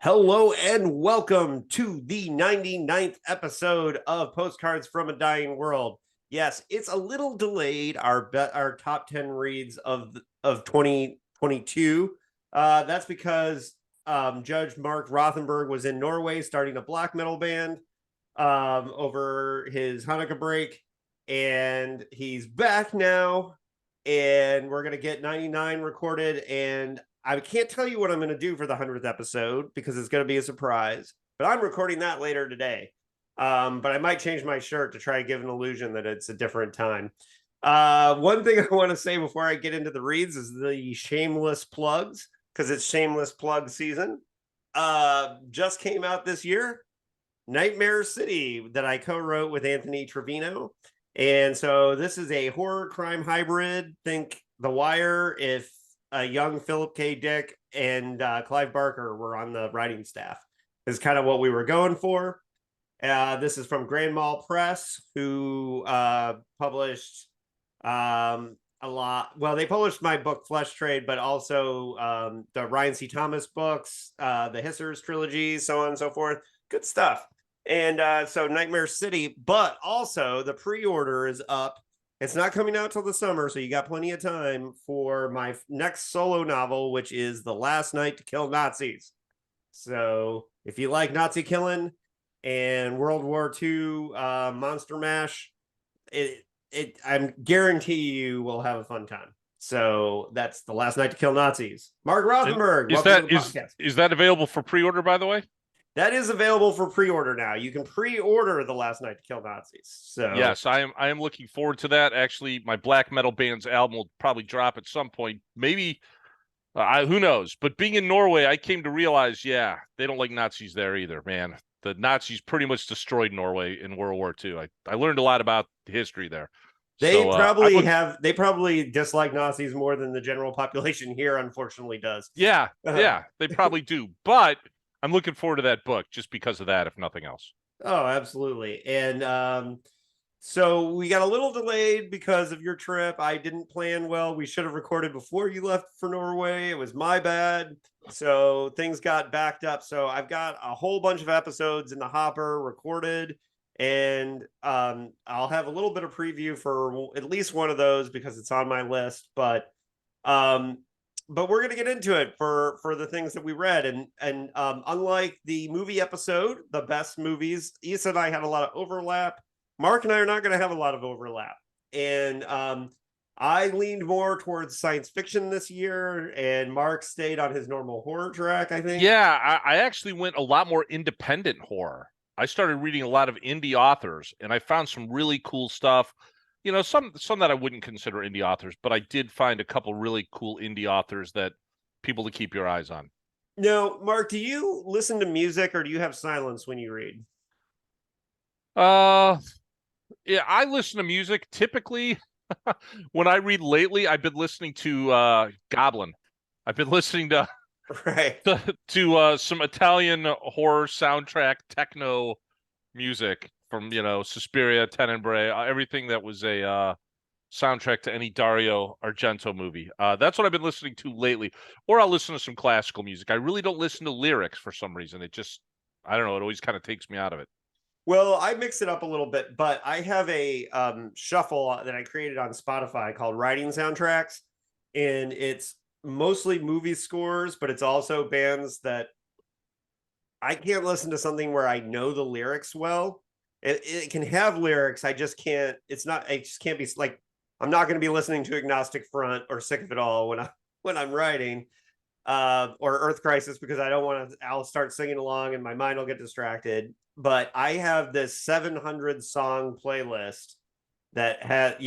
Hello and welcome to the 99th episode of Postcards from a Dying World. Yes, it's a little delayed, our top 10 reads of 2022. That's because Judge Marc Rothenberg was in Norway starting a black metal band over his Hanukkah break, and he's back now, and we're going to get 99 recorded, and I can't tell you what I'm going to do for the 100th episode because it's going to be a surprise, but I'm recording that later today. But I might change my shirt to try and give an illusion that it's a different time. One thing I want to say before I get into the reads is the shameless plugs, because it's shameless plug season. Just came out this year, Nightmare City, that I co-wrote with Anthony Trevino. And so this is a horror crime hybrid. Think The Wire if young Philip K. Dick and Clive Barker were on the writing staff. Is kind of what we were going for. This is from Grand Mall Press, who published a lot. Well, they published my book Flesh Trade, but also the Ryan C. Thomas books, the Hissers trilogy, so on and so forth. Good stuff. And so Nightmare City, but also the pre-order is up. It's not coming out till the summer, so you got plenty of time for my next solo novel, which is The Last Night to Kill Nazis. So if you like Nazi killing and World War II monster mash, I guarantee you will have a fun time. So that's The Last Night to Kill Nazis. Marc Rothenberg, welcome to the podcast. Is that available for pre-order, by the way? That is available for pre-order now. You can pre-order The Last Night to Kill Nazis. So yes, I am looking forward to that. Actually, my black metal band's album will probably drop at some point. Maybe, who knows? But being in Norway, I came to realize, yeah, they don't like Nazis there either, man. The Nazis pretty much destroyed Norway in World War II. I learned a lot about the history there. They probably dislike Nazis more than the general population here, unfortunately, does. Yeah, yeah, they probably do. But I'm looking forward to that book just because of that, if nothing else. Oh, absolutely. And so we got a little delayed because of your trip. I didn't plan well. We should have recorded before you left for Norway. It was my bad. So things got backed up. So I've got a whole bunch of episodes in the hopper recorded. And I'll have a little bit of preview for at least one of those because it's on my list. But we're going to get into it for the things that we read. And unlike the movie episode, the best movies, Issa and I had a lot of overlap. Mark and I are not going to have a lot of overlap. And I leaned more towards science fiction this year, and Mark stayed on his normal horror track, I think. Yeah, I actually went a lot more independent horror. I started reading a lot of indie authors, and I found some really cool stuff. You know, some that I wouldn't consider indie authors, but I did find a couple really cool indie authors that people to keep your eyes on. Now, Mark, do you listen to music or do you have silence when you read? Yeah, I listen to music typically. When I read lately, I've been listening to Goblin. I've been listening to to some Italian horror soundtrack techno music from, Suspiria, Tenebrae, everything that was a soundtrack to any Dario Argento movie. That's what I've been listening to lately. Or I'll listen to some classical music. I really don't listen to lyrics for some reason. It just, I don't know, it always kind of takes me out of it. Well, I mix it up a little bit, but I have a shuffle that I created on Spotify called Writing Soundtracks, and it's mostly movie scores, but it's also bands that I can't listen to something where I know the lyrics well. It can have lyrics. I just can't. It just can't be like, I'm not going to be listening to Agnostic Front or Sick of It All when I'm writing, or Earth Crisis, because I don't want to. I'll start singing along and my mind will get distracted. But I have this 700 song playlist that has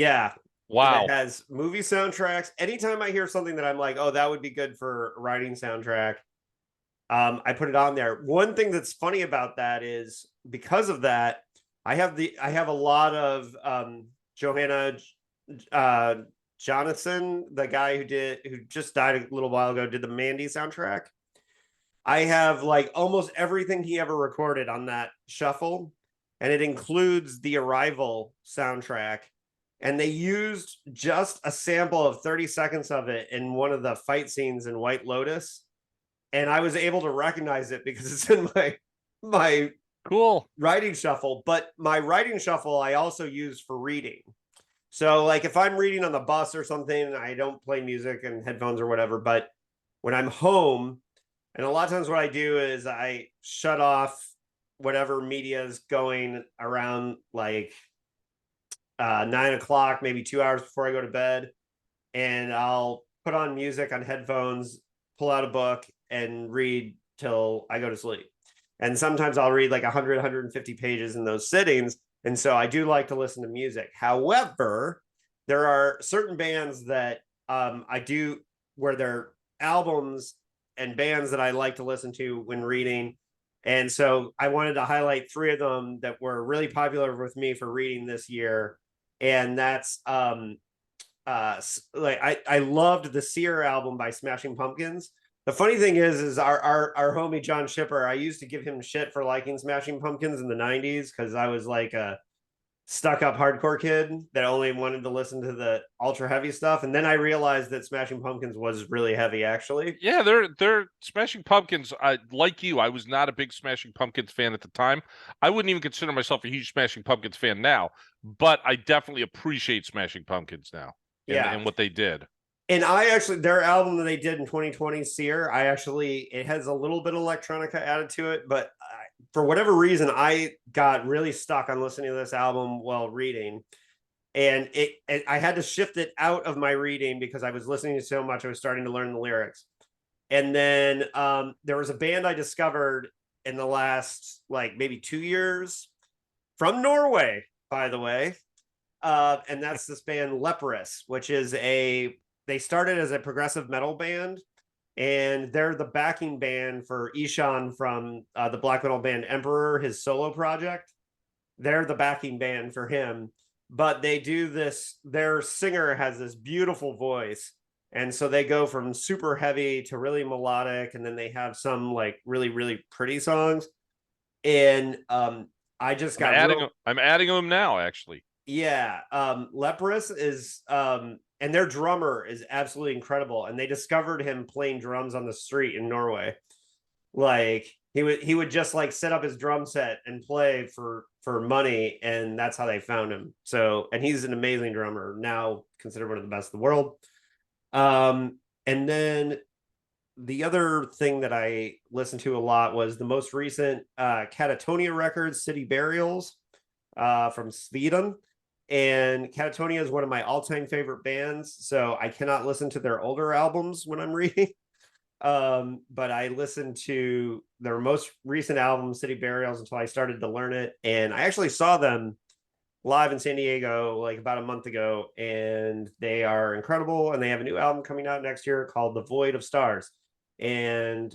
movie soundtracks. Anytime I hear something that I'm like, oh, that would be good for a writing soundtrack, I put it on there. One thing that's funny about that is because of that, I have a lot of Johanna Jonathan, the guy who just died a little while ago, did the Mandy soundtrack. I have like almost everything he ever recorded on that shuffle, and it includes the Arrival soundtrack. And they used just a sample of 30 seconds of it in one of the fight scenes in White Lotus. and I was able to recognize it because it's in my cool writing shuffle. But my writing shuffle I also use for reading. So like if I'm reading on the bus or something, I don't play music and headphones or whatever. But when I'm home, and a lot of times what I do is I shut off whatever media is going around like 9 o'clock, maybe 2 hours before I go to bed, and I'll put on music on headphones, pull out a book, and read till I go to sleep. And sometimes I'll read like 100, 150 pages in those sittings. And so I do like to listen to music. However, there are certain bands that I do where they're albums and bands that I like to listen to when reading. And so I wanted to highlight 3 of them that were really popular with me for reading this year. And that's like I loved the Sear album by Smashing Pumpkins. The funny thing is our homie John Shipper, I used to give him shit for liking Smashing Pumpkins in the 90s because I was like a stuck-up hardcore kid that only wanted to listen to the ultra heavy stuff. And then I realized that Smashing Pumpkins was really heavy, actually. Yeah, they're Smashing Pumpkins. Like you, I was not a big Smashing Pumpkins fan at the time. I wouldn't even consider myself a huge Smashing Pumpkins fan now, but I definitely appreciate Smashing Pumpkins now and what they did. And I actually, their album that they did in 2020, Sear, it has a little bit of electronica added to it, but for whatever reason, I got really stuck on listening to this album while reading. And I had to shift it out of my reading because I was listening to so much, I was starting to learn the lyrics. And then there was a band I discovered in the last, like, maybe 2 years from Norway, by the way. And that's this band Leprous, which is they started as a progressive metal band, and they're the backing band for Ishan from the black metal band Emperor, his solo project. They're the backing band for him, but they do this. Their singer has this beautiful voice, and so they go from super heavy to really melodic, and then they have some like really, really pretty songs. And I just got I'm adding them now, actually. Yeah, Leprous is and their drummer is absolutely incredible, and they discovered him playing drums on the street in Norway. Like he would just like set up his drum set and play for money, and that's how they found him. So, and he's an amazing drummer, now considered one of the best in the world. And then the other thing that I listened to a lot was the most recent Catatonia Records, City Burials, from Sweden. And Catatonia is one of my all-time favorite bands, so I cannot listen to their older albums when I'm reading. But I listened to their most recent album, City Burials, until I started to learn it. And I actually saw them live in San Diego like about a month ago, and they are incredible. And they have a new album coming out next year called The Void of Stars. And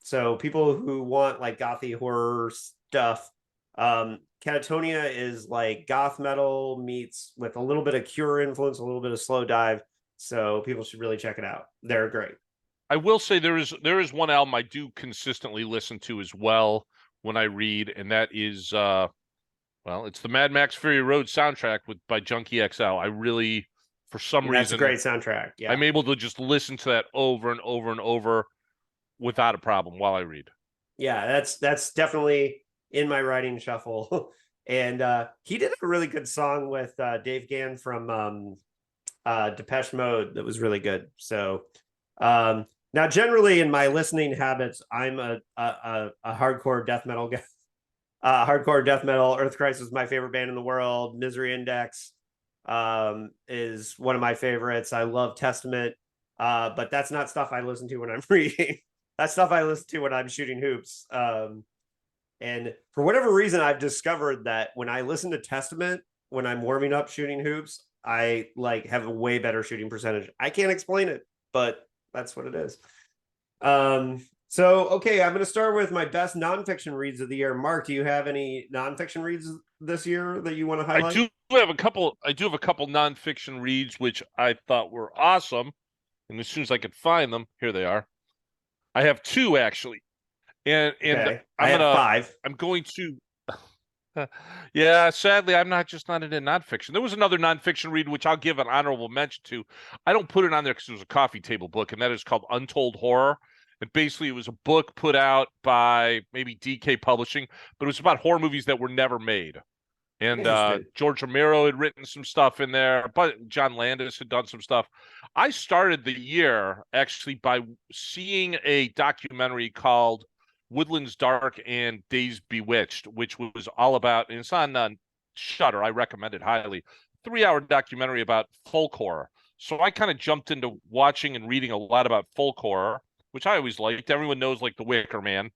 so people who want like gothy horror stuff, Catatonia is like goth metal meets with a little bit of Cure influence, a little bit of slow dive. So people should really check it out. They're great. I will say there is one album I do consistently listen to as well when I read, and that is it's the Mad Max Fury Road soundtrack by Junkie XL. I really, for some reason, that's a great soundtrack. Yeah, I'm able to just listen to that over and over and over without a problem while I read. Yeah, that's definitely in my writing shuffle. And he did a really good song with Dave Gann from Depeche Mode that was really good. So now generally in my listening habits, I'm a hardcore death metal guy. Hardcore death metal. Earth Crisis is my favorite band in the world. Misery Index is one of my favorites. I love Testament, but that's not stuff I listen to when I'm reading. That's stuff I listen to when I'm shooting hoops. And for whatever reason, I've discovered that when I listen to Testament, when I'm warming up shooting hoops, I like have a way better shooting percentage. I can't explain it, but that's what it is. So, okay, I'm going to start with my best nonfiction reads of the year. Mark, do you have any nonfiction reads this year that you want to highlight? I do have a couple nonfiction reads, which I thought were awesome. And as soon as I could find them, here they are. I have 2 actually. And okay. I have 5. I'm going to yeah, sadly, I'm not into nonfiction. There was another nonfiction read, which I'll give an honorable mention to. I don't put it on there because it was a coffee table book, and that is called Untold Horror. And basically, it was a book put out by maybe DK Publishing, but it was about horror movies that were never made. And Interesting. George Romero had written some stuff in there, but John Landis had done some stuff. I started the year actually by seeing a documentary called Woodlands Dark and Days Bewitched, which was all about, and it's on Shudder. I recommend it highly. 3-hour documentary about folk horror. So I kind of jumped into watching and reading a lot about folk horror, which I always liked. Everyone knows like The Wicker Man.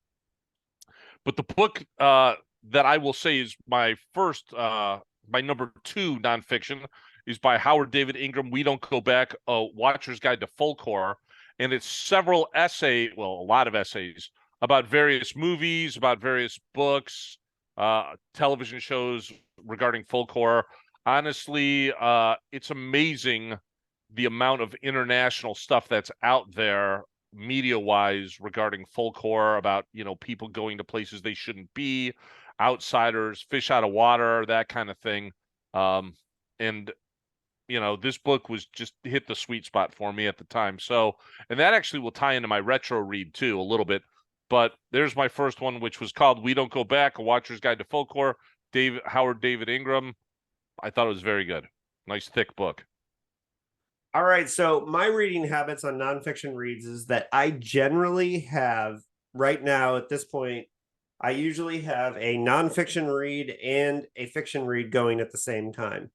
But the book that I will say is my first, my number 2 nonfiction is by Howard David Ingram. We Don't Go Back, a Watcher's Guide to Folk Horror. And it's several essays, well, a lot of essays about various movies, about various books, television shows regarding folk horror. Honestly, it's amazing the amount of international stuff that's out there media-wise regarding folk horror, about, you know, people going to places they shouldn't be, outsiders, fish out of water, that kind of thing. And you know, this book was just hit the sweet spot for me at the time. So, and that actually will tie into my retro read too a little bit. But there's my first one, which was called We Don't Go Back, A Watcher's Guide to Folk Horror, Howard David Ingram. I thought it was very good. Nice thick book. All right. So my reading habits on nonfiction reads is that I generally have right now at this point, I usually have a nonfiction read and a fiction read going at the same time.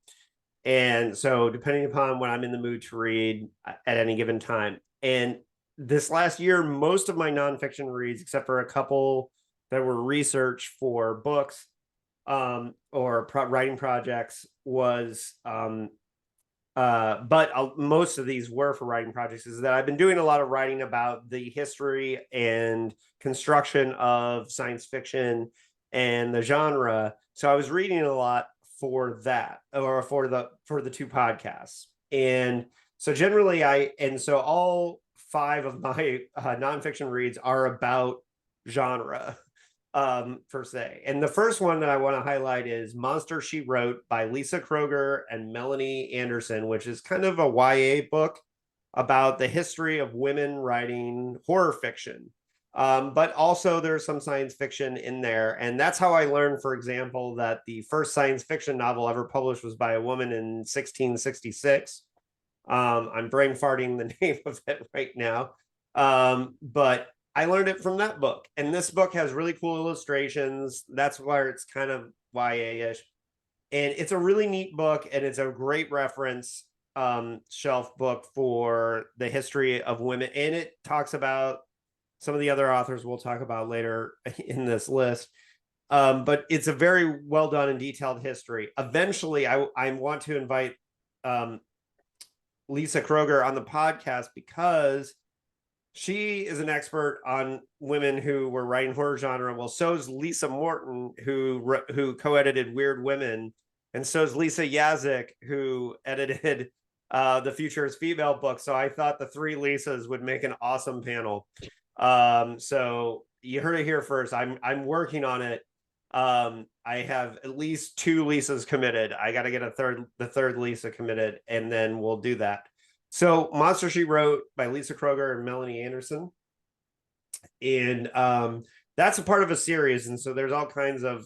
And so depending upon when I'm in the mood to read at any given time. And this last year, most of my nonfiction reads, except for a couple that were research for books or writing projects, was but most of these were for writing projects, is that I've been doing a lot of writing about the history and construction of science fiction and the genre. So I was reading a lot for that, or for the 2 podcasts. And so generally so all 5 of my nonfiction reads are about genre per se. And the first one that I want to highlight is Monster, She Wrote by Lisa Kroger and Melanie Anderson, which is kind of a YA book about the history of women writing horror fiction. But also there's some science fiction in there. And that's how I learned, for example, that the first science fiction novel ever published was by a woman in 1666. I'm brain farting the name of it right now. But I learned it from that book. And this book has really cool illustrations. That's where it's kind of YA-ish. And it's a really neat book, and it's a great reference shelf book for the history of women. And it talks about some of the other authors we'll talk about later in this list. But it's a very well done and detailed history. Eventually, I want to invite Lisa Kroger on the podcast because she is an expert on women who were writing horror genre. Well, so is Lisa Morton, who co-edited Weird Women, and so is Lisa Yazik, who edited the Future is Female book. So I thought the 3 Lisas would make an awesome panel. So you heard it here first. I'm working on it. I have at least 2 Lisas committed. I got to get the third Lisa committed, and then we'll do that. So Monster, She Wrote by Lisa Kroger and Melanie Anderson. And that's a part of a series. And so there's all kinds of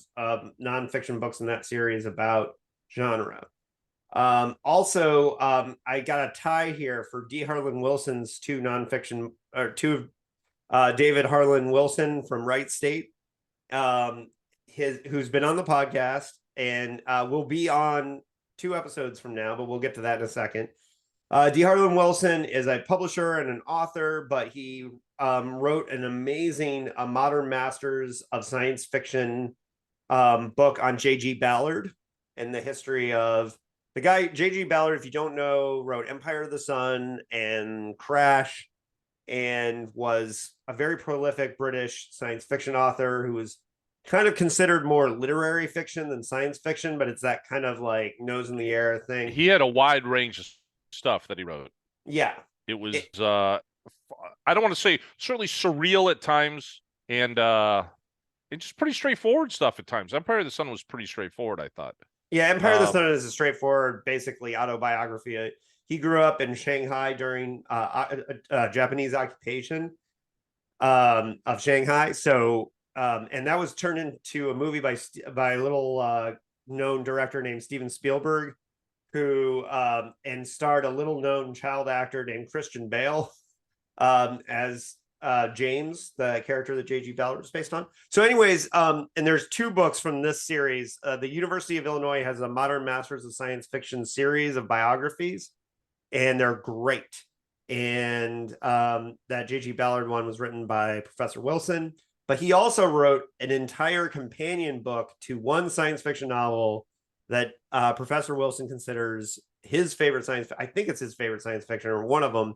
nonfiction books in that series about genre. Also, I got a tie here for D. Harlan Wilson's 2 nonfiction, or 2 David Harlan Wilson from Wright State, who's been on the podcast and will be on 2 episodes from now, but we'll get to that in a second. D. Harlan Wilson is a publisher and an author, but he wrote an amazing Modern Masters of Science Fiction book on J.G. Ballard and the history of the guy. J.G. Ballard, if you don't know, wrote Empire of the Sun and Crash, and was a very prolific British science fiction author who was kind of considered more literary fiction than science fiction, but it's that kind of like nose in the air thing. He had a wide range of stuff that he wrote. Yeah. It was I don't want to say certainly surreal at times, and it's just pretty straightforward stuff at times. Empire of the Sun was pretty straightforward, I thought. Yeah, Empire of the Sun is a straightforward, basically autobiography. He grew up in Shanghai during Japanese occupation, of Shanghai. So, and that was turned into a movie by a little known director named Steven Spielberg, who and starred a little known child actor named Christian Bale as James, the character that J.G. Ballard was based on. So, anyways, and there's 2 books from this series. The University of Illinois has a Modern Masters of Science Fiction series of biographies, and they're great. And that J.G. Ballard one was written by Professor Wilson, but he also wrote an entire companion book to one science fiction novel that Professor Wilson considers his favorite science. I think it's his favorite science fiction, or one of them,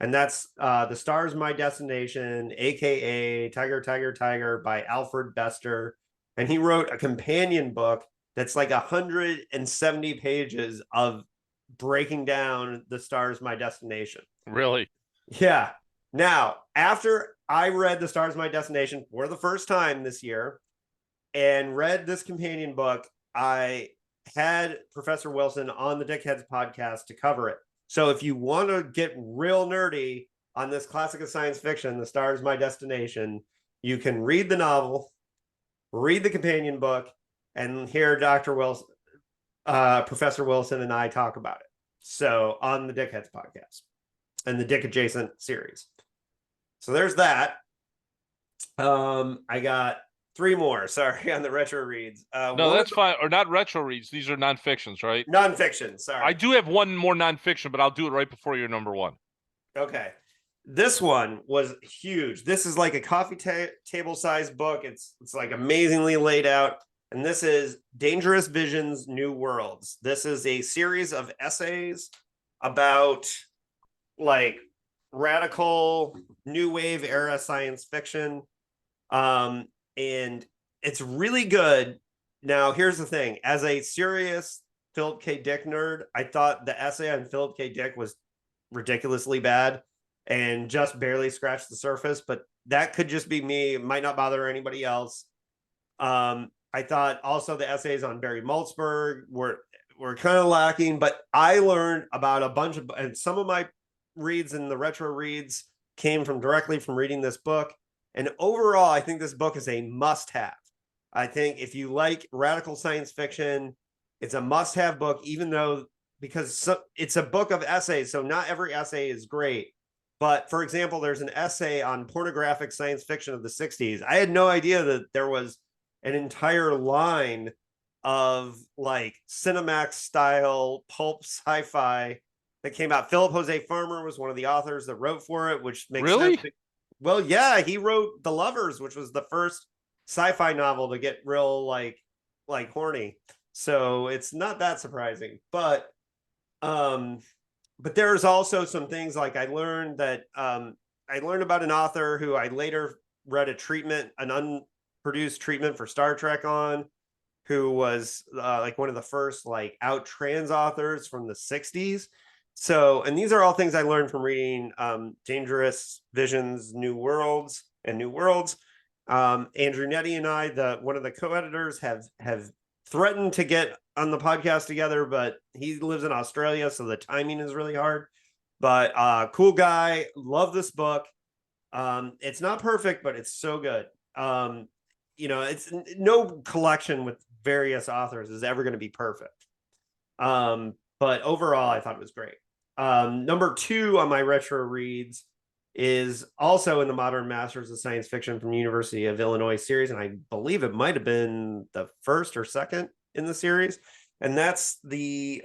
and that's The Star's My Destination, aka Tiger, Tiger, Tiger by Alfred Bester. And he wrote a companion book that's like 170 pages of breaking down The Star's My Destination. Really? Yeah. Now, after I read The Star's My Destination for the first time this year and read this companion book, I had Professor Wilson on the Dickheads podcast to cover it. So if you want to get real nerdy on this classic of science fiction, The Star's My Destination, you can read the novel, read the companion book, and hear Dr. Wilson, Professor Wilson and I talk about it. So on the Dickheads podcast and the Dick Adjacent series. So there's that. I got 3 more. Sorry, on the retro reads. No, that's fine. Or not retro reads. These are nonfictions, right? Nonfiction. Sorry. I do have one more nonfiction, but I'll do it right before your number 1. Okay. This one was huge. This is like a coffee table size book. It's like amazingly laid out. And this is Dangerous Visions, New Worlds. This is a series of essays about like radical new wave era science fiction. And it's really good. Now, here's the thing. As a serious Philip K. Dick nerd, I thought the essay on Philip K. Dick was ridiculously bad and just barely scratched the surface, but that could just be me. It might not bother anybody else. I thought also the essays on Barry Malzberg were kind of lacking, but I learned about a bunch of, and some of my reads and the retro reads came from directly from reading this book. And overall, I think this book is a must-have. I think if you like radical science fiction, it's a must-have book, even though, because it's a book of essays, so not every essay is great. But for example, there's an essay on pornographic science fiction of the 60s. I had no idea that there was an entire line of like Cinemax style pulp sci-fi that came out. Philip Jose Farmer was one of the authors that wrote for it, which makes sense. Well, yeah, he wrote The Lovers, which was the first sci-fi novel to get real like horny. So it's not that surprising. But there's also some things like I learned about an author who I later read an unproduced treatment for Star Trek on, who was like one of the first like out trans authors from the 60s. So, and these are all things I learned from reading Dangerous Visions, New Worlds. Andrew Netti and I, one of the co-editors, have threatened to get on the podcast together, but he lives in Australia, so the timing is really hard. But cool guy, love this book. It's not perfect, but it's so good. It's no collection with various authors is ever going to be perfect. But overall, I thought it was great. Number 2 on my retro reads is also in the Modern Masters of Science Fiction from University of Illinois series, and I believe it might have been the first or second in the series, and that's the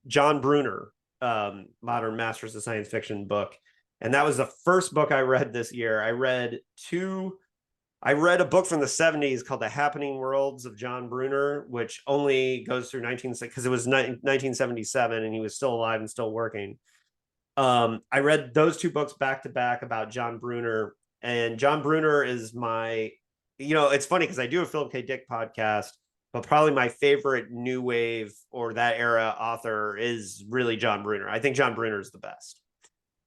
John Brunner Modern Masters of Science Fiction book, and that was the first book I read this year. I read a book from the 70s called The Happening Worlds of John Brunner, which only goes through 1960, because it was 1977 and he was still alive and still working. I read those 2 books back to back about John Brunner, and John Brunner is it's funny because I do a Philip K. Dick podcast, but probably my favorite new wave or that era author is really John Brunner. I think John Brunner is the best.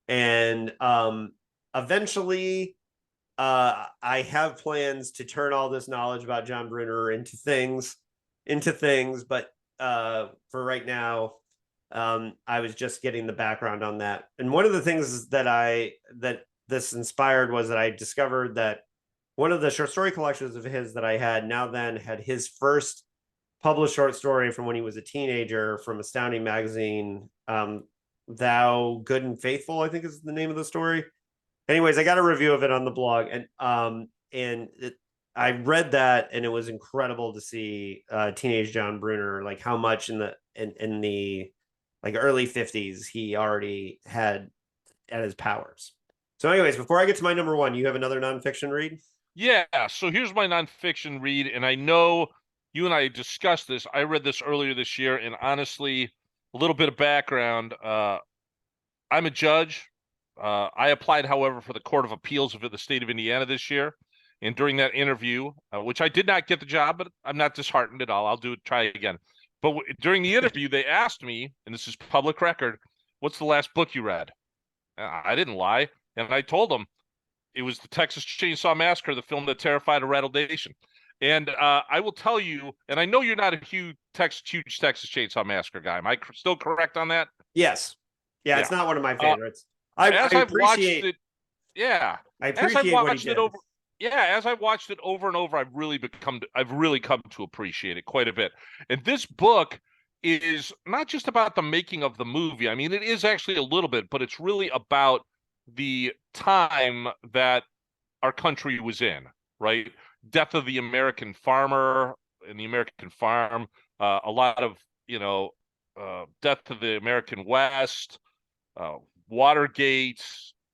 And eventually, I have plans to turn all this knowledge about John Brunner into things, but for right now, I was just getting the background on that. And one of the things that this inspired was that I discovered that one of the short story collections of his that I had now then had his first published short story from when he was a teenager from Astounding Magazine. Thou Good and Faithful, I think is the name of the story. Anyways, I got a review of it on the blog, I read that, and it was incredible to see teenage John Brunner, like how much in the like early 50s he already had at his powers. So, anyways, before I get to my number one, you have another nonfiction read? Yeah, so here's my nonfiction read, and I know you and I discussed this. I read this earlier this year, and honestly, a little bit of background. I'm a judge. I applied, however, for the Court of Appeals of the state of Indiana this year. And during that interview, which I did not get the job, but I'm not disheartened at all. I'll try again. But during the interview, they asked me, and this is public record, what's the last book you read? I didn't lie. And I told them it was the Texas Chainsaw Massacre, the film that terrified a rattled nation. And I will tell you, and I know you're not a huge Texas Chainsaw Massacre guy. Am I still correct on that? Yes. Yeah, it's not one of my favorites. I appreciate it. Yeah. I appreciate what he did. As I've watched it over and over, I've really come to appreciate it quite a bit. And this book is not just about the making of the movie. I mean, it is actually a little bit, but it's really about the time that our country was in, right? Death of the American farmer and the American farm, a lot of, death of the American West, Watergate,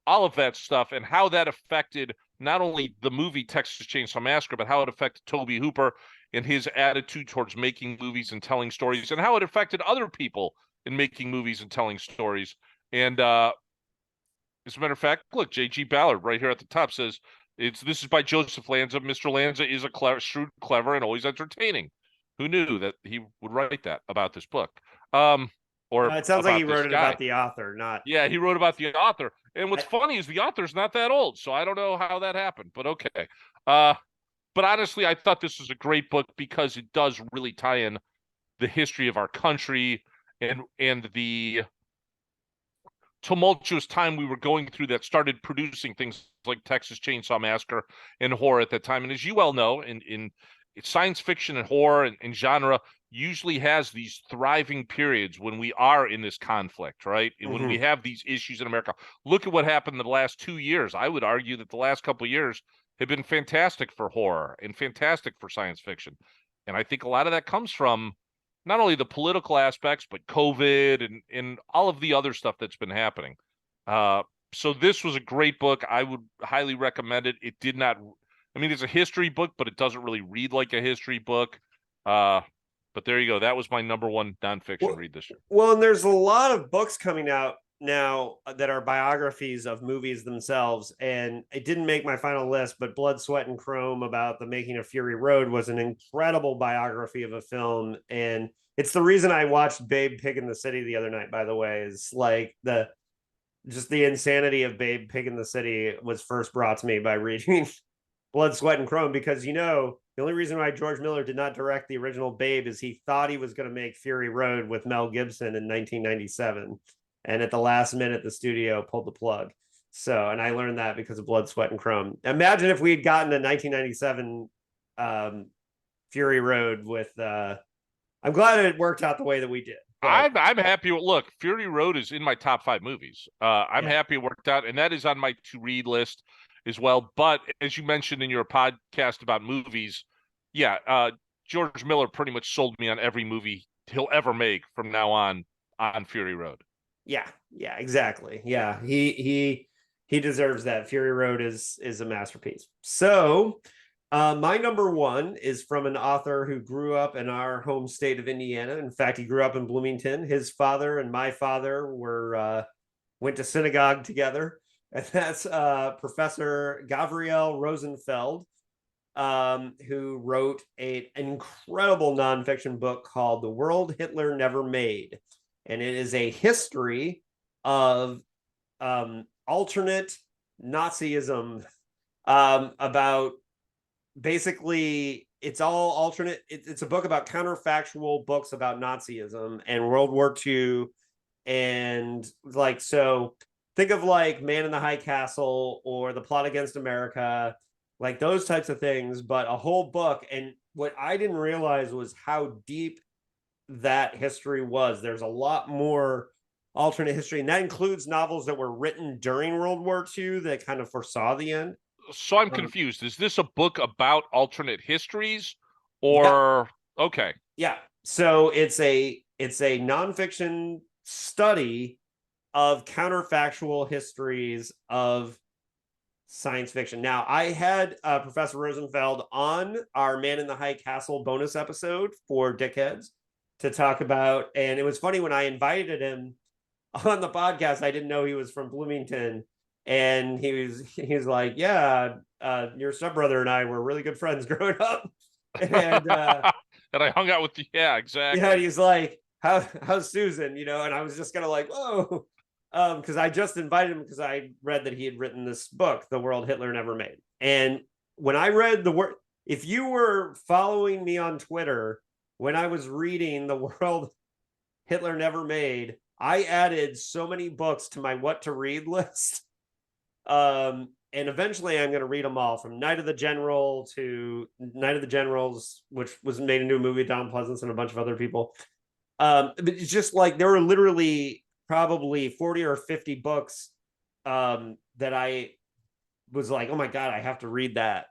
all of that stuff, and how that affected not only the movie Texas Chainsaw Massacre, but how it affected Tobe Hooper and his attitude towards making movies and telling stories, and how it affected other people in making movies and telling stories. And as a matter of fact, look, J.G. Ballard right here at the top says, this is by Joseph Lanza. Mr. Lanza is a shrewd, clever, and always entertaining. Who knew that he would write that about this book? It sounds like he wrote it about the author, not... Yeah, he wrote about the author. And what's funny is the author's not that old, so I don't know how that happened, but okay. But honestly, I thought this was a great book because it does really tie in the history of our country and the tumultuous time we were going through that started producing things like Texas Chainsaw Massacre and horror at that time. And as you well know, in science fiction and horror and genre usually has these thriving periods when we are in this conflict, right? Mm-hmm. When we have these issues in America. Look at what happened in the last 2 years. I would argue that the last couple of years have been fantastic for horror and fantastic for science fiction. And I think a lot of that comes from not only the political aspects, but COVID and all of the other stuff that's been happening. So this was a great book. I would highly recommend it. It did not, I mean, it's a history book, but it doesn't really read like a history book. But there you go. That was my number one nonfiction read this year. Well, and there's a lot of books coming out now that are biographies of movies themselves. And it didn't make my final list, but Blood, Sweat, and Chrome about the making of Fury Road was an incredible biography of a film. And it's the reason I watched Babe Pig in the City the other night, by the way, is like the insanity of Babe Pig in the City was first brought to me by reading Blood, Sweat, and Chrome, because, the only reason why George Miller did not direct the original Babe is he thought he was going to make Fury Road with Mel Gibson in 1997. And at the last minute, the studio pulled the plug. So, and I learned that because of Blood, Sweat, and Chrome. Imagine if we had gotten a 1997 Fury Road with, I'm glad it worked out the way that we did. But I'm happy. Look, Fury Road is in my top 5 movies. I'm happy it worked out. And that is on my to-read list as well. But as you mentioned in your podcast about movies, George Miller pretty much sold me on every movie he'll ever make from now on Fury Road. Yeah, exactly. Yeah, he deserves that. Fury Road is a masterpiece. So my number one is from an author who grew up in our home state of Indiana. In fact, he grew up in Bloomington. His father and my father went to synagogue together. And that's Professor Gavriel Rosenfeld, who wrote an incredible nonfiction book called The World Hitler Never Made. And it is a history of alternate Nazism, about basically, it's all alternate. It's a book about counterfactual books about Nazism and World War II. And so think of like Man in the High Castle or The Plot Against America, like those types of things, but a whole book. And what I didn't realize was how deep that history was. There's a lot more alternate history, and that includes novels that were written during World War II that kind of foresaw the end. So I'm confused. Is this a book about alternate histories, Yeah. or okay? Yeah. So it's a nonfiction study of counterfactual histories of science fiction. Now, I had Professor Rosenfeld on our Man in the High Castle bonus episode for Dickheads to talk about, and it was funny when I invited him on the podcast. I didn't know he was from Bloomington, and he was like, "Yeah, your stepbrother and I were really good friends growing up," and and I hung out with you. Yeah, exactly. yeah, he's like, how's Susan? You know, and I was just kind of like, whoa. Because I just invited him because I read that he had written this book, The World Hitler Never Made. And when I read the word, if you were following me on Twitter, when I was reading The World Hitler Never Made, I added so many books to my what to read list. And eventually I'm going to read them all, from Night of the General to Night of the Generals, which was made into a movie, Don Pleasance and a bunch of other people. But it's just like there were literally probably 40 or 50 books that I was like, oh my God, I have to read that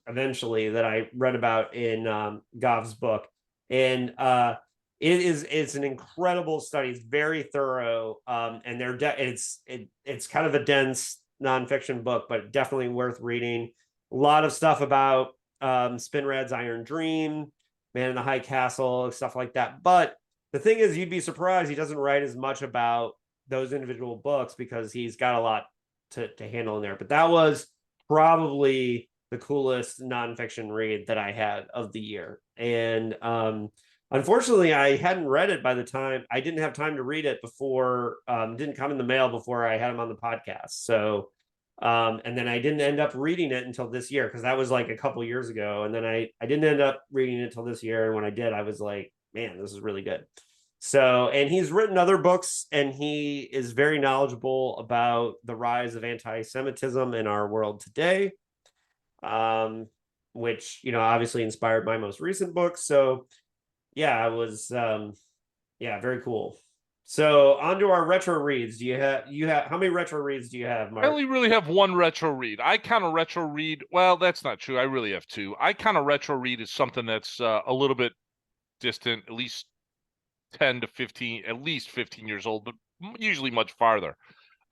eventually, that I read about in Gov's book. And it's an incredible study. It's very thorough. And it's kind of a dense nonfiction book, but definitely worth reading. A lot of stuff about Spinrad's Iron Dream, Man in the High Castle, stuff like that. But the thing is, you'd be surprised he doesn't write as much about those individual books because he's got a lot to handle in there. But that was probably the coolest nonfiction read that I had of the year. And unfortunately, I hadn't read it by the time I didn't have time to read it before, didn't come in the mail before I had him on the podcast. So, and then I didn't end up reading it until this year, because that was like a couple years ago. And then I didn't end up reading it until this year. And when I did, I was like, man, this is really good. So, and he's written other books, and he is very knowledgeable about the rise of anti-Semitism in our world today, which, you know, obviously inspired my most recent book. So yeah, I was, yeah, very cool. So on to our retro reads. You have how many retro reads do you have, Mark? I only really have one retro read. I kind of retro read. Well, that's not true. I really have two. I kind of retro read is something that's a little bit distant, at least 10 to 15, at least 15 years old, but usually much farther.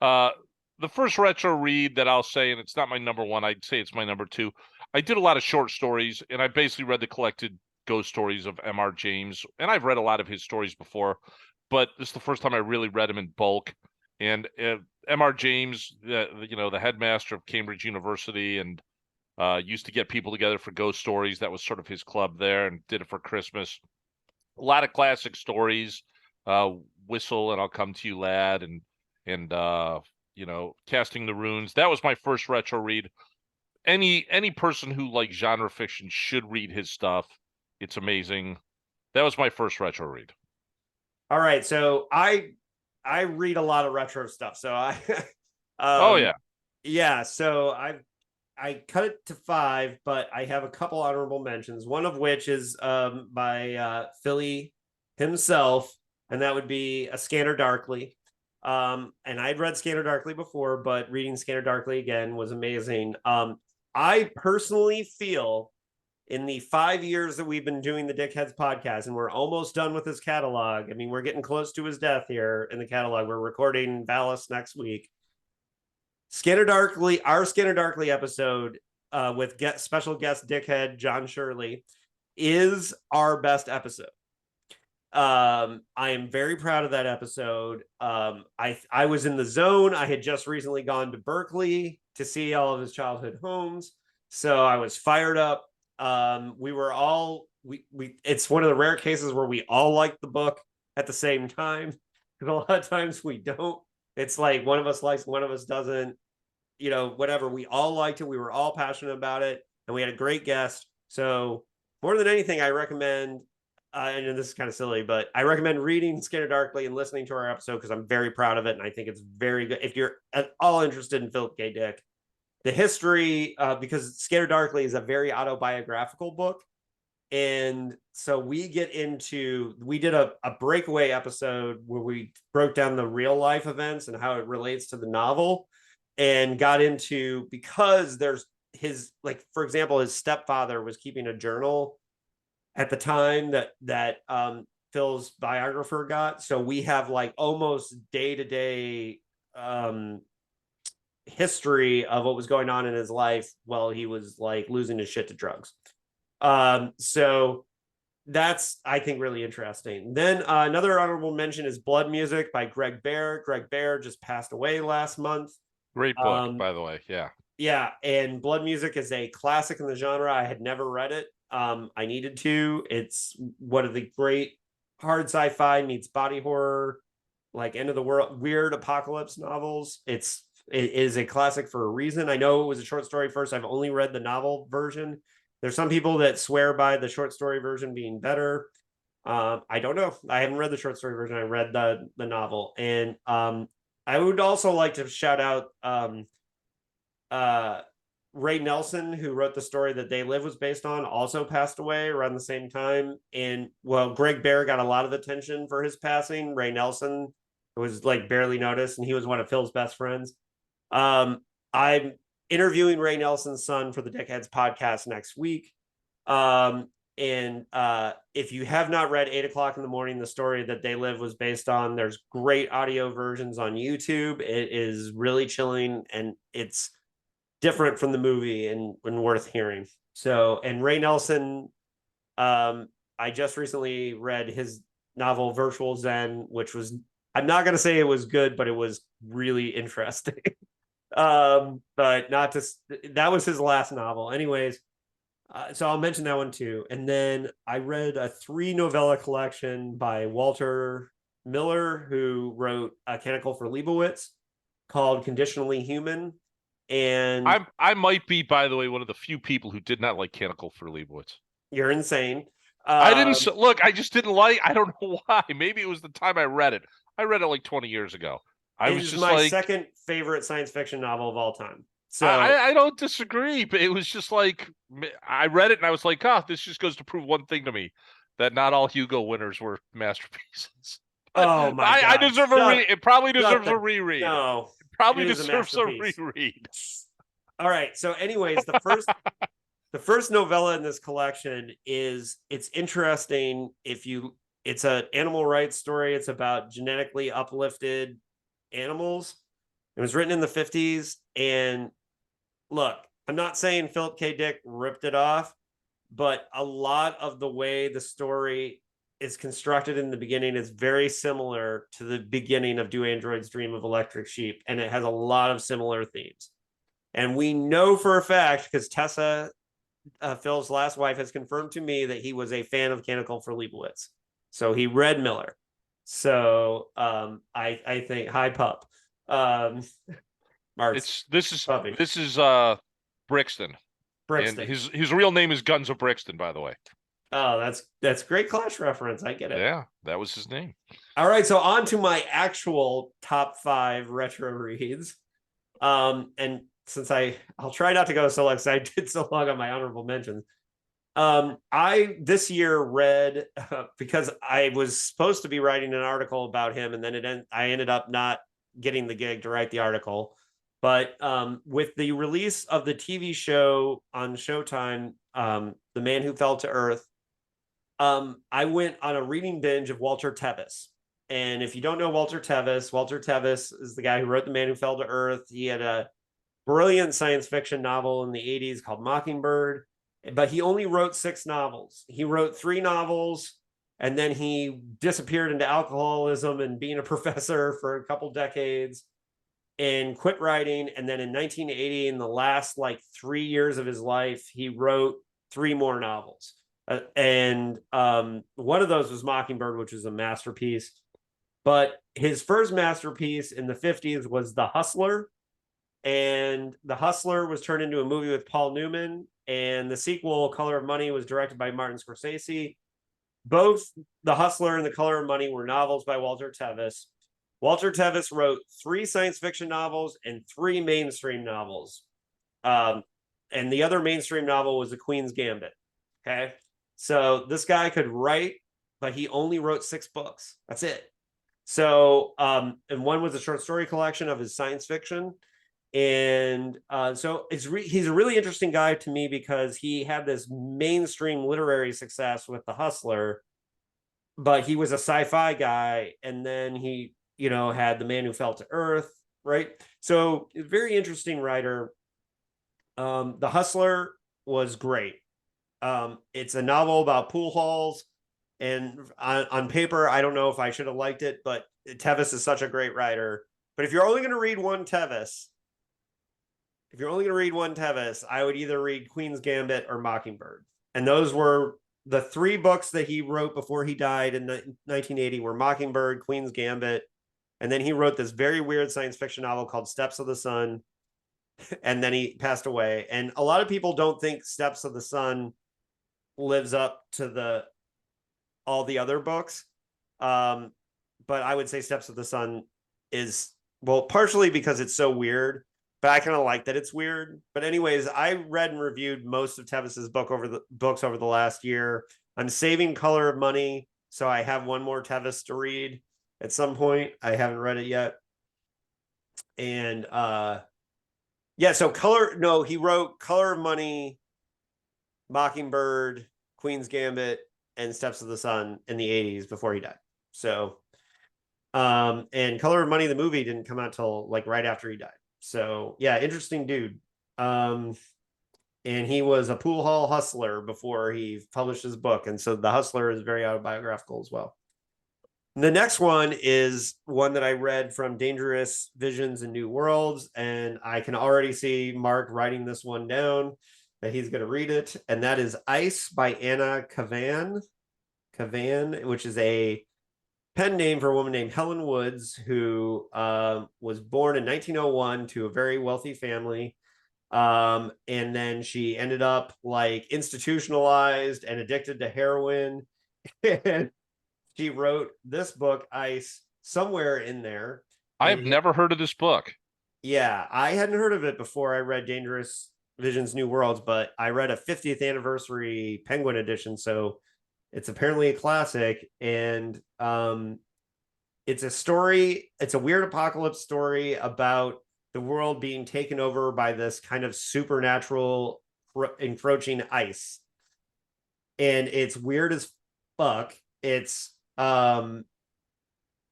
The first retro read that I'll say, and it's not my number one, I'd say it's my number two. I did a lot of short stories, and I basically read the collected ghost stories of M.R. James, and I've read a lot of his stories before, but this is the first time I really read him in bulk. And M.R. James, you know, the headmaster of Cambridge University, and used to get people together for ghost stories. That was sort of his club there, and did it for Christmas. A lot of classic stories, Whistle and I'll Come to You, Lad, and you know, Casting the Runes. That was my first retro read. Any person who likes genre fiction should read his stuff. It's amazing. That was my first retro read. All right, so I read a lot of retro stuff. So I oh yeah. So I cut it to 5, but I have a couple honorable mentions. One of which is by Philly himself, and that would be A Scanner Darkly. And I'd read Scanner Darkly before, but reading Scanner Darkly again was amazing. I personally feel, in the 5 years that we've been doing the Dickheads podcast, and we're almost done with his catalog. I mean, we're getting close to his death here in the catalog. We're recording Valis next week. Scanner Darkly, our Scanner Darkly episode with special guest Dickhead John Shirley, is our best episode. I am very proud of that episode. I was in the zone. I had just recently gone to Berkeley to see all of his childhood homes, so I was fired up. We were all it's one of the rare cases where we all like the book at the same time, because a lot of times we don't. It's like one of us likes, one of us doesn't, you know, whatever. We all liked it. We were all passionate about it, and we had a great guest. So more than anything, I recommend I know this is kind of silly, but I recommend reading Scanner Darkly and listening to our episode because I'm very proud of it. And I think it's very good. If you're at all interested in Philip K. Dick, the history, because Scanner Darkly is a very autobiographical book. And so we did a breakaway episode where we broke down the real life events and how it relates to the novel, and got into, because there's for example, his stepfather was keeping a journal at the time that Phil's biographer got. So we have like almost day-to-day history of what was going on in his life while he was like losing his shit to drugs. So that's, I think, really interesting. Then another honorable mention is Blood Music by Greg Bear. Greg Bear just passed away last month. Great book, by the way. Yeah. Yeah. And Blood Music is a classic in the genre. I had never read it. I needed to. It's one of the great hard sci-fi meets body horror, like end of the world, weird apocalypse novels. It is a classic for a reason. I know it was a short story first. I've only read the novel version. There's some people that swear by the short story version being better. I don't know. I haven't read the short story version. I read the novel. And I would also like to shout out Ray Nelson, who wrote the story that They Live was based on, also passed away around the same time. And well, Greg Bear got a lot of attention for his passing. Ray Nelson was like barely noticed, and he was one of Phil's best friends. I'm interviewing Ray Nelson's son for the Dickheads podcast next week. And if you have not read 8 o'clock in the morning, the story that They Live was based on, there's great audio versions on YouTube. It is really chilling, and it's different from the movie and worth hearing. So, and Ray Nelson, I just recently read his novel Virtual Zen, which was, I'm not going to say it was good, but it was really interesting. But not to, that was his last novel. Anyways, so I'll mention that one too. And then I read a 3 novella collection by Walter Miller, who wrote A Canticle for Leibowitz, called Conditionally Human. And I might be, by the way, one of the few people who did not like Canticle for Leibowitz. You're insane. I didn't look. I just didn't like. I don't know why. Maybe it was the time I read it. I read it like 20 years ago. It was just my second favorite science fiction novel of all time. So I don't disagree, but it was just like, I read it and I was like, oh, this just goes to prove one thing to me, that not all Hugo winners were masterpieces. Oh my God! I deserve it probably deserves a reread. No, it probably deserves a reread. All right. So, anyways, the first novella in this collection it's interesting. It's an animal rights story. It's about genetically uplifted animals. It was written in the 50s. And look, I'm not saying Philip K. Dick ripped it off, but a lot of the way the story is constructed in the beginning is very similar to the beginning of Do Androids Dream of Electric Sheep. And it has a lot of similar themes. And we know for a fact, because Tessa, Phil's last wife, has confirmed to me that he was a fan of Canticle for Leibowitz. So he read Miller. So I think, hi pup. This is Brixton. Brixton. And his real name is Guns of Brixton, by the way. Oh, that's great Clash reference. I get it. Yeah, that was his name. All right, so on to my actual top 5 retro reads. And since I'll try not to go so long, because I did so long on my honorable mentions. I this year read because I was supposed to be writing an article about him, and then I ended up not getting the gig to write the article. But with the release of the TV show on Showtime, The Man Who Fell to Earth, I went on a reading binge of Walter Tevis. And if you don't know Walter Tevis is the guy who wrote The Man Who Fell to Earth. He had a brilliant science fiction novel in the 80s called Mockingbird, but he only wrote 6 novels. He wrote 3 novels, and then he disappeared into alcoholism and being a professor for a couple decades and quit writing. And then in 1980, in the last like 3 years of his life, he wrote 3 more novels. And one of those was Mockingbird, which was a masterpiece. But his first masterpiece in the 50s was The Hustler. And The Hustler was turned into a movie with Paul Newman. And the sequel, Color of Money, was directed by Martin Scorsese. Both The Hustler and The Color of Money were novels by Walter Tevis. Walter Tevis wrote 3 science fiction novels and 3 mainstream novels. And the other mainstream novel was The Queen's Gambit. Okay. So this guy could write, but he only wrote 6 books. That's it. So, and one was a short story collection of his science fiction. And so he's a really interesting guy to me because he had this mainstream literary success with The Hustler, but he was a sci-fi guy. And then he, had The Man Who Fell to Earth, right? So very interesting writer. The Hustler was great. It's a novel about pool halls. And on paper, I don't know if I should have liked it, but Tevis is such a great writer. But if you're only going to read one Tevis, I would either read Queen's Gambit or Mockingbird. And those were the 3 books that he wrote before he died in 1980 were Mockingbird, Queen's Gambit. And then he wrote this very weird science fiction novel called Steps of the Sun. And then he passed away. And a lot of people don't think Steps of the Sun lives up to all the other books. But I would say Steps of the Sun is, well, partially because it's so weird, but I kind of like that it's weird. But anyways, I read and reviewed most of Tevis's books over the last year. I'm saving Color of Money, so I have one more Tevis to read at some point. I haven't read it yet. And so he wrote Color of Money, Mockingbird, Queen's Gambit, and Steps of the Sun in the 80s before he died. So, and Color of Money, the movie, didn't come out till like right after he died. So yeah, interesting dude. And he was a pool hall hustler before he published his book. And so The Hustler is very autobiographical as well. The next one is one that I read from Dangerous Visions and New Worlds. And I can already see Mark writing this one down that he's going to read it. And that is Ice by Anna Kavan, which is a pen name for a woman named Helen Woods, who was born in 1901 to a very wealthy family. And then she ended up like institutionalized and addicted to heroin. And she wrote this book, Ice, somewhere in there. I've never heard of this book. Yeah, I hadn't heard of it before I read Dangerous Visions, New Worlds, but I read a 50th anniversary Penguin edition, so it's apparently a classic. And it's a story, it's a weird apocalypse story about the world being taken over by this kind of supernatural encroaching ice. And it's weird as fuck. It's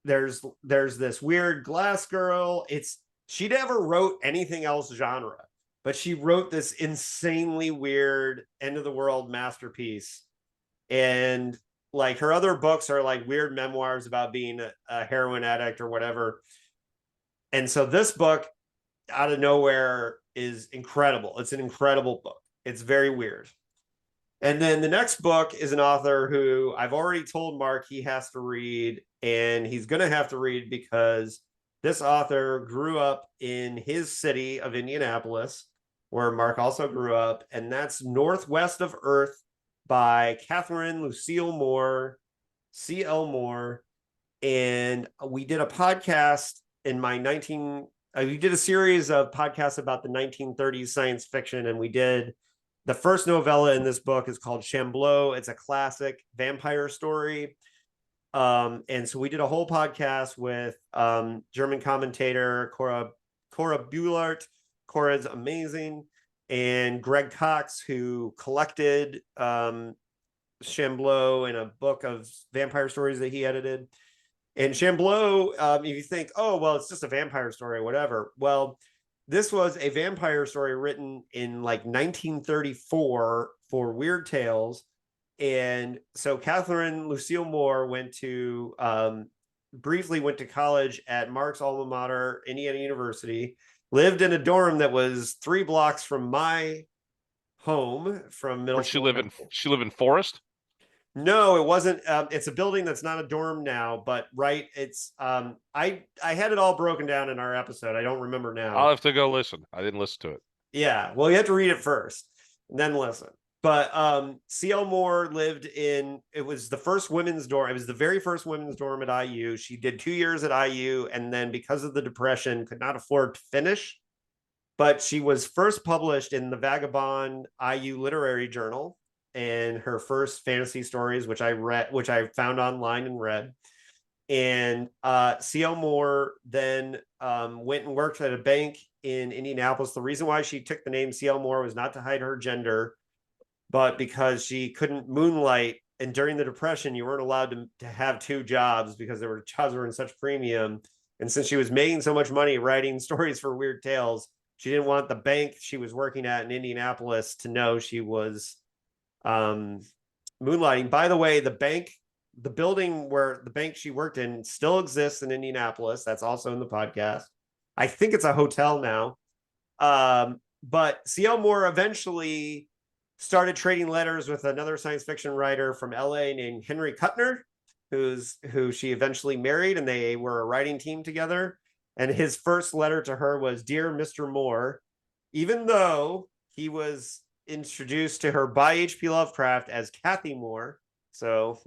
there's this weird glass girl. She never wrote anything else genre, but she wrote this insanely weird end of the world masterpiece. And like her other books are like weird memoirs about being a heroin addict or whatever. And so this book out of nowhere is incredible. It's an incredible book. It's very weird. And then the next book is an author who I've already told Mark he has to read, and he's going to have to read because this author grew up in his city of Indianapolis, where Mark also grew up, and that's Northwest of Earth by Catherine Lucille Moore, C.L. Moore. And we did a podcast we did a series of podcasts about the 1930s science fiction, and we did the first novella in this book is called Chamblot. It's a classic vampire story. And so we did a whole podcast with German commentator Cora Bullard. Cora's amazing. And Greg Cox, who collected Chamblot in a book of vampire stories that he edited. And Chamblot, if you think, oh, well, it's just a vampire story, whatever. Well, this was a vampire story written in like 1934 for Weird Tales. And so Catherine Lucille Moore briefly went to college at Mark's alma mater, Indiana University, lived in a dorm that was 3 blocks from my home from middle school. She live in Forest? No, it wasn't. It's a building that's not a dorm now, but right. It's I had it all broken down in our episode. I don't remember now. I'll have to go listen. I didn't listen to it. Yeah. Well, you have to read it first and then listen. But C.L. Moore lived in, it was the first women's dorm. It was the very first women's dorm at IU. She did 2 years at IU, and then because of the Depression, could not afford to finish. But she was first published in the Vagabond IU Literary Journal, and her first fantasy stories, which I found online and read. And C.L. Moore then went and worked at a bank in Indianapolis. The reason why she took the name C.L. Moore was not to hide her gender, but because she couldn't moonlight. And during the Depression, you weren't allowed to have 2 jobs because there were jobs were in such premium. And since she was making so much money writing stories for Weird Tales, she didn't want the bank she was working at in Indianapolis to know she was moonlighting. By the way, the building where the bank she worked in still exists in Indianapolis. That's also in the podcast. I think it's a hotel now. But C.L. Moore eventually started trading letters with another science fiction writer from LA named Henry Kuttner, who she eventually married, and they were a writing team together. And his first letter to her was, "Dear Mr. Moore," even though he was introduced to her by H.P. Lovecraft as Kathy Moore. So,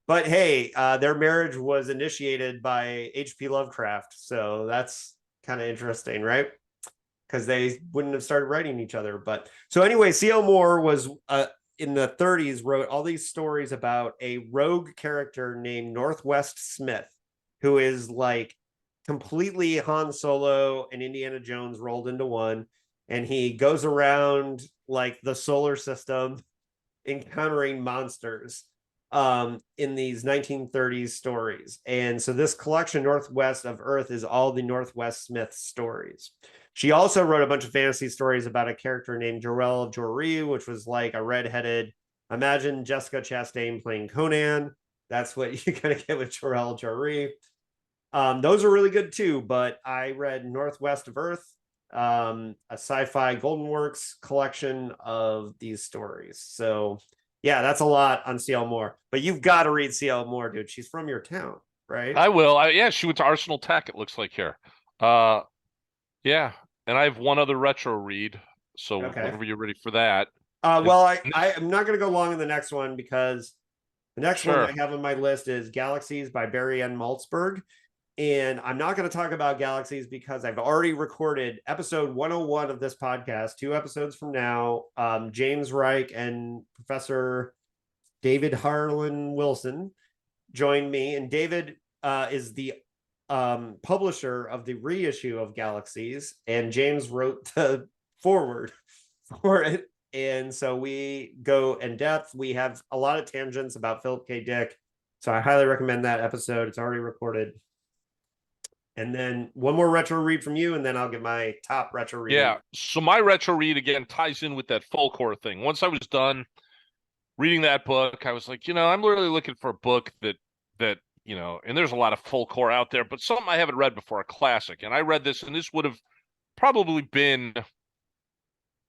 but hey, their marriage was initiated by H.P. Lovecraft. So that's kind of interesting, right? Because they wouldn't have started writing each other. But so anyway, C.L. Moore was in the 30s, wrote all these stories about a rogue character named Northwest Smith, who is like completely Han Solo and Indiana Jones rolled into one. And he goes around like the solar system encountering monsters in these 1930s stories. And so this collection, Northwest of Earth, is all the Northwest Smith stories. She also wrote a bunch of fantasy stories about a character named Jorel Jory, which was like a redheaded, imagine Jessica Chastain playing Conan. That's what you're going to get with Jorel Jory. Those are really good too, but I read Northwest of Earth, a sci-fi Golden Works collection of these stories. So yeah, that's a lot on C.L. Moore, but you've got to read C.L. Moore, dude. She's from your town, right? I will. Yeah, she went to Arsenal Tech, it looks like here. Yeah, and I have one other retro read, so whenever you're ready for that. Well, I'm not going to go long in the next one because the next one I have on my list is Galaxies by Barry N. Maltzberg. And I'm not going to talk about Galaxies because I've already recorded episode 101 of this podcast, 2 episodes from now. James Reich and Professor David Harlan Wilson joined me. And David is the publisher of the reissue of Galaxies. And James wrote the foreword for it. And so we go in depth. We have a lot of tangents about Philip K. Dick. So I highly recommend that episode. It's already recorded. And then one more retro read from you, and then I'll get my top retro read. Yeah. So my retro read again ties in with that full core thing. Once I was done reading that book, I was like, I'm literally looking for a book that and there's a lot of full core out there, but something I haven't read before, a classic. And I read this, and this would have probably been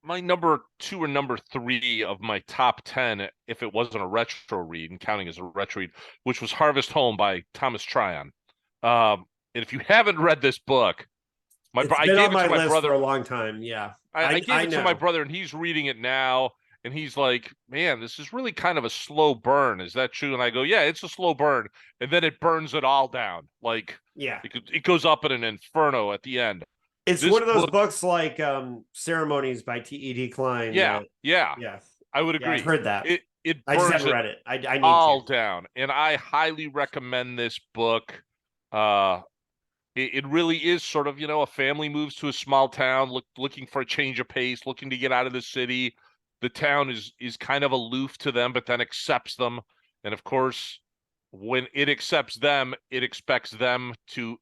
my number 2 or number 3 of my top 10 if it wasn't a retro read and counting as a retro read, which was Harvest Home by Thomas Tryon. And if you haven't read this book, I gave it to my brother for a long time. Yeah, I gave it to my brother, and he's reading it now, and he's like, "Man, this is really kind of a slow burn. Is that true?" And I go, "Yeah, it's a slow burn." And then it burns it all down. Like, yeah, it goes up in an inferno at the end. It's one of those books like Ceremonies by T.E.D. Klein. Yeah, yeah. I would agree. I've heard that. It I just haven't read it. I need all to. down, and I highly recommend this book. It really is sort of, a family moves to a small town, looking for a change of pace, looking to get out of the city. The town is kind of aloof to them, but then accepts them. And of course, when it accepts them, it expects them to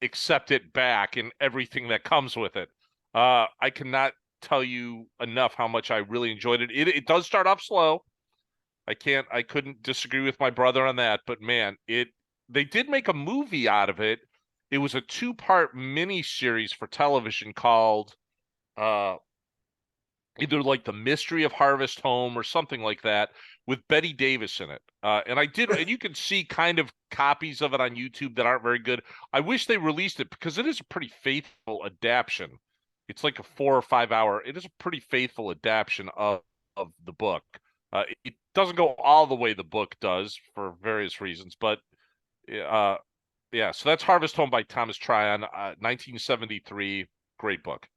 accept it back and everything that comes with it. I cannot tell you enough how much I really enjoyed it. It does start off slow. I couldn't disagree with my brother on that, but man, they did make a movie out of it. It was a 2-part mini series for television called either like The Mystery of Harvest Home or something like that, with Betty Davis in it. And you can see kind of copies of it on YouTube that aren't very good. I wish they released it because it is a pretty faithful adaptation. It's like a 4 or 5 hour. It is a pretty faithful adaptation of the book. It doesn't go all the way the book does for various reasons, but yeah. So that's Harvest Home by Thomas Tryon, 1973. Great book.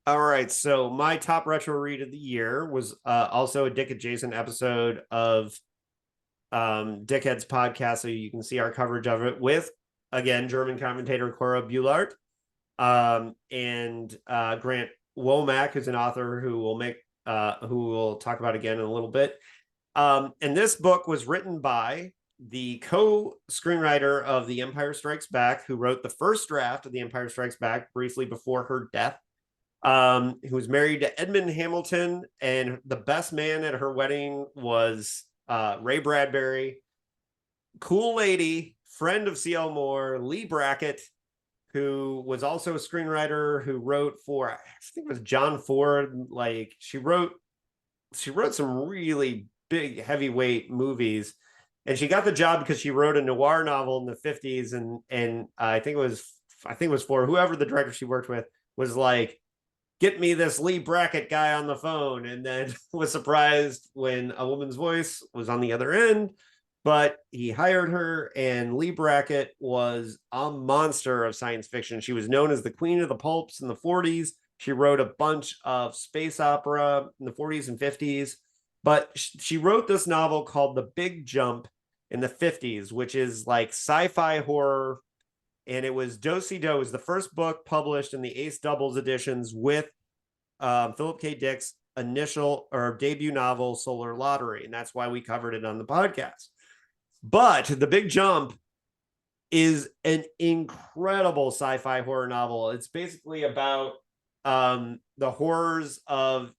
All right, so my top retro read of the year was also a Dick adjacent episode of Dickhead's podcast, so you can see our coverage of it with, again, German commentator Cora Bullard and Grant Womack, who's an author who will talk about again in a little bit. And this book was written by the co-screenwriter of The Empire Strikes Back, who wrote the first draft of The Empire Strikes Back briefly before her death, who was married to Edmund Hamilton, and the best man at her wedding was Ray Bradbury. Cool lady, friend of C.L. Moore, Lee Brackett, who was also a screenwriter who wrote for, I think it was John Ford. Like she wrote some really big heavyweight movies, and she got the job because she wrote a noir novel in the 50s, and I think it was for whoever the director she worked with was like, get me this Lee Brackett guy on the phone, and then was surprised when a woman's voice was on the other end. But he hired her, and Lee Brackett was a monster of science fiction. She was known as the queen of the pulps in the 40s. She wrote a bunch of space opera in the 40s and 50s. But she wrote this novel called The Big Jump in the 50s, which is like sci-fi horror. And it was Do-Si-Do. It was the first book published in the Ace Doubles editions with Philip K. Dick's initial or debut novel, Solar Lottery. And that's why we covered it on the podcast. But The Big Jump is an incredible sci-fi horror novel. It's basically about the horrors of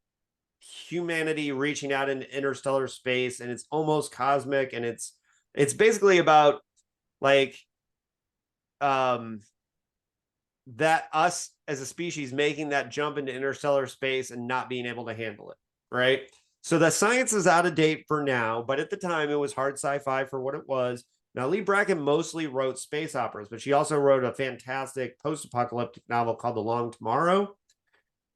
humanity reaching out into interstellar space, and it's almost cosmic, and it's basically about like that us as a species making that jump into interstellar space and not being able to handle it, right? So the science is out of date for now, but at the time it was hard sci-fi for what it was. Now, Lee Brackett mostly wrote space operas, but she also wrote a fantastic post-apocalyptic novel called The Long Tomorrow.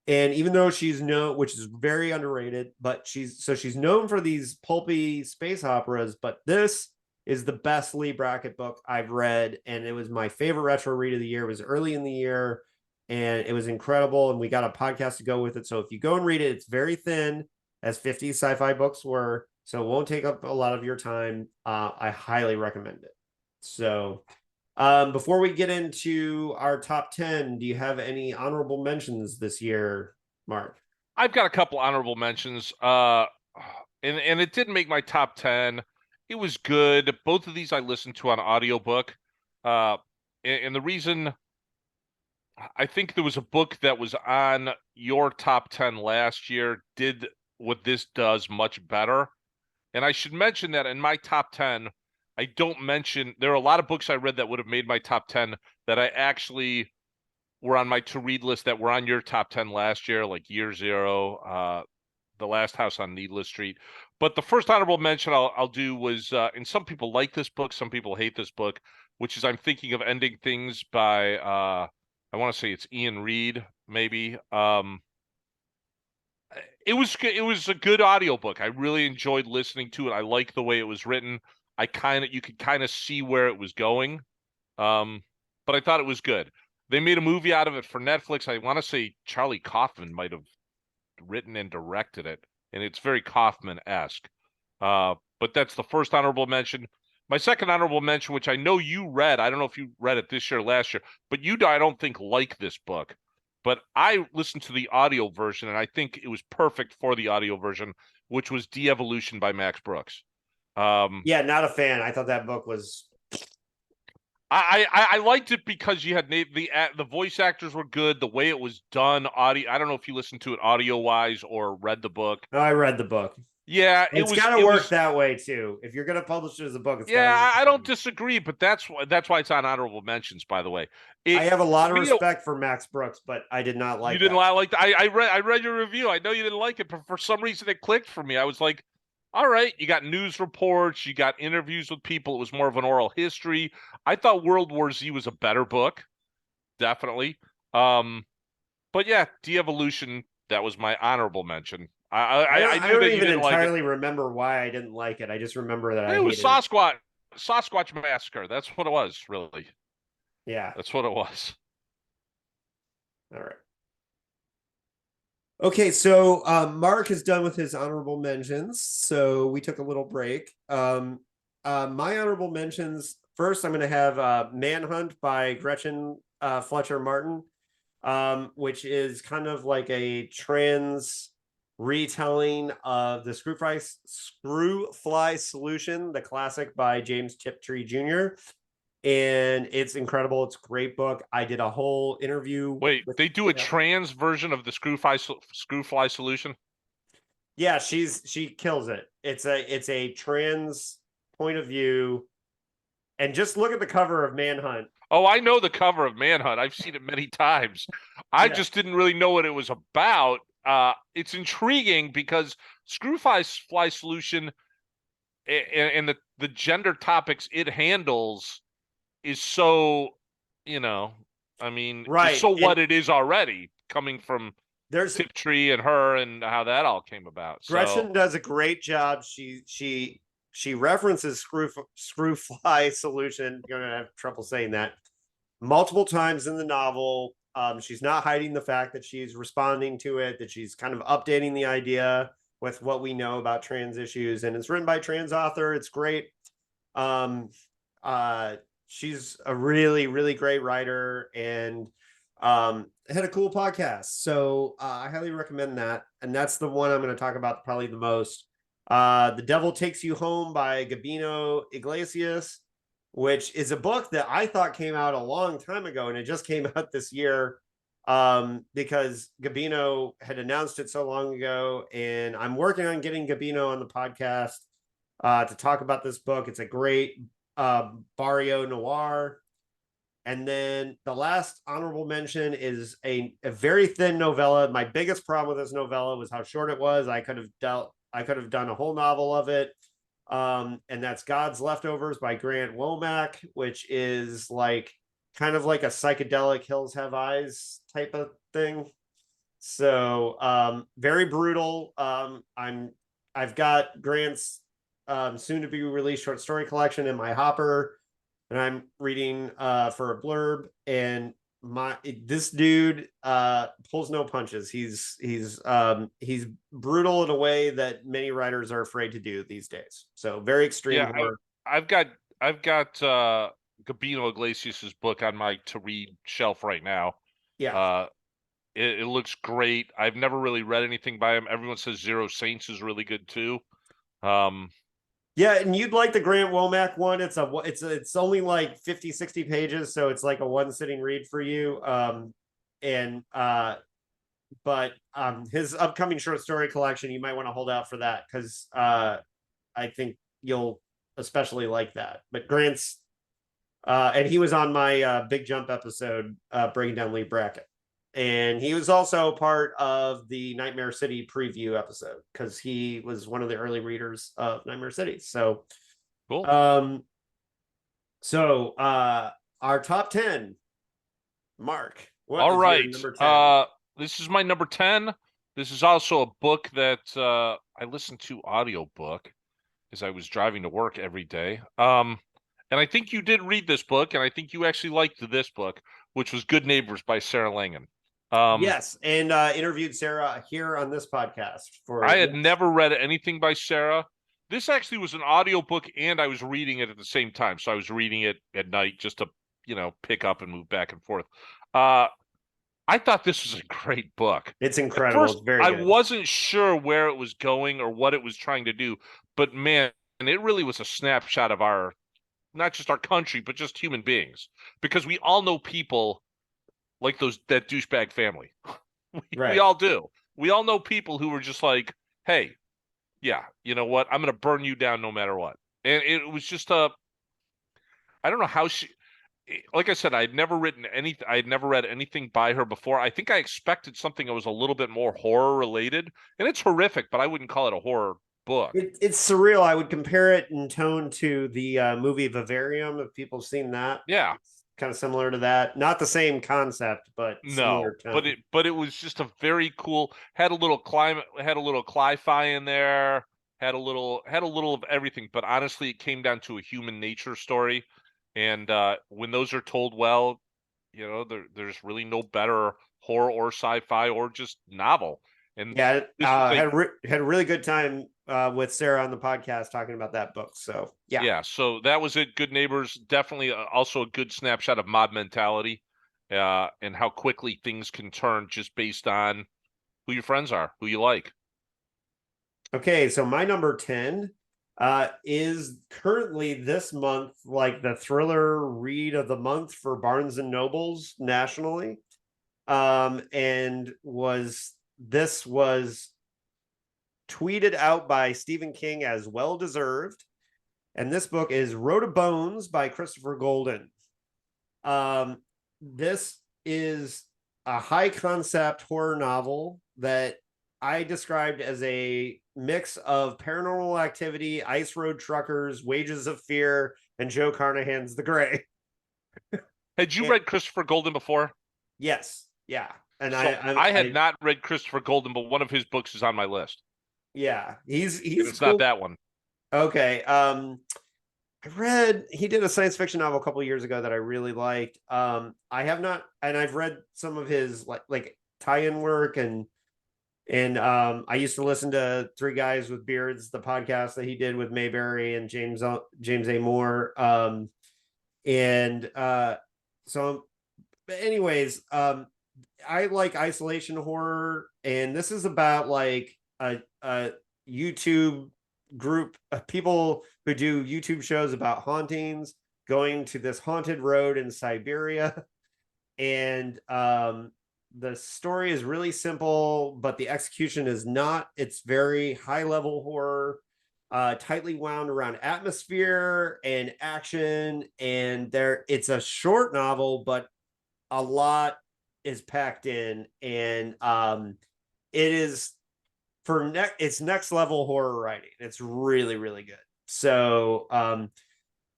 And even though she's known, which is very underrated, but she's known for these pulpy space operas, but this is the best Lee Brackett book I've read, and it was my favorite retro read of the year. It was early in the year, and it was incredible, and we got a podcast to go with it. So if you go and read it, it's very thin, as 50 sci-fi books were, so it won't take up a lot of your time. I highly recommend it. So before we get into our top 10, do you have any honorable mentions this year, Mark? I've got a couple honorable mentions, and it didn't make my top 10. It was good. Both of these I listened to on audiobook. And the reason, I think there was a book that was on your top 10 last year, did what this does much better. And I should mention that in my top 10, I don't mention, there are a lot of books I read that would have made my top 10 that I actually were on my to-read list that were on your top 10 last year, like Year Zero, The Last House on Needless Street. But the first honorable mention I'll do was, and some people like this book, some people hate this book, which is I'm Thinking of Ending Things by, I want to say it's Ian Reed, maybe. It was a good audiobook. I really enjoyed listening to it. I like the way it was written. You could kind of see where it was going. But I thought it was good. They made a movie out of it for Netflix. I want to say Charlie Kaufman might have written and directed it, and it's very Kaufman-esque. But that's the first honorable mention. My second honorable mention, which I know you read, I don't know if you read it this year or last year, but you, I don't think, like this book. But I listened to the audio version, and I think it was perfect for the audio version, which was De-Evolution by Max Brooks. Yeah, not a fan. I thought that book was... I liked it because you had the voice actors were good. The way it was done, audio. I don't know if you listened to it audio wise or read the book. No, I read the book. Yeah, it's got to work that way too. If you're going to publish it as a book, I don't disagree, but that's why it's on honorable mentions. By the way, I have a lot of respect for Max Brooks, but I did not like. You didn't like. I read your review. I know you didn't like it, but for some reason it clicked for me. I was like, all right, you got news reports, you got interviews with people. It was more of an oral history. I thought World War Z was a better book, definitely. But yeah, De-Evolution, that was my honorable mention. I knew don't that you even didn't like it. entirely remember why I didn't like it. I just remember that I It was hated it. Sasquatch Massacre. That's what it was, really. Yeah. That's what it was. All right. Okay, so Mark is done with his honorable mentions, so we took a little break. My honorable mentions first, I'm going to have Manhunt by Gretchen Fletcher Martin, which is kind of like a trans retelling of the Screwfly Solution, the classic by James Tiptree Jr. And it's incredible. It's a great book. I did a whole interview. Wait, they do a trans version of the Screwfly Solution? Yeah, she kills it. It's a trans point of view. And just look at the cover of Manhunt. Oh, I know the cover of Manhunt. I've seen it many times. I just didn't really know what it was about. It's intriguing because Screwfly Solution and the gender topics it handles is so, I mean, is so what it is already, coming from Tiptree and her and how that all came about. Gretchen does a great job. She references Screwfly Solution. You're gonna have trouble saying that multiple times in the novel. She's not hiding the fact that she's responding to it, that she's kind of updating the idea with what we know about trans issues, and it's written by a trans author. It's great. She's a really, really great writer and had a cool podcast. So I highly recommend that. And that's the one I'm going to talk about probably the most. The Devil Takes You Home by Gabino Iglesias, which is a book that I thought came out a long time ago, and it just came out this year because Gabino had announced it so long ago. And I'm working on getting Gabino on the podcast to talk about this book. It's a great barrio noir. And then the last honorable mention is a very thin novella. My biggest problem with this novella was how short it was. I could have done a whole novel of it. And that's God's Leftovers by Grant Womack, which is like kind of like a psychedelic Hills Have Eyes type of thing. So very brutal. I've got Grant's soon to be released short story collection in my hopper, and I'm reading for a blurb. And this dude pulls no punches. He's brutal in a way that many writers are afraid to do these days. So very extreme horror. I've got Gabino Iglesias's book on my to read shelf right now. Yeah. It looks great. I've never really read anything by him. Everyone says Zero Saints is really good too. Yeah, and you'd like the Grant Womack one. It's only like 50, 60 pages, so it's like a one sitting read for you. But his upcoming short story collection, you might want to hold out for that because I think you'll especially like that. But Grant's and he was on my Big Jump episode breaking down Lee Brackett. And he was also part of the Nightmare City preview episode because he was one of the early readers of Nightmare City. So cool. Our top 10, Mark. All right. Number 10? This is my number 10. This is also a book that I listened to audiobook as I was driving to work every day. And I think you did read this book, and I think you actually liked this book, which was Good Neighbors by Sarah Langan. Yes, and interviewed Sarah here on this podcast. I had never read anything by Sarah. This actually was an audiobook, and I was reading it at the same time. So I was reading it at night just to, pick up and move back and forth. I thought this was a great book. It's incredible. It's very good. I wasn't sure where it was going or what it was trying to do, but man, it really was a snapshot of not just our country, but just human beings, because we all know people like that douchebag family. We all do. We all know people who were just like, hey, yeah, you know what? I'm going to burn you down no matter what. And it was just I don't know how like I said, I'd never read anything by her before. I think I expected something that was a little bit more horror related, and it's horrific, but I wouldn't call it a horror book. It's surreal. I would compare it in tone to the movie Vivarium, if people have seen that. Yeah. kind of similar to that. Not the same concept, but similar tone. But it was just a very cool. Had a little climate, had a little cli-fi in there, had a little of everything. But honestly, it came down to a human nature story, and when those are told well, there's really no better horror or sci-fi or just novel. And yeah, had a really good time with Sarah on the podcast talking about that book. So yeah. So that was it. Good Neighbors, definitely also a good snapshot of mob mentality, and how quickly things can turn just based on who your friends are, who you like. Okay, so my number 10 is currently this month like the thriller read of the month for Barnes and Nobles nationally. And was tweeted out by Stephen King as well deserved. And this book is Road of Bones by Christopher Golden. This is a high concept horror novel that I described as a mix of Paranormal Activity, Ice Road Truckers, Wages of Fear, and Joe Carnahan's The Gray. Had you read Christopher Golden before? Yes. Yeah. And so I had not read Christopher Golden, but one of his books is on my list. Yeah. It's cool. Not that one. Okay. He did a science fiction novel a couple of years ago that I really liked. I have not, and I've read some of his like tie-in work, and I used to listen to Three Guys with Beards, the podcast that he did with Mayberry and James A. Moore. So but anyways, I like isolation horror, and this is about like a YouTube group of people who do YouTube shows about hauntings going to this haunted road in Siberia. And the story is really simple, but the execution is not. It's very high level horror, tightly wound around atmosphere and action. And it's a short novel, but a lot is packed in, and it is it's next level horror writing. It's really, really good. So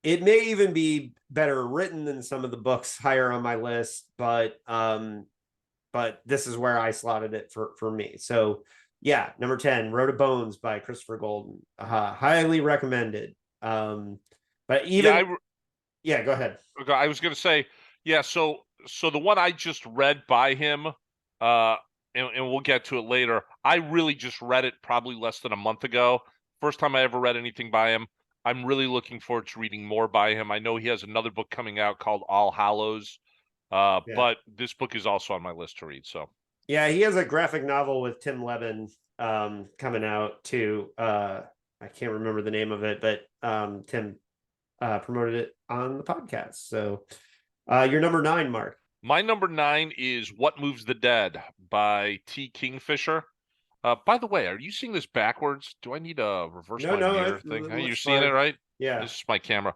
it may even be better written than some of the books higher on my list, but this is where I slotted it for me. So yeah, number 10, Road of Bones by Christopher Golden. Highly recommended. But even yeah, go ahead. Okay, I was going to say, yeah, so the one I just read by him, and we'll get to it later. I really just read it probably less than a month ago. First time I ever read anything by him. I'm really looking forward to reading more by him. I know he has another book coming out called All Hallows, but this book is also on my list to read. So yeah, he has a graphic novel with Tim Levin coming out too. I can't remember the name of it, but Tim promoted it on the podcast. So your number 9, Mark. My number 9 is What Moves the Dead by T. Kingfisher. By the way, are you seeing this backwards? Do I need a reverse my mirror thing? You're seeing it right? Yeah. This is my camera.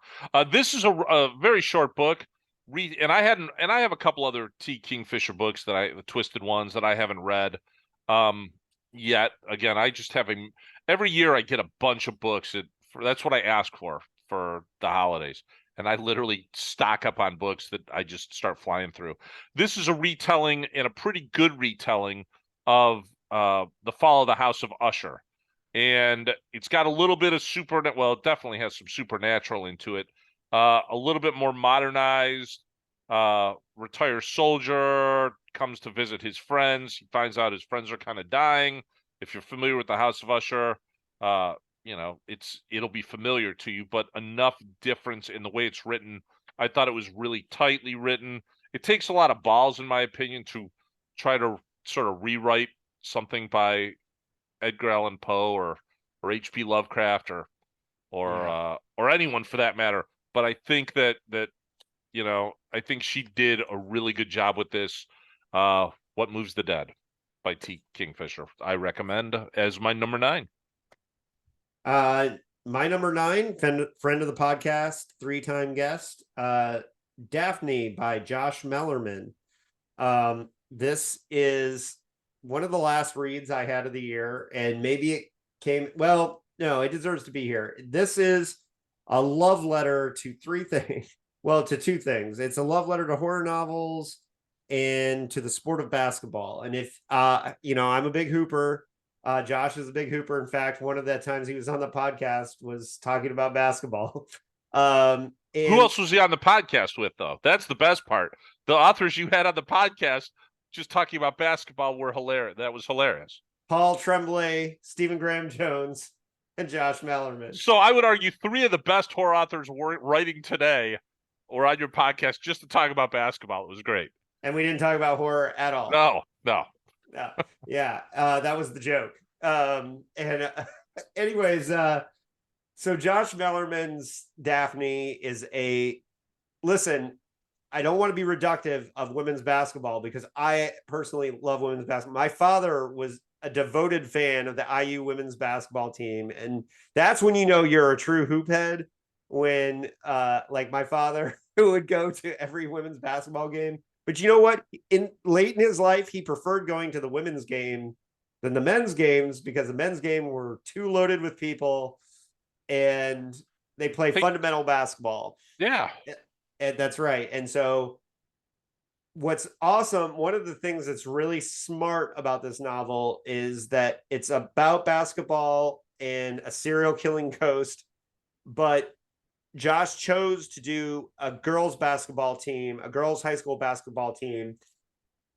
This is a very short book. And I have a couple other T. Kingfisher books the twisted ones that I haven't read yet. Again, I just every year I get a bunch of books. That's what I ask for the holidays. And I literally stock up on books that I just start flying through. This is a retelling, and a pretty good retelling, of The Fall of the House of Usher. And it's got a little bit of it definitely has some supernatural into it. A little bit more modernized. Retired soldier comes to visit his friends. He finds out his friends are kind of dying. If you're familiar with the House of Usher, it'll be familiar to you, but enough difference in the way it's written. I thought it was really tightly written. It takes a lot of balls, in my opinion, to try to sort of rewrite something by Edgar Allan Poe or H.P. Lovecraft or anyone for that matter. But I think that I think she did a really good job with this. What Moves the Dead by T. Kingfisher. I recommend as my number 9. My number 9, friend of the podcast, 3-time guest, Daphne by Josh Mellerman. This is one of the last reads I had of the year, and maybe it deserves to be here. This is a love letter to 3 things. Well, to two things. It's a love letter to horror novels and to the sport of basketball. And if I'm a big hooper. Josh is a big hooper. In fact, one of the times he was on the podcast was talking about basketball. Who And else was he on the podcast with, though? That's the best part. The authors you had on the podcast just talking about basketball were hilarious. That was hilarious. Paul Tremblay, Stephen Graham Jones, and Josh Mallerman. So I would argue 3 of the best horror authors writing today or on your podcast just to talk about basketball. It was great. And we didn't talk about horror at all. No. Yeah, that was the joke. Anyways, so Josh Mallerman's Daphne is listen, I don't want to be reductive of women's basketball because I personally love women's basketball. My father was a devoted fan of the IU women's basketball team. And that's when you know you're a true hoop head, when like my father who would go to every women's basketball game. But you know what? Late in his life, he preferred going to the women's game than the men's games because the men's game were too loaded with people and they play fundamental basketball. Yeah. And that's right. And so what's awesome, one of the things that's really smart about this novel is that it's about basketball and a serial killing ghost, but Josh chose to do a girls basketball team, a girls high school basketball team.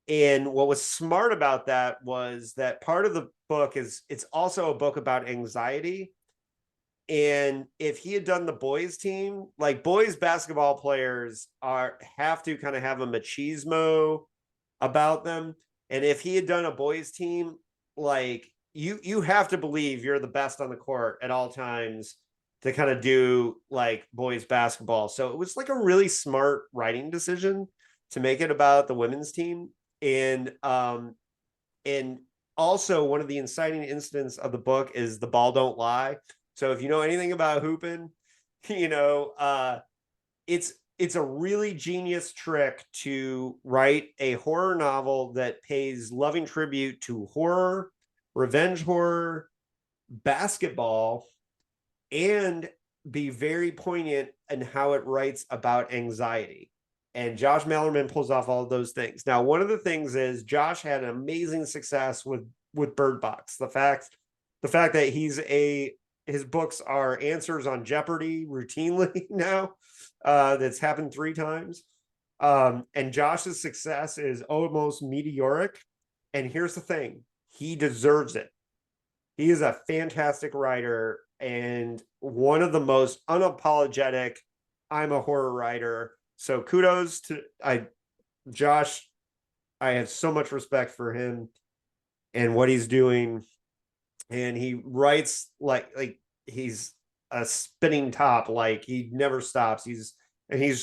And what was smart about that was that part of the book is it's also a book about anxiety. And if he had done the boys team, like boys basketball players have to kind of have a machismo about them. And if he had done a boys team, like you have to believe you're the best on the court at all times to kind of do like boys basketball. So it was like a really smart writing decision to make it about the women's team. And also one of the inciting incidents of the book is the ball don't lie. So if you know anything about hooping, it's a really genius trick to write a horror novel that pays loving tribute to horror, revenge horror, basketball, and be very poignant in how it writes about anxiety. And Josh Mallerman pulls off all of those things. Now, one of the things is Josh had an amazing success with Bird Box. The fact that his books are answers on Jeopardy routinely now. That's happened 3 times. And Josh's success is almost meteoric. And here's the thing, he deserves it. He is a fantastic writer and one of the most unapologetic, I'm a horror writer. So kudos to Josh. I have so much respect for him and what he's doing. And he writes like he's a spinning top, like he never stops. He's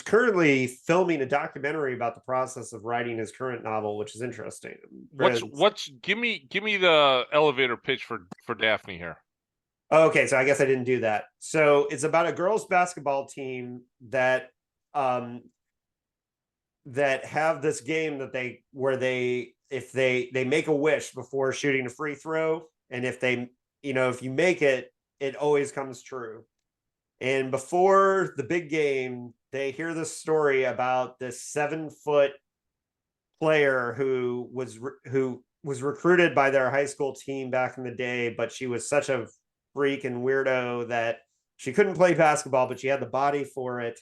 currently filming a documentary about the process of writing his current novel, which is interesting. Give me the elevator pitch for Daphne here. Okay, so I guess I didn't do that. So it's about a girls basketball team that have this game that they make a wish before shooting a free throw, and if you make it, it always comes true. And before the big game, they hear this story about this 7-foot player who was recruited by their high school team back in the day, but she was such a freak and weirdo that she couldn't play basketball, but she had the body for it,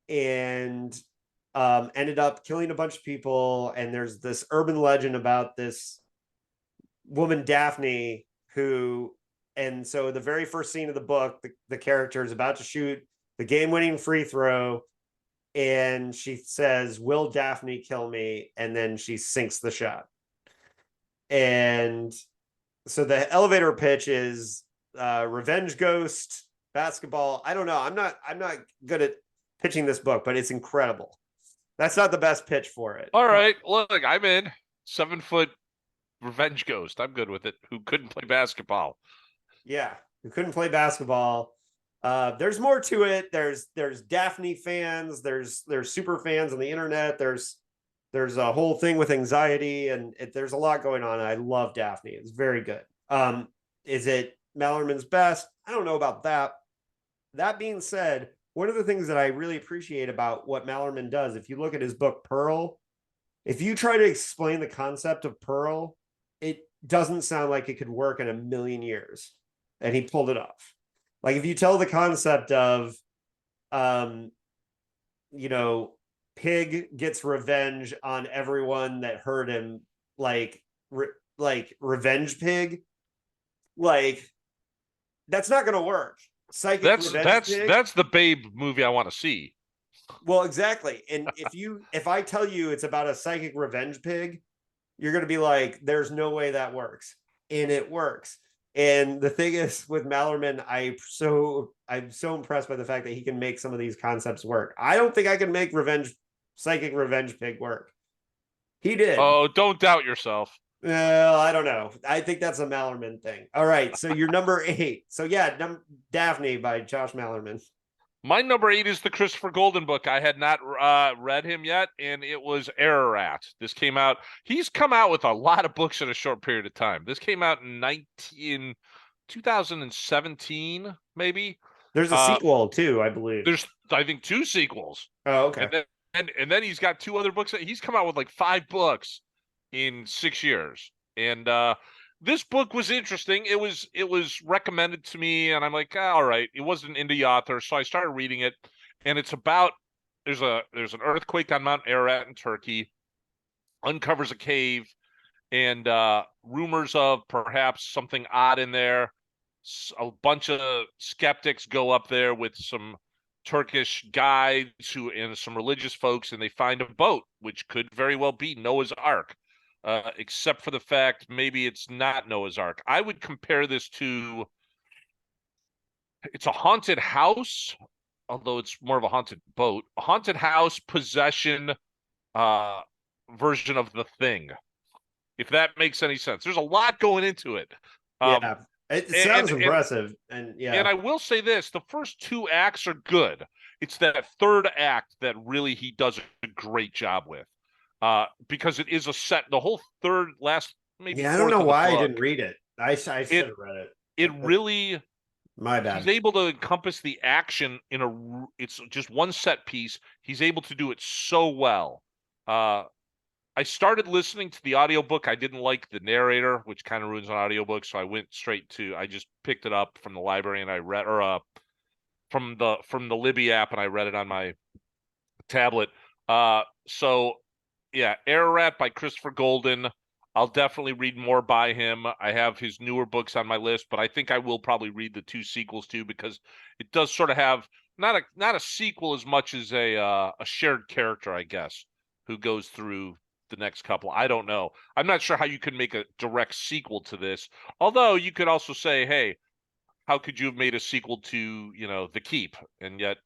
and ended up killing a bunch of people. And there's this urban legend about this woman, Daphne, and so the very first scene of the book, the character is about to shoot the game-winning free throw, and she says, "Will Daphne kill me?" And then she sinks the shot. And so the elevator pitch is revenge ghost basketball. I don't know. I'm not good at pitching this book, but it's incredible. That's not the best pitch for it. All right, look, I'm in. 7-foot revenge ghost. I'm good with it. Who couldn't play basketball? Yeah, who couldn't play basketball. There's more to it. There's Daphne fans. There's super fans on the internet. There's a whole thing with anxiety, and there's a lot going on. I love Daphne. It's very good. Is it Mallerman's best? I don't know about that. That being said, one of the things that I really appreciate about what Mallerman does, if you look at his book Pearl, if you try to explain the concept of Pearl, it doesn't sound like it could work in a million years. And he pulled it off. Like if you tell the concept of you know, Pig gets revenge on everyone that hurt him, like Revenge Pig, like that's not going to work. Psychic Revenge Pig. That's the Babe movie I want to see. Well, exactly. And if I tell you it's about a psychic revenge pig, you're going to be like, there's no way that works. And it works. And the thing is with Mallerman, I'm so impressed by the fact that he can make some of these concepts work. I don't think I can make psychic revenge pig work. He did. Oh, don't doubt yourself. Well, I don't know. I think that's a Mallerman thing. All right. So you're number 8. So yeah, Daphne by Josh Mallerman. My number 8 is the Christopher Golden book. I had not read him yet, and it was Ararat. This came out. He's come out with a lot of books in a short period of time. This came out in 2017, maybe. There's a sequel too, I believe. There's, I think, 2 sequels. Oh, okay. And then he's got 2 other books. He's come out with like 5 books in 6 years, and this book was interesting. It was recommended to me, and I'm like, all right. It wasn't an indie author, so I started reading it, and it's about there's an earthquake on Mount Ararat in Turkey, uncovers a cave, and rumors of perhaps something odd in there. A bunch of skeptics go up there with some Turkish guides and some religious folks, and they find a boat, which could very well be Noah's Ark. Except for the fact maybe it's not Noah's Ark. I would compare this to, it's a haunted house, although it's more of a haunted boat. A haunted house possession version of The Thing, if that makes any sense. There's a lot going into it. Yeah, it sounds impressive. And yeah. And I will say this, the first 2 acts are good. It's that third act that really he does a great job with. Because it is a set, the whole last maybe. Yeah, I don't know why I didn't read it. I should have read it. It really, my bad. He's able to encompass the action it's just one set piece. He's able to do it so well. I started listening to the audiobook. I didn't like the narrator, which kind of ruins an audiobook, so I just picked it up from the library and I read, or from the Libby app, and I read it on my tablet. So yeah, Ararat by Christopher Golden. I'll definitely read more by him. I have his newer books on my list, but I think I will probably read the 2 sequels too, because it does sort of have not a sequel as much as a shared character, I guess, who goes through the next couple. I don't know. I'm not sure how you could make a direct sequel to this. Although you could also say, hey, how could you have made a sequel to, The Keep? And yet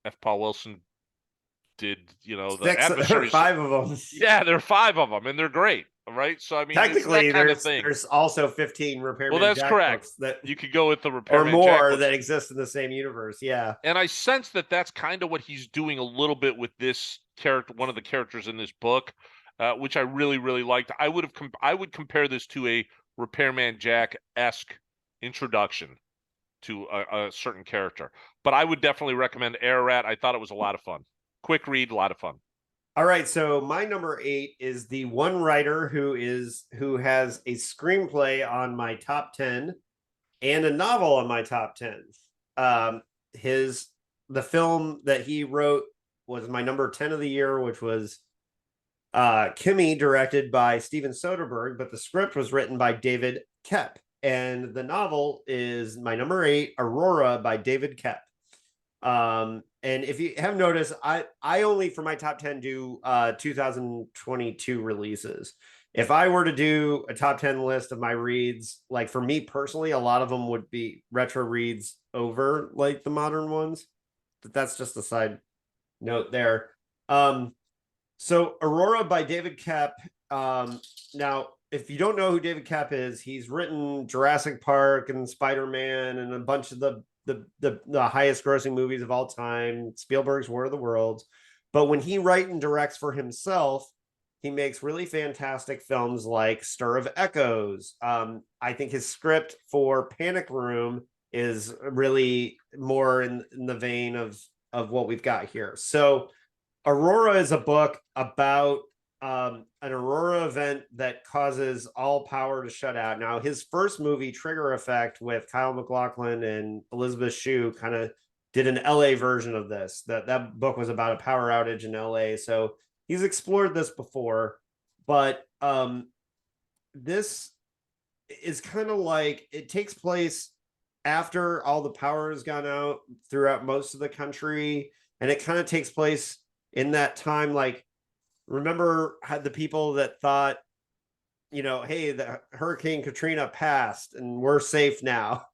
F. Paul Wilson did, the adversaries. 5 of them. Yeah, there are 5 of them, and they're great. Right, so I mean, technically, there's also 15 Repairman. Well, that's Jack correct. Books that you could go with the Repairman or more Jack that exist in the same universe. Yeah, and I sense that that's kind of what he's doing a little bit with this character, one of the characters in this book, which I really, really liked. I would compare this to a Repairman Jack-esque introduction to a certain character, but I would definitely recommend Ararat. I thought it was a lot of fun. Quick read, a lot of fun. All right, so my number 8 is the one writer who has a screenplay on my top 10 and a novel on my top 10. The film that he wrote was my number 10 of the year, which was Kimmy, directed by Steven Soderbergh, but the script was written by David Koepp, and the novel is my number 8, Aurora by David Koepp. And if you have noticed, I only for my top 10 do 2022 releases. If I were to do a top 10 list of my reads, like for me personally, a lot of them would be retro reads over like the modern ones. But that's just a side note there. So Aurora by David Koepp. Now, if you don't know who David Koepp is, he's written Jurassic Park and Spider-Man and a bunch of the highest grossing movies of all time, Spielberg's War of the Worlds. But when he writes and directs for himself, he makes really fantastic films like Stir of Echoes. I think his script for Panic Room is really more in the vein of of what we've got here. So Aurora is a book about an aurora event that causes all power to shut out. Now, his first movie, Trigger Effect, with Kyle MacLachlan and Elizabeth Shue, kind of did an LA version of this. That book was about a power outage in LA. So he's explored this before, but this is kind of like, it takes place after all the power has gone out throughout most of the country, and it kind of takes place in that time. Like, remember had the people that thought, hey, the Hurricane Katrina passed and we're safe now,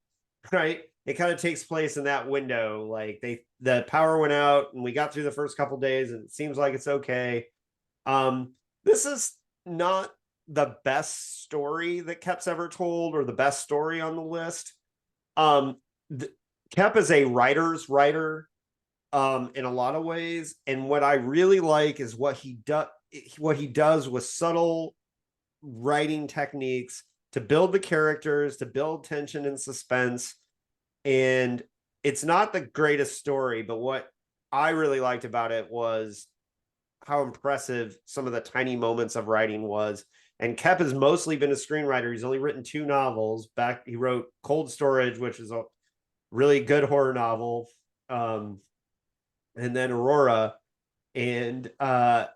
right? It kind of takes place in that window. Like, the power went out and we got through the first couple days and it seems like it's okay. This is not the best story that Kep's ever told, or the best story on the list. Kep is a writer's writer in a lot of ways, and what I really like is what he does with subtle writing techniques to build the characters, to build tension and suspense. And it's not the greatest story, but what I really liked about it was how impressive some of the tiny moments of writing was. And Kep has mostly been a screenwriter. He's only written 2 novels. He wrote Cold Storage, which is a really good horror novel, and then Aurora. And I'm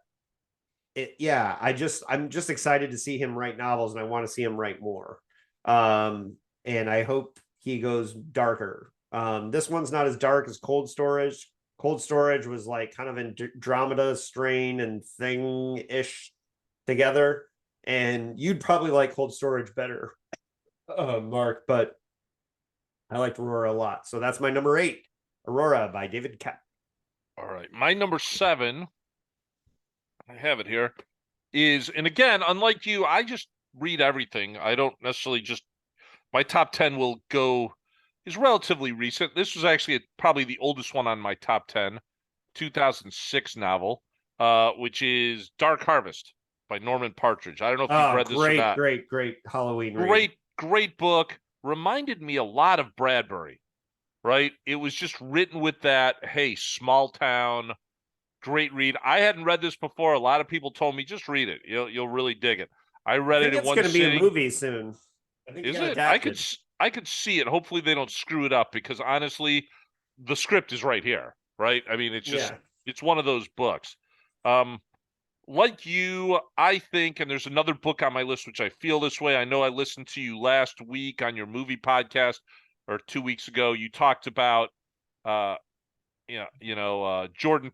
just excited to see him write novels, and I want to see him write more. And I hope he goes darker. This one's not as dark as Cold Storage. Cold Storage was like kind of Andromeda strain and thing-ish together. And you'd probably like Cold Storage better, Mark, but I liked Aurora a lot. So that's my number 8, Aurora by David Kep. All right. My number 7, I have it here, is, and again, unlike you, I just read everything. I don't necessarily my top 10 is relatively recent. This was actually probably the oldest one on my top 10, 2006 novel, which is Dark Harvest by Norman Partridge. I don't know if you've read this or not. Great Halloween read. Great book. Reminded me a lot of Bradbury, right? It was just written with that, hey, small town, great read. I hadn't read this before. A lot of people told me, just read it. You'll really dig it. I read it in one sitting. It's going to be a movie soon. I think is it? I could see it. Hopefully they don't screw it up, because honestly, the script is right here, right? I mean, it's just it's one of those books. Like you, I think, and there's another book on my list which I feel this way. I know I listened to you last week on your movie podcast, or 2 weeks ago. You talked about Jordan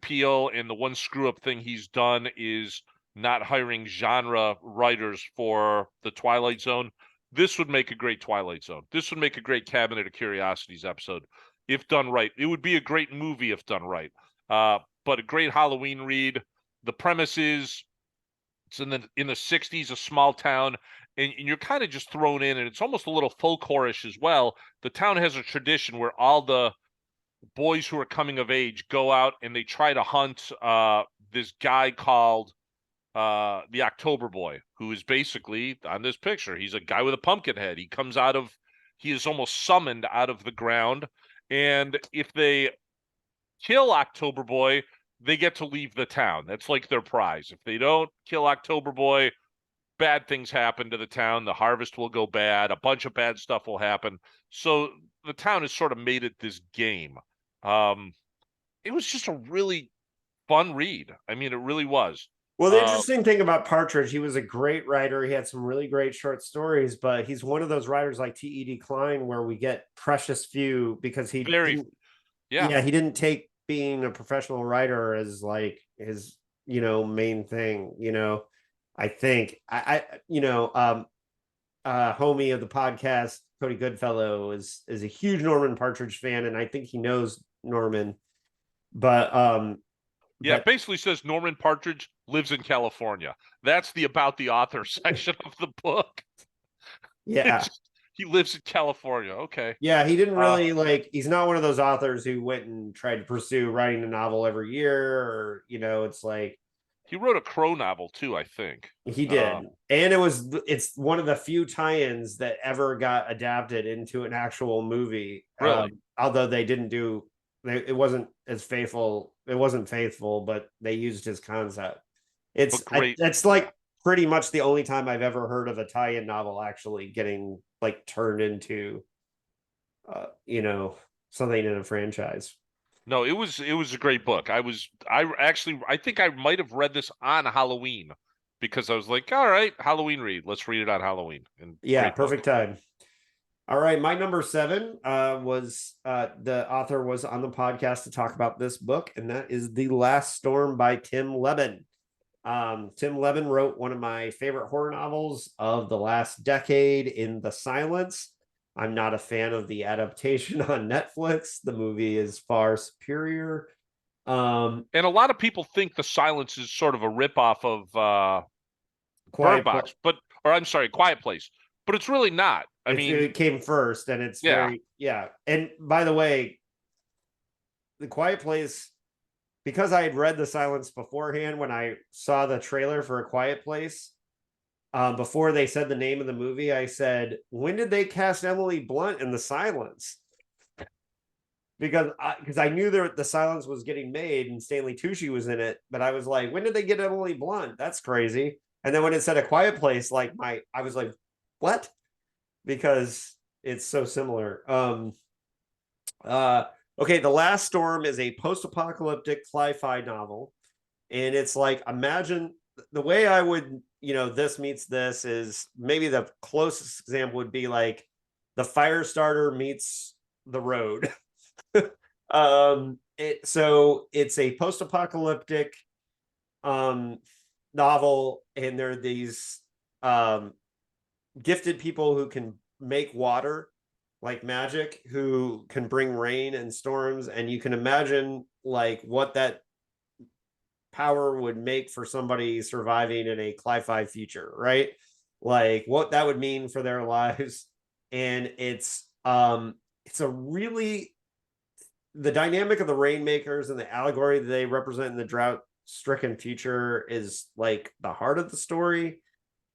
Peele, and the one screw up thing he's done is not hiring genre writers for the Twilight Zone. This would make a great Twilight Zone. This would make a great Cabinet of Curiosities episode if done right. It would be a great movie if done right. But a great Halloween read. The premise is it's in the 60s, a small town, and you're kind of just thrown in, and it's almost a little folklorish as well. The town has a tradition where all the boys who are coming of age go out and they try to hunt this guy called the October Boy, who is basically on this picture. He's a guy with a pumpkin head. He is almost summoned out of the ground. And if they kill October Boy, they get to leave the town. That's like their prize. If they don't kill October Boy, bad things happen to the town. The harvest will go bad. A bunch of bad stuff will happen. So the town has sort of made it this game. It was just a really fun read. I mean, it really was. Well, the interesting thing about Partridge, he was a great writer. He had some really great short stories, but he's one of those writers like T.E.D. Klein where we get precious few, because he didn't take being a professional writer as like his, main thing. I think homie of the podcast, Cody Goodfellow, is a huge Norman Partridge fan, and I think he knows Norman. But it basically says Norman Partridge lives in California. That's the about the author section of the book. Yeah. He lives in California. Okay. Yeah, he didn't really he's not one of those authors who went and tried to pursue writing a novel every year, or, it's like. He wrote a Crow novel too, I think. He did. And it's one of the few tie-ins that ever got adapted into an actual movie. Really? Although they didn't do it wasn't as faithful. It wasn't faithful, but they used his concept. It's like pretty much the only time I've ever heard of a tie-in novel actually getting like turned into, something in a franchise. No, it was a great book. I think I might have read this on Halloween because I was like, all right, Halloween read. Let's read it on Halloween. And yeah, perfect time. All right, my number 7 was the author was on the podcast to talk about this book, and that is The Last Storm by Tim Levin. Tim Levin wrote one of my favorite horror novels of the last decade, In the Silence. I'm not a fan of the adaptation on Netflix. The movie is far superior. And a lot of people think The Silence is sort of a ripoff of Bird Box, Quiet Place, but it's really not. It came first, and it's very. And by the way, The Quiet Place, because I had read The Silence beforehand when I saw the trailer for A Quiet Place, before they said the name of the movie, I said, when did they cast Emily Blunt in The Silence? Because I knew that The Silence was getting made and Stanley Tucci was in it, but I was like, when did they get Emily Blunt? That's crazy. And then when it said A Quiet Place, I was like, what? Because it's so similar. Okay, The Last Storm is a post-apocalyptic sci-fi novel, and it's like, imagine the way I would, this meets this is maybe the closest example would be like the Firestarter meets The Road. So it's a post-apocalyptic novel, and there are these gifted people who can make water like magic, who can bring rain and storms, and you can imagine like what that power would make for somebody surviving in a sci-fi future, right? Like what that would mean for their lives. And it's a really, the dynamic of the rainmakers and the allegory that they represent in the drought stricken future is like the heart of the story.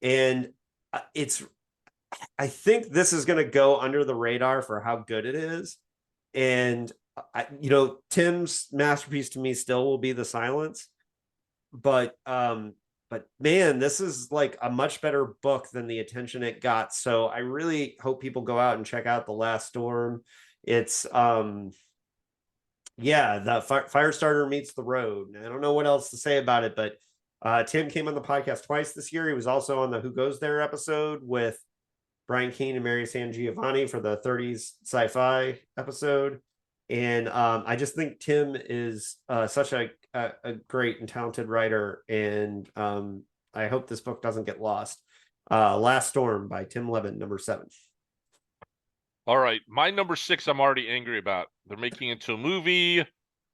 And I think this is going to go under the radar for how good it is. And Tim's masterpiece to me still will be The Silence, but man, this is like a much better book than the attention it got. So I really hope people go out and check out The Last Storm. It's the Firestarter meets The Road. I don't know what else to say about it, but Tim came on the podcast twice this year. He was also on the Who Goes There episode with Brian Keene and Mary San Giovanni for the 30s sci-fi episode. And I just think Tim is such a great and talented writer. And I hope this book doesn't get lost. Last Storm by Tim Levin, number 7. All right. My number 6, I'm already angry about. They're making it into a movie.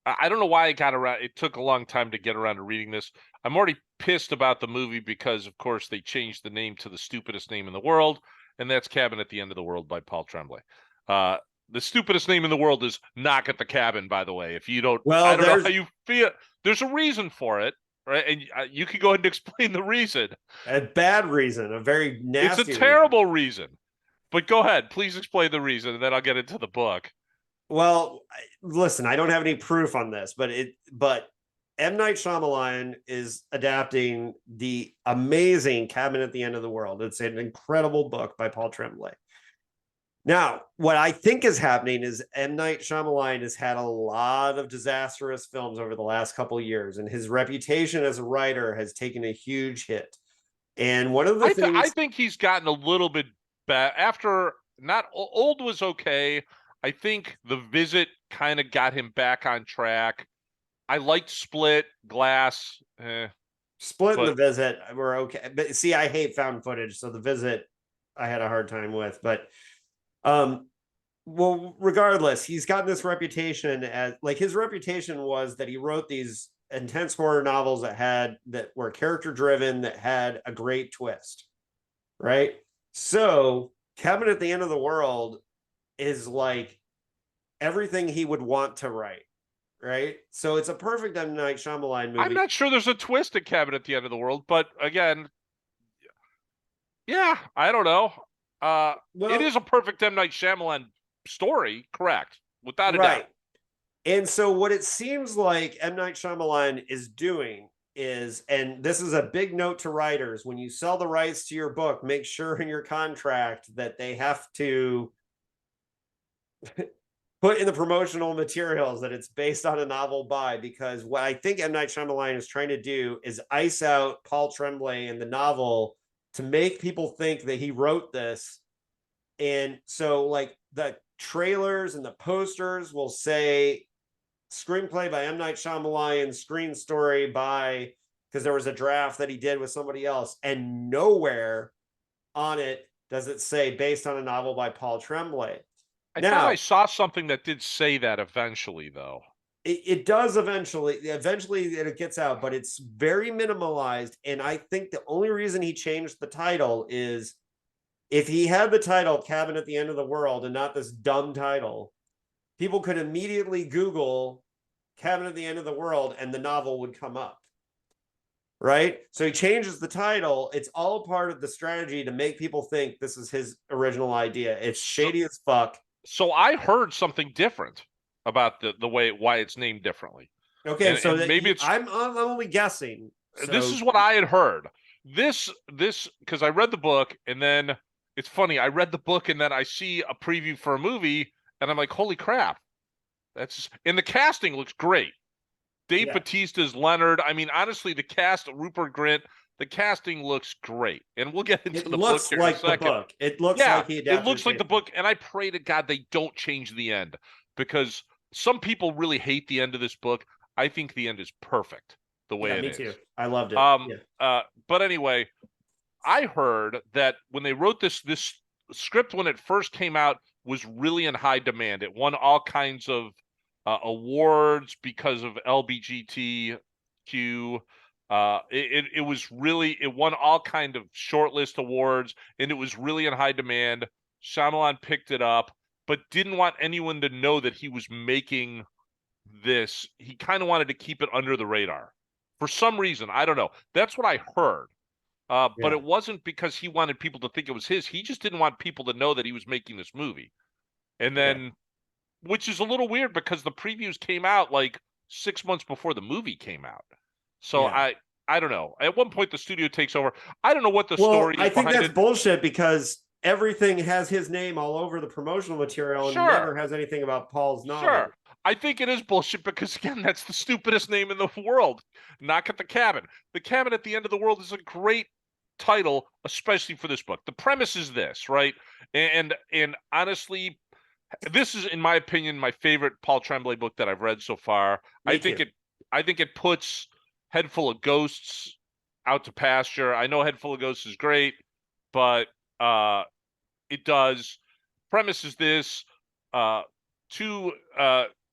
I don't know why I got around. It took a long time to get around to reading this. I'm already pissed about the movie because, of course, they changed the name to the stupidest name in the world. And that's Cabin at the End of the World by Paul Tremblay. The stupidest name in the world is Knock at the Cabin, by the way. If you don't, I don't know how you feel. There's a reason for it, right? And you can go ahead and explain the reason. A bad reason, a very nasty It's a terrible reason. But go ahead, please explain the reason, and then I'll get into the book. Well, listen, I don't have any proof on this, but M. Night Shyamalan is adapting the amazing Cabin at the End of the World. It's an incredible book by Paul Tremblay. Now, what I think is happening is M. Night Shyamalan has had a lot of disastrous films over the last couple of years, and his reputation as a writer has taken a huge hit. And one of the things I think he's gotten a little bit bad after. Not Old was okay. I think The Visit kind of got him back on track. I liked Split, Glass. Split and The Visit were okay. But see, I hate found footage, so The Visit I had a hard time with. But well, regardless, he's gotten this reputation as like his reputation was that he wrote these intense horror novels that were character driven, that had a great twist, right? So Cabin at the End of the World is like everything he would want to write, right? So it's a perfect M. Night Shyamalan movie. I'm not sure there's a twist at Cabin at the End of the World, but again, yeah, I don't know. It is a perfect M. Night Shyamalan story, correct? Without a doubt. And so what it seems like M. Night Shyamalan is doing is, and this is a big note to writers, when you sell the rights to your book, make sure in your contract that they have to put in the promotional materials that it's based on a novel by, because what I think M. Night Shyamalan is trying to do is ice out Paul Tremblay in the novel to make people think that he wrote this. And so like the trailers and the posters will say screenplay by M. Night Shyamalan, screen story by, because there was a draft that he did with somebody else, and nowhere on it does it say based on a novel by Paul Tremblay. I thought I saw something that did say that eventually, though. It does eventually it gets out, but it's very minimalized. And I think the only reason he changed the title is if he had the title Cabin at the End of the World and not this dumb title, people could immediately Google Cabin at the End of the World and the novel would come up. Right? So he changes the title. It's all part of the strategy to make people think this is his original idea. It's shady as fuck. So I heard something different about the way why it's named differently. Okay, so maybe it's I'm only guessing. So. This is what I had heard. This because I read the book, and then it's funny. I read the book, and then I see a preview for a movie, and I'm like, holy crap! And the casting looks great. Dave Bautista's Leonard. I mean, honestly, the cast, Rupert Grint, the casting looks great. And we'll get into the book here in a second. The book. It looks like he adapted. It looks like the book, and I pray to God they don't change the end, because some people really hate the end of this book. I think the end is perfect the way it is. Me too. I loved it. But anyway, I heard that when they wrote this script, when it first came out, was really in high demand. It won all kinds of awards because of LBGTQ. It won all kind of shortlist awards, and it was really in high demand. Shyamalan picked it up, but didn't want anyone to know that he was making this. He kind of wanted to keep it under the radar for some reason. I don't know. That's what I heard. But it wasn't because he wanted people to think it was his. He just didn't want people to know that he was making this movie. And then, which is a little weird because the previews came out like 6 months before the movie came out. So I don't know. At one point, the studio takes over. I don't know what the story is. I think that's bullshit because everything has his name all over the promotional material and never has anything about Paul's novel. Sure. I think it is bullshit because, again, that's the stupidest name in the world. Knock at the Cabin. The Cabin at the End of the World is a great title, especially for this book. The premise is this, right? And honestly, this is, in my opinion, my favorite Paul Tremblay book that I've read so far. I think it puts Head Full of Ghosts out to pasture. I know Head Full of Ghosts is great, but it does. Premise is this: two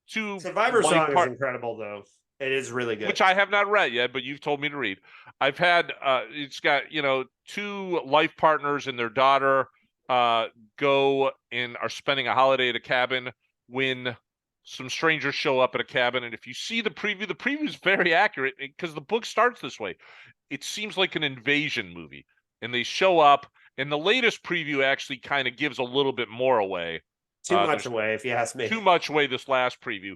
Survivor Song is incredible, though. It is really good. Which I have not read yet, but you've told me to read. I've had it's got, two life partners and their daughter go and are spending a holiday at a cabin when some strangers show up at a cabin. And if you see the preview is very accurate because the book starts this way. It seems like an invasion movie. And they show up, and the latest preview actually kind of gives a little bit more away. Too much away, if you ask me. Too much away, this last preview.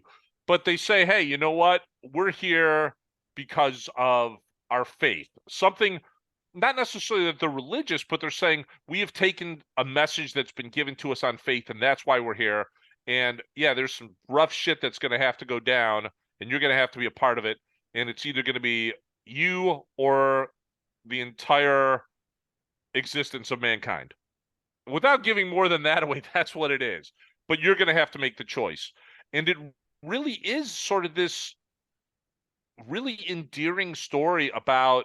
But they say, hey, you know what? We're here because of our faith. Something, not necessarily that they're religious, but they're saying we have taken a message that's been given to us on faith, and that's why we're here. And yeah, there's some rough shit that's going to have to go down, and you're going to have to be a part of it. And it's either going to be you or the entire existence of mankind. Without giving more than that away, that's what it is. But you're going to have to make the choice. And it really is sort of this really endearing story about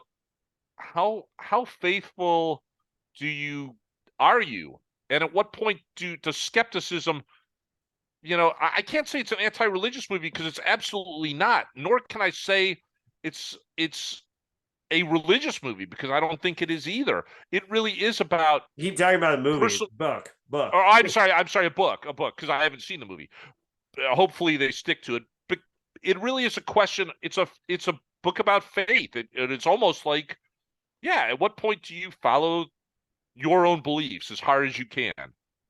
how faithful are you, and at what point does skepticism, I can't say it's an anti-religious movie because it's absolutely not, nor can I say it's a religious movie because I don't think it is either. It really is about. You keep talking about a movie, book. Or I'm sorry, a book because I haven't seen the movie. Hopefully they stick to it, but it really is a question. It's a book about faith. It's almost like, at what point do you follow your own beliefs as hard as you can?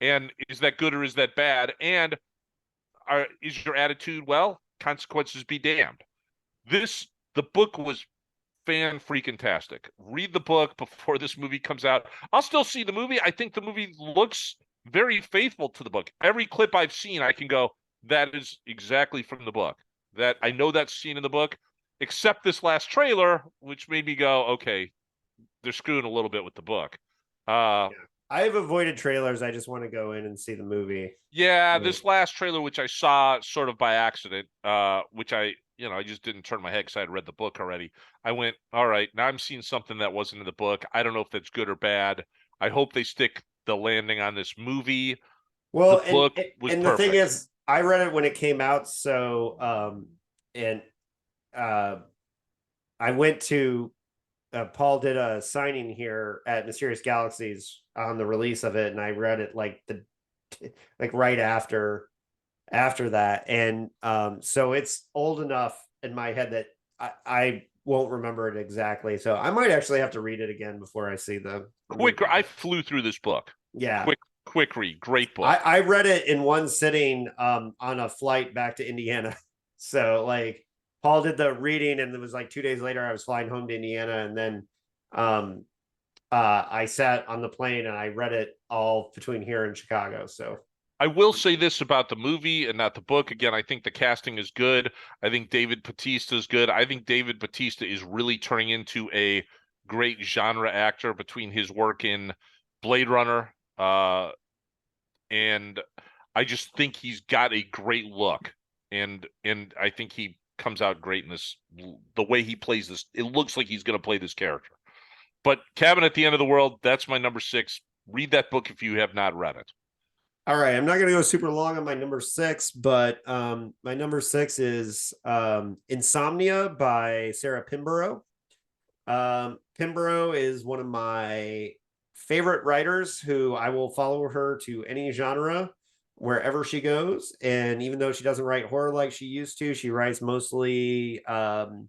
And is that good or is that bad? And is your attitude, well, consequences be damned. The book was fan-freaking-tastic. Read the book before this movie comes out. I'll still see the movie. I think the movie looks very faithful to the book. Every clip I've seen, I can go, that is exactly from the book. That I know that scene in the book, except this last trailer, which made me go, okay, they're screwing a little bit with the book. Yeah. I've avoided trailers. I just want to go in and see the movie. Yeah, this last trailer, which I saw sort of by accident, which I just didn't turn my head because I had read the book already. I went, all right, now I'm seeing something that wasn't in the book. I don't know if that's good or bad. I hope they stick the landing on this movie. Well, The book was and perfect. the thing is, I read it when it came out, so and I went to Paul did a signing here at Mysterious Galaxies on the release of it, and I read it like right after that, and so it's old enough in my head that I won't remember it exactly. So I might actually have to read it again before I see the quick. I flew through this book. Yeah, quick read, great book. I read it in one sitting on a flight back to Indiana. So like Paul did the reading, and it was like 2 days later I was flying home to Indiana, and then I sat on the plane and I read it all between here and Chicago. So I will say this about the movie and not the book. Again, I think the casting is good. I think David Bautista is good. I think David Bautista is really turning into a great genre actor between his work in Blade Runner, and I just think he's got a great look, and I think he comes out great in this. The way he plays this, it looks like he's going to play this character. But Cabin at the End of the World, that's my number 6. Read that book if you have not read it. All right, I'm not going to go super long on my number 6, but my number 6 is Insomnia by Sarah Pinborough. Pinborough is one of my favorite writers who I will follow her to any genre wherever she goes. And even though she doesn't write horror like she used to, she writes mostly kind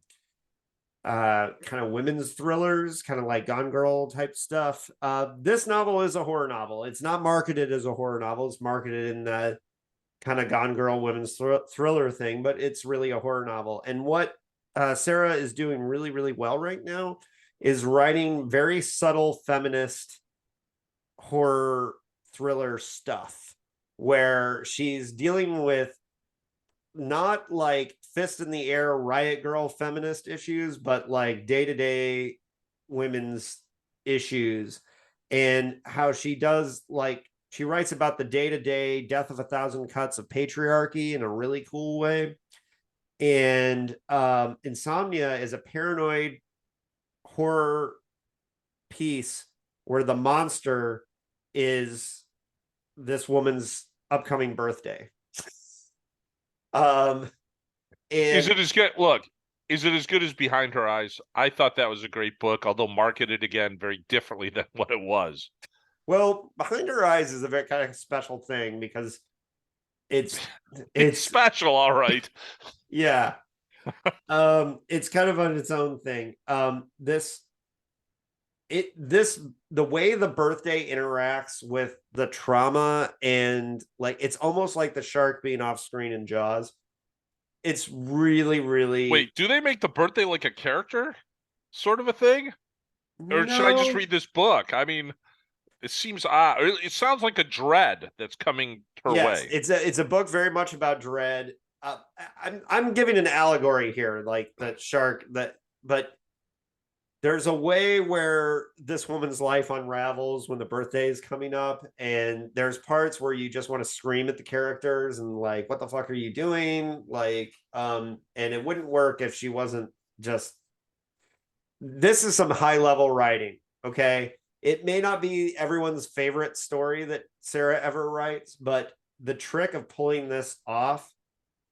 of women's thrillers, kind of like Gone Girl type stuff. This novel is a horror novel. It's not marketed as a horror novel. It's marketed in the kind of Gone Girl women's thriller thing, but it's really a horror novel. And what Sarah is doing really, really well right now is writing very subtle feminist horror thriller stuff where she's dealing with not like fist in the air riot girl feminist issues, but like day-to-day women's issues, and how she does, like, she writes about the day-to-day death of a thousand cuts of patriarchy in a really cool way. And Insomnia is a paranoid horror piece where the monster is this woman's upcoming birthday. And is it as good? Look, is it as good as Behind Her Eyes? I thought that was a great book, although marketed again very differently than what it was. Well, Behind Her Eyes is a very kind of special thing because it's special, all right. Yeah. It's kind of on its own thing. The way the birthday interacts with the trauma, and like it's almost like the shark being off screen in Jaws. It's really, really. Wait, do they make the birthday like a character sort of a thing? Or should I just read this book? I mean, it seems odd. It sounds like a dread that's coming her way. It's a book very much about dread. I'm giving an allegory here, like the shark, but there's a way where this woman's life unravels when the birthday is coming up, and there's parts where you just want to scream at the characters and like, what the fuck are you doing? Like, and it wouldn't work if she wasn't just. This is some high level writing, okay? It may not be everyone's favorite story that Sarah ever writes, but the trick of pulling this off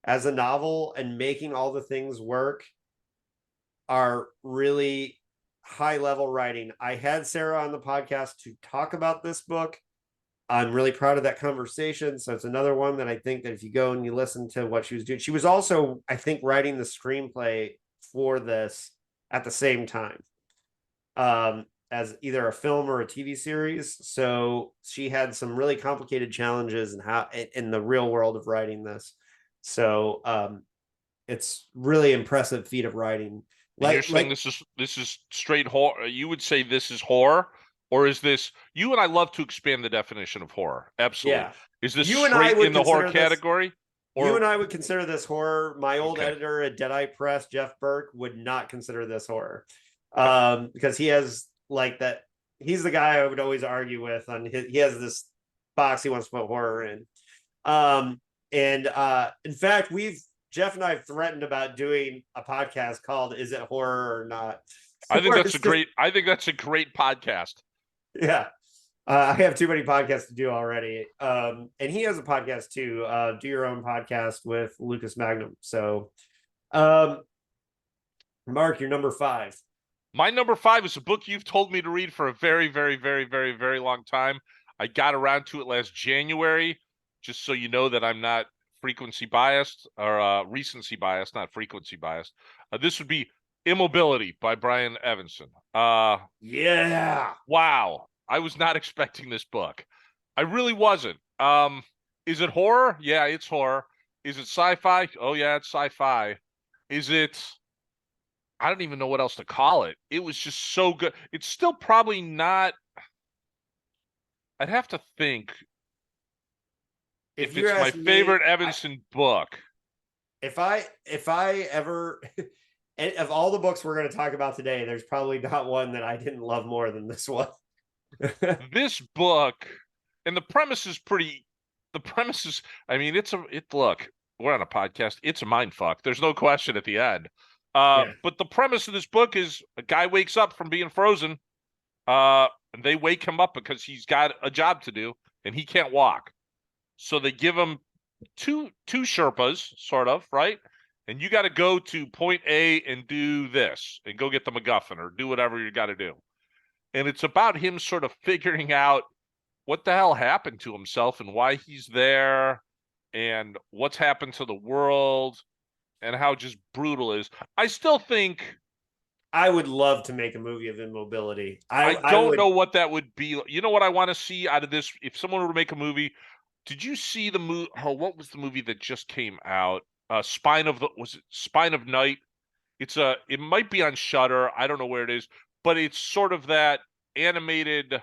as a novel and making all the things work are really high level writing. I had Sarah on the podcast to talk about this book. I'm really proud of that conversation. So it's another one that I think that if you go and you listen to what she was doing, she was also, I think, writing the screenplay for this at the same time as either a film or a TV series. So she had some really complicated challenges in the real world of writing this. So It's really impressive feat of writing. And you're saying this is straight horror. You would say this is horror, or is this? You and I love to expand the definition of horror. Absolutely. Yeah. Is this You and I straight would in the horror consider this category? You Or and I would consider this horror. My old okay, editor at Deadeye Press, Jeff Burke, would not consider this horror. okay. Because he has like that. He's the guy I would always argue with on he has this box he wants to put horror in. And in fact, Jeff and I have threatened about doing a podcast called "Is It Horror or Not?" I think that's a great. I think that's a great podcast. Yeah. I have too many podcasts to do already. And he has a podcast too. Do Your Own Podcast with Lucas Magnum. So, Mark, you're number 5. My number 5 is a book you've told me to read for a very, very, very, very, very long time. I got around to it last January, just so you know that I'm not frequency biased or recency biased, not frequency biased. This would be Immobility by Brian Evanson. Yeah. Wow. I was not expecting this book. I really wasn't. Is it horror? Yeah, it's horror. Is it sci-fi? Oh yeah, it's sci-fi. Is it? I don't even know what else to call it. It was just so good. It's still probably not. I'd have to think if it's my favorite Evanson book. If I ever of all the books we're going to talk about today, there's probably not one that I didn't love more than this one. This book, and the premise is pretty. The premise is, I mean, look, we're on a podcast. It's a mind fuck. There's no question at the end. But the premise of this book is a guy wakes up from being frozen. And they wake him up because he's got a job to do and he can't walk. So they give him two Sherpas, sort of, right? And you got to go to point A and do this and go get the MacGuffin or do whatever you got to do. And it's about him sort of figuring out what the hell happened to himself and why he's there and what's happened to the world and how just brutal it is. I still think I would love to make a movie of Immobility. I don't know what that would be. You know what I want to see out of this? If someone were to make a movie, did you see the movie? Oh, what was the movie that just came out? Spine of Night? It might be on Shudder. I don't know where it is, but it's sort of that animated.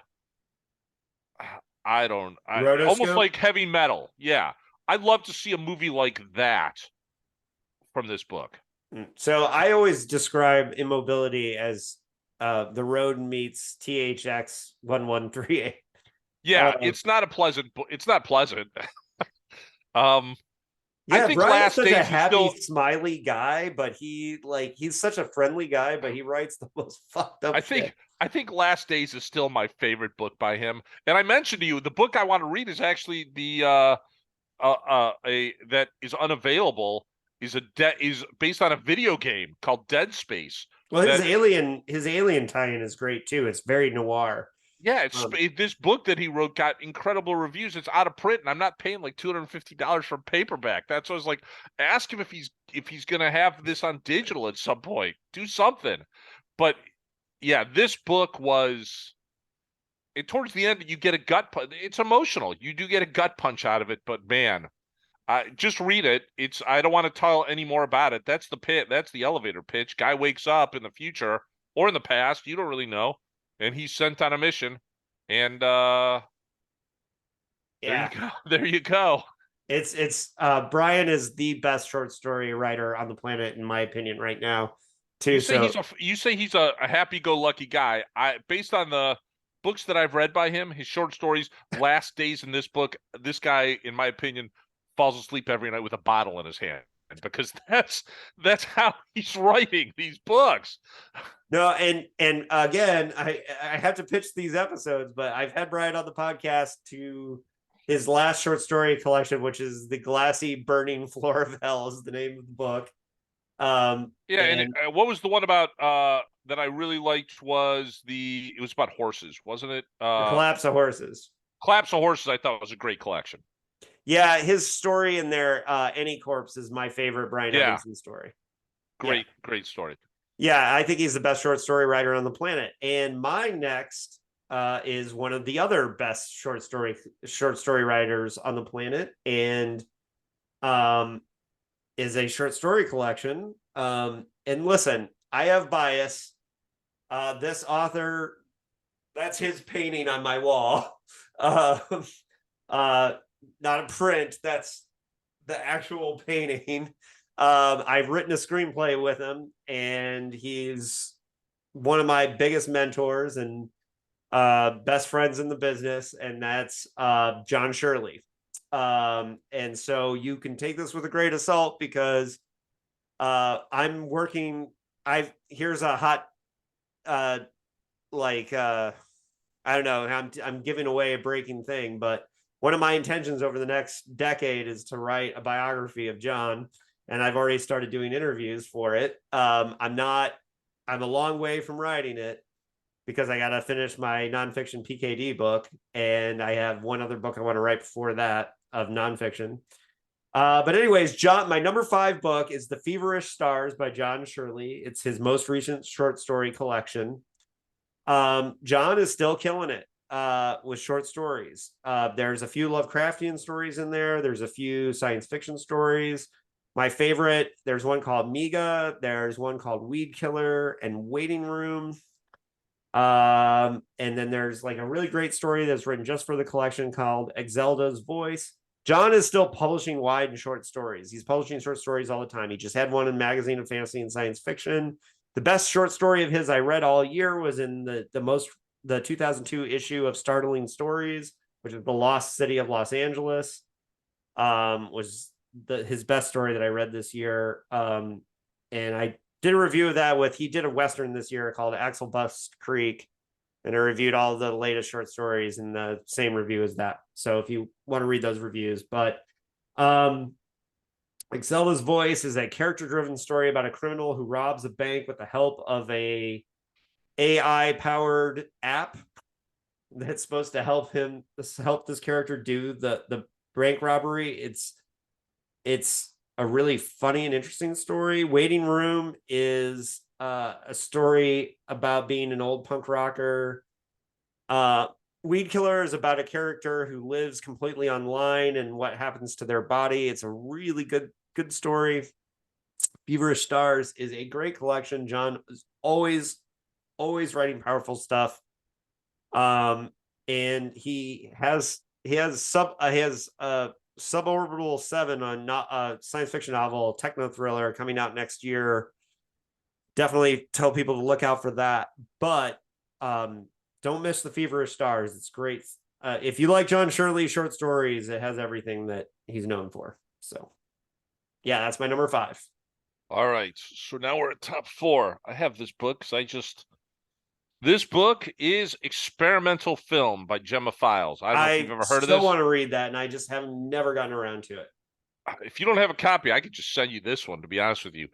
Almost like Heavy Metal. Yeah, I'd love to see a movie like that from this book. So I always describe Immobility as The Road meets THX 1138. Yeah, it's not a pleasant book. It's not pleasant. Yeah, I think Brian's such a happy, smiley guy, but he's such a friendly guy, but he writes the most fucked up shit. I think Last Days is still my favorite book by him. And I mentioned to you, the book I want to read is actually the that is unavailable. Is based on a video game called Dead Space. Well, his alien tie-in is great too. It's very noir. Yeah, this book that he wrote got incredible reviews. It's out of print, and I'm not paying like $250 for paperback. That's what I was like. Ask him if he's gonna have this on digital at some point. Do something. But yeah, this book was. Towards the end, you get a gut punch. It's emotional. You do get a gut punch out of it, but man. Just read it. I don't want to tell any more about it. That's the elevator pitch. Guy wakes up in the future or in the past. You don't really know. And he's sent on a mission. And there you go. There you go. It's Brian is the best short story writer on the planet, in my opinion, right now. Too. You say he's a happy-go-lucky guy. Based on the books that I've read by him, his short stories, Last Days in this book, this guy, in my opinion, falls asleep every night with a bottle in his hand because that's how he's writing these books. No, and again, I have to pitch these episodes, but I've had Brian on the podcast to his last short story collection, which is The Glassy Burning Floor of Hell is the name of the book. What was the one about that I really liked was it was about horses, wasn't it? The Collapse of Horses. Collapse of Horses, I thought was a great collection. Yeah, his story in there, Any Corpse, is my favorite Brian Evanson story. Great story. Yeah, I think he's the best short story writer on the planet. And my next is one of the other best short story writers on the planet. And is a short story collection. And listen, I have bias. This author, that's his painting on my wall. Uh, not a print. That's the actual painting. I've written a screenplay with him, and he's one of my biggest mentors and best friends in the business, and that's John Shirley. And so you can take this with a grain of salt because I'm working. Here's a hot like I don't know. I'm giving away a breaking thing, but one of my intentions over the next decade is to write a biography of John, and I've already started doing interviews for it. I'm a long way from writing it because I got to finish my nonfiction PKD book, and I have one other book I want to write before that of nonfiction. But anyways, John, my number 5 book is The Feverish Stars by John Shirley. It's his most recent short story collection. John is still killing it with short stories. There's a few Lovecraftian stories in there. There's a few science fiction stories. My favorite, there's one called Miga. There's one called Weed Killer and Waiting Room. And then there's like a really great story that's written just for the collection called Exelda's Voice. John is still publishing wide and short stories. He's publishing short stories all the time. He just had one in Magazine of Fantasy and Science Fiction. The best short story of his I read all year was in the 2002 issue of Startling Stories, which is The Lost City of Los Angeles. Was his best story that I read this year. And I did a review of that he did a Western this year called Axel Bust Creek. And I reviewed all the latest short stories in the same review as that. So if you want to read those reviews, but Excelda's Voice is a character-driven story about a criminal who robs a bank with the help of a AI-powered app that's supposed to help this character do the bank robbery. It's a really funny and interesting story. Waiting Room is a story about being an old punk rocker. Weed Killer is about a character who lives completely online and what happens to their body. It's a really good story. Feverish Stars is a great collection. John is always writing powerful stuff. And he has Suborbital 7 on science fiction novel, techno thriller coming out next year. Definitely tell people to look out for that. But don't miss The Feverish Stars. It's great. If you like John Shirley short stories, it has everything that he's known for. So yeah, that's my number 5. All right. So now we're at top 4. I have this book because this book is Experimental Film by Gemma Files. I don't know if you've ever heard of this. I still want to read that, and I just have never gotten around to it. If you don't have a copy, I could just send you this one, to be honest with you.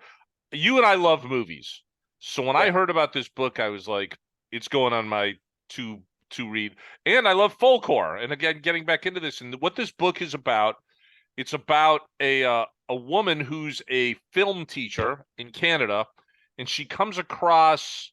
You and I love movies. So when I heard about this book, I was like, it's going on my to read. And I love folklore. And again, getting back into this, and what this book is about, it's about a woman who's a film teacher in Canada, and she comes across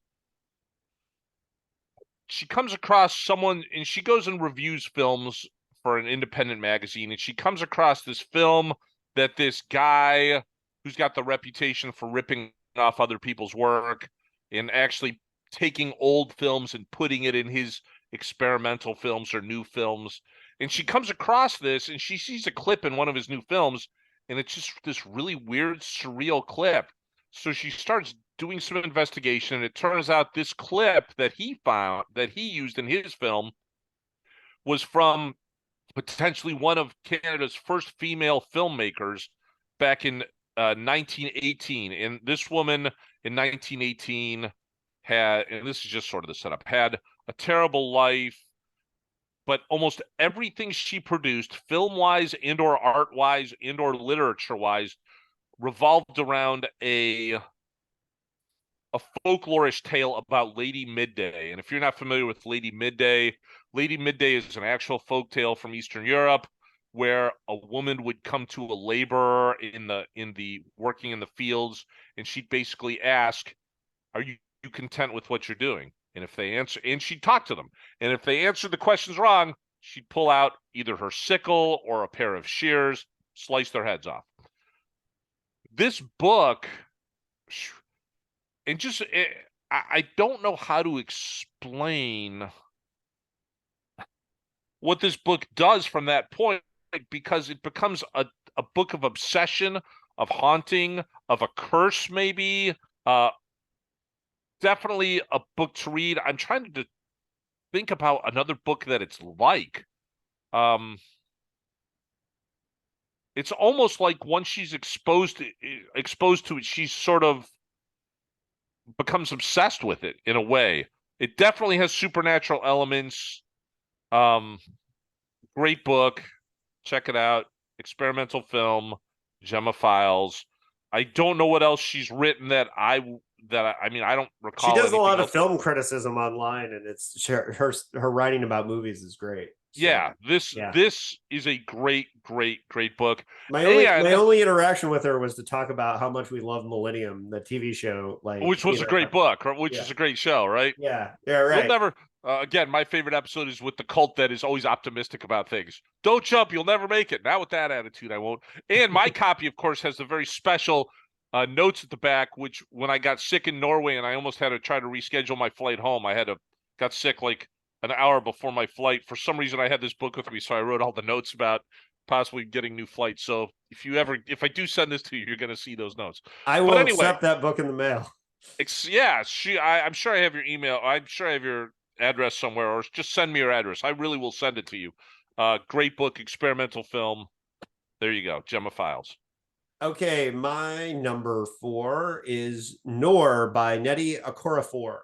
someone, and she goes and reviews films for an independent magazine, and she comes across this film that this guy who's got the reputation for ripping off other people's work and actually taking old films and putting it in his experimental films or new films. And she comes across this, and she sees a clip in one of his new films, and it's just this really weird, surreal clip. So she starts doing some investigation, and it turns out this clip that he used in his film was from potentially one of Canada's first female filmmakers back in 1918. And this woman in 1918 had, and this is just sort of the setup, had a terrible life, but almost everything she produced, film-wise and or art-wise and or literature-wise, revolved around a folklorish tale about Lady Midday. And if you're not familiar with Lady Midday is an actual folk tale from Eastern Europe where a woman would come to a laborer in the working in the fields, and she'd basically ask, are you content with what you're doing? And if they answer, and she'd talk to them, and if they answered the questions wrong, she'd pull out either her sickle or a pair of shears, slice their heads off. this book, and just I don't know how to explain what this book does from that point, because it becomes a book of obsession, of haunting, of a curse, maybe. Definitely a book to read. I'm trying to think about another book that it's like. It's almost like once she's exposed to it, she's sort of becomes obsessed with it in a way. It definitely has supernatural elements. Great book. Check it out. Experimental film, Gemma Files. I don't know what else she's written that I mean, I don't She recall does a anything lot of else. film criticism online, and it's her writing about movies is great. So, Yeah, this is a great book. My And only interaction with her was to talk about how much we love Millennium, the TV show, like, which was a great book, which yeah, is a great show, right? yeah, You'll right. never again, my favorite episode is with the cult that is always optimistic about things. Don't jump, you'll never make it. Not with that attitude, I won't. And my copy, of course, has the very special notes at the back, which when I got sick in Norway and I almost had to try to reschedule my flight home, got sick like an hour before my flight. For some reason, I had this book with me, so I wrote all the notes about possibly getting new flights. So if I do send this to you, you're going to see those notes. I will But anyway, accept that book in the mail. yeah, I'm sure I have your email. I'm sure I have your address somewhere, or just send me your address. I really will send it to you. Great book, experimental film. There you go, Gemma Files. Okay, my number 4 is Noor by Nnedi Okorafor.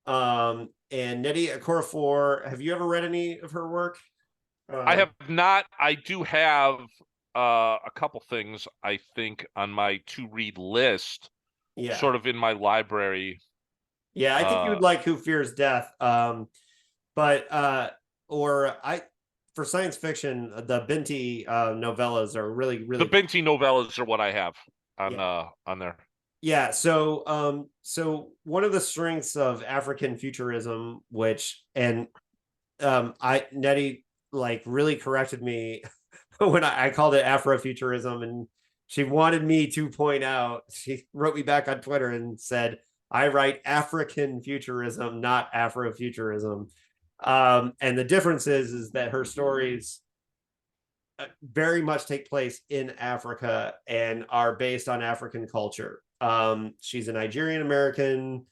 And Nnedi Okorafor, have you ever read any of her work? I have not. I do have a couple things I think on my to read list, Yeah, sort of in my library. yeah, I think you would like Who Fears Death. But or I for science fiction, the Binti novellas are really, The really Binti novellas are what I have yeah. On there. Yeah, so one of the strengths of African futurism, which and I Nettie like really corrected me when I called it Afrofuturism, and she wanted me to point out. She wrote me back on Twitter and said, "I write African futurism, not Afrofuturism." And the difference is that her stories very much take place in Africa and are based on African culture. She's a Nigerian American,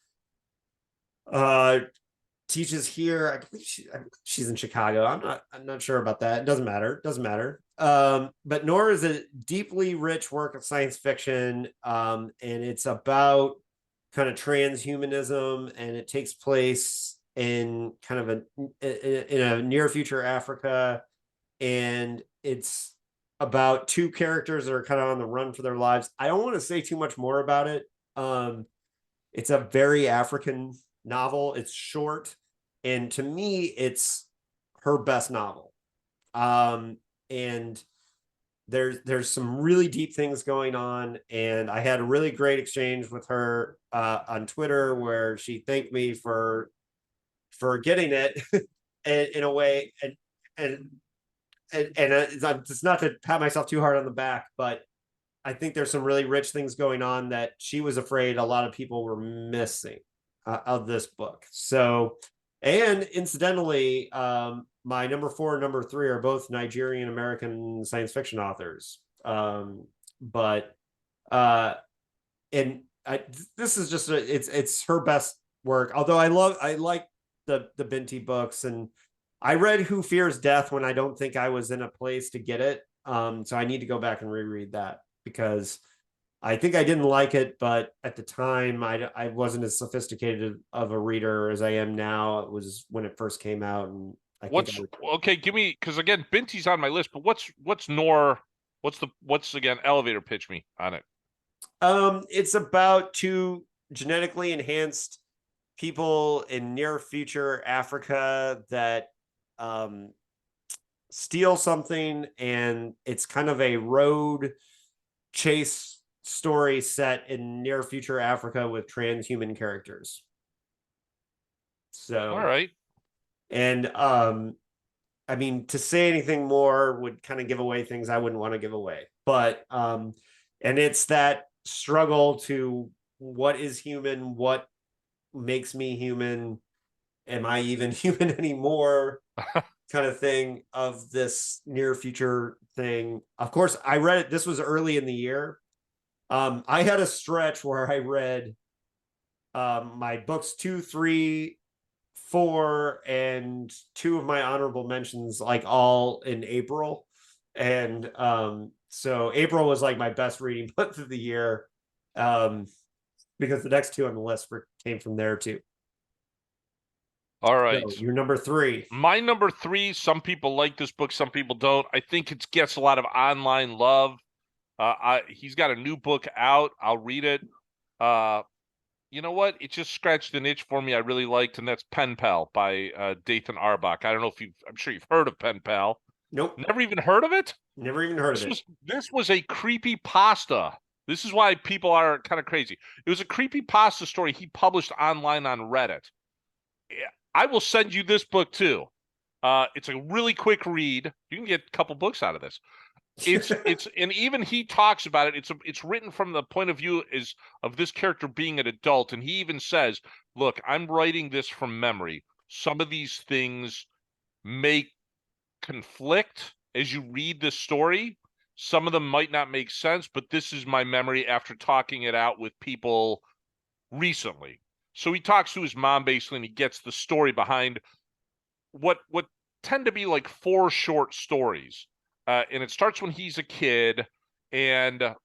uh, teaches here. I believe she's in Chicago. I'm not sure about that. It doesn't matter. Doesn't matter. But Noor is a deeply rich work of science fiction, and it's about kind of transhumanism, and it takes place in kind of in a near future Africa, and it's about two characters that are kind of on the run for their lives. I don't want to say too much more about it. It's a very African novel. It's short, and to me, it's her best novel. And there's some really deep things going on, and I had a really great exchange with her on Twitter where she thanked me for getting it in a way, and it's not to pat myself too hard on the back, but I think there's some really rich things going on that she was afraid a lot of people were missing of this book. So, and incidentally, my number 4 and number 3 are both Nigerian American science fiction authors. But and this is just it's her best work. Although I like the Binti books, and I read Who Fears Death when I don't think I was in a place to get it. So I need to go back and reread that, because I think I didn't like it, but at the time I wasn't as sophisticated of a reader as I am now. It was when it first came out, and okay? Give me, because again, Binti's on my list, but what's Noor? What's again? Elevator pitch me on it. It's about two genetically enhanced people in near future Africa that steal something, and it's kind of a road chase story set in near future Africa with transhuman characters. So, all right. And I mean, to say anything more would kind of give away things I wouldn't want to give away. But And it's that struggle to what is human, what makes me human, am I even human anymore, kind of thing, of this near future thing. Of course, I read it. This was early in the year. I had a stretch where I read my books 2, 3, 4, and 2 of my honorable mentions, like all in April. And so April was like my best reading month of the year, because the next 2 on the list came from there too. All right. So you're number 3. My number 3, some people like this book, some people don't. I think it gets a lot of online love. He's got a new book out. I'll read it. You know what? It just scratched an itch for me I really liked, and that's Pen Pal by Dathan Arbach. I don't know if I'm sure you've heard of Pen Pal. Nope. Never even heard of it? Never even heard of it. This was a creepy pasta. This is why people are kind of crazy. It was a creepy pasta story he published online on Reddit. I will send you this book too. It's a really quick read. You can get a couple books out of this. It's and even he talks about it. It's written from the point of view of this character being an adult, and he even says, "Look, I'm writing this from memory. Some of these things may conflict as you read this story. Some of them might not make sense, but this is my memory after talking it out with people recently." So he talks to his mom basically, and he gets the story behind what tend to be like 4 short stories. And it starts when he's a kid, and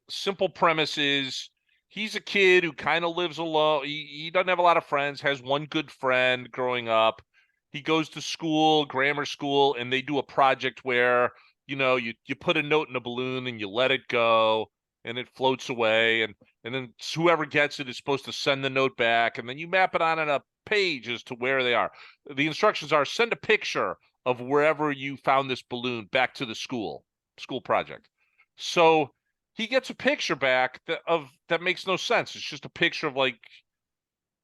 simple premise is he's a kid who kind of lives alone. He doesn't have a lot of friends, has one good friend growing up. He goes to school, grammar school, and they do a project where, you put a note in a balloon and you let it go and it floats away. And then whoever gets it is supposed to send the note back. And then you map it on a page as to where they are. The instructions are send a picture of wherever you found this balloon back to the school project. So he gets a picture back that makes no sense. It's just a picture of like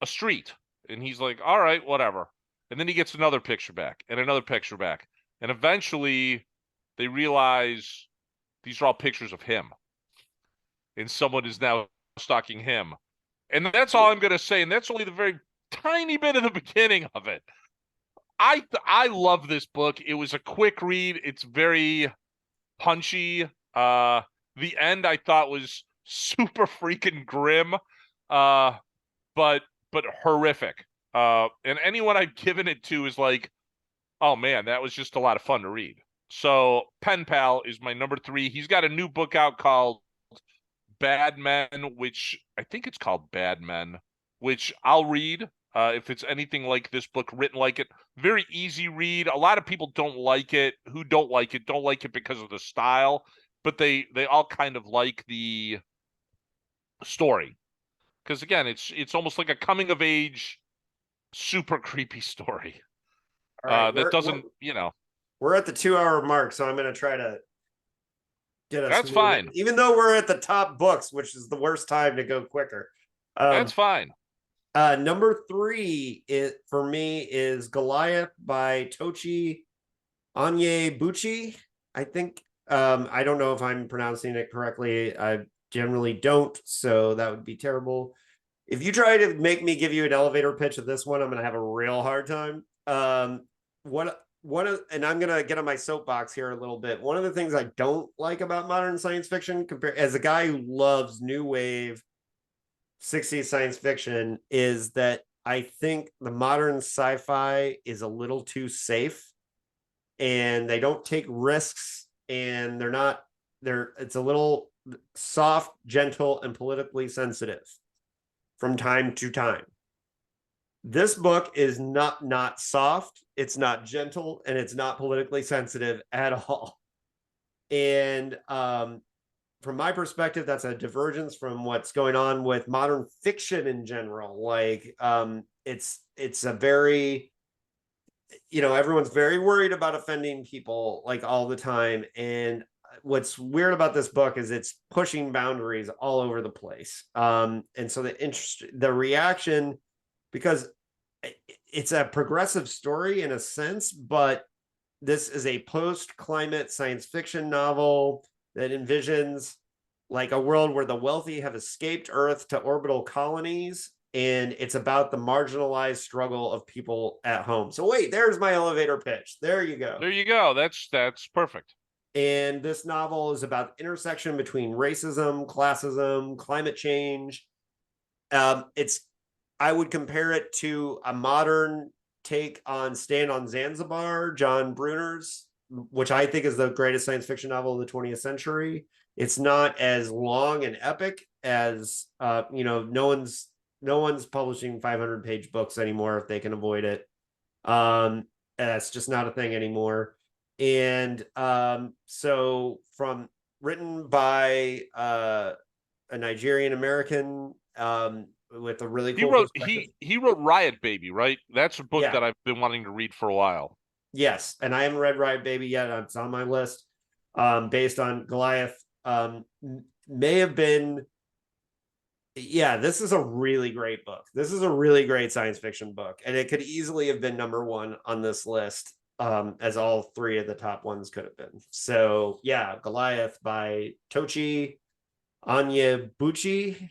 a street. And he's like, all right, whatever. And then he gets another picture back and another picture back. And eventually they realize these are all pictures of him. And someone is now stalking him. And that's all I'm going to say. And that's only the very tiny bit of the beginning of it. I love this book. It was a quick read. It's very punchy. The end I thought was super freaking grim, but horrific. And anyone I've given it to is like, oh man, that was just a lot of fun to read. So Pen Pal is my number 3. He's got a new book out called Bad Men, which I think it's called Bad Men, which I'll read. If it's anything like this book, written like it, very easy read. A lot of people don't like it. Who don't like it because of the style, but they all kind of like the story. Because again, it's almost like a coming of age, super creepy story. All right, That doesn't, we're at the 2-hour mark, so I'm going to try to get us. That's fine. Even though we're at the top books, which is the worst time to go quicker. That's fine. Number 3 for me is Goliath by Tochi Onyebuchi. I think. I don't know if I'm pronouncing it correctly. I generally don't, so that would be terrible. If you try to make me give you an elevator pitch of this one, I'm going to have a real hard time. And I'm going to get on my soapbox here a little bit. One of the things I don't like about modern science fiction, as a guy who loves new wave 60s science fiction, is that I think the modern sci-fi is a little too safe, and they don't take risks, and it's a little soft, gentle, and politically sensitive from time to time. This book is not soft, it's not gentle, and it's not politically sensitive at all. And from my perspective, that's a divergence from what's going on with modern fiction in general. Like, it's a very, everyone's very worried about offending people like all the time. And what's weird about this book is it's pushing boundaries all over the place. And so the reaction, because it's a progressive story in a sense, but this is a post-climate science fiction novel. that envisions like a world where the wealthy have escaped Earth to orbital colonies, and it's about the marginalized struggle of people at home. So wait, there's my elevator pitch. There you go. There you go. That's perfect. And this novel is about the intersection between racism, classism, climate change. I would compare it to a modern take on Stand on Zanzibar, John Brunner's, which I think is the greatest science fiction novel of the 20th century. It's not as long and epic as no one's publishing 500-page books anymore if they can avoid it. That's just not a thing anymore. And so from written by a Nigerian American with a really cool he wrote Riot Baby, right? That's a book Yeah. that I've been wanting to read for a while. Yes, and I haven't read Riot Baby yet. It's on my list. Based on Goliath. May have been. Yeah, this is a really great book. This is a really great science fiction book, and it could easily have been number one on this list, as all three of the top ones could have been. So yeah, Goliath by Tochi Onyebuchi.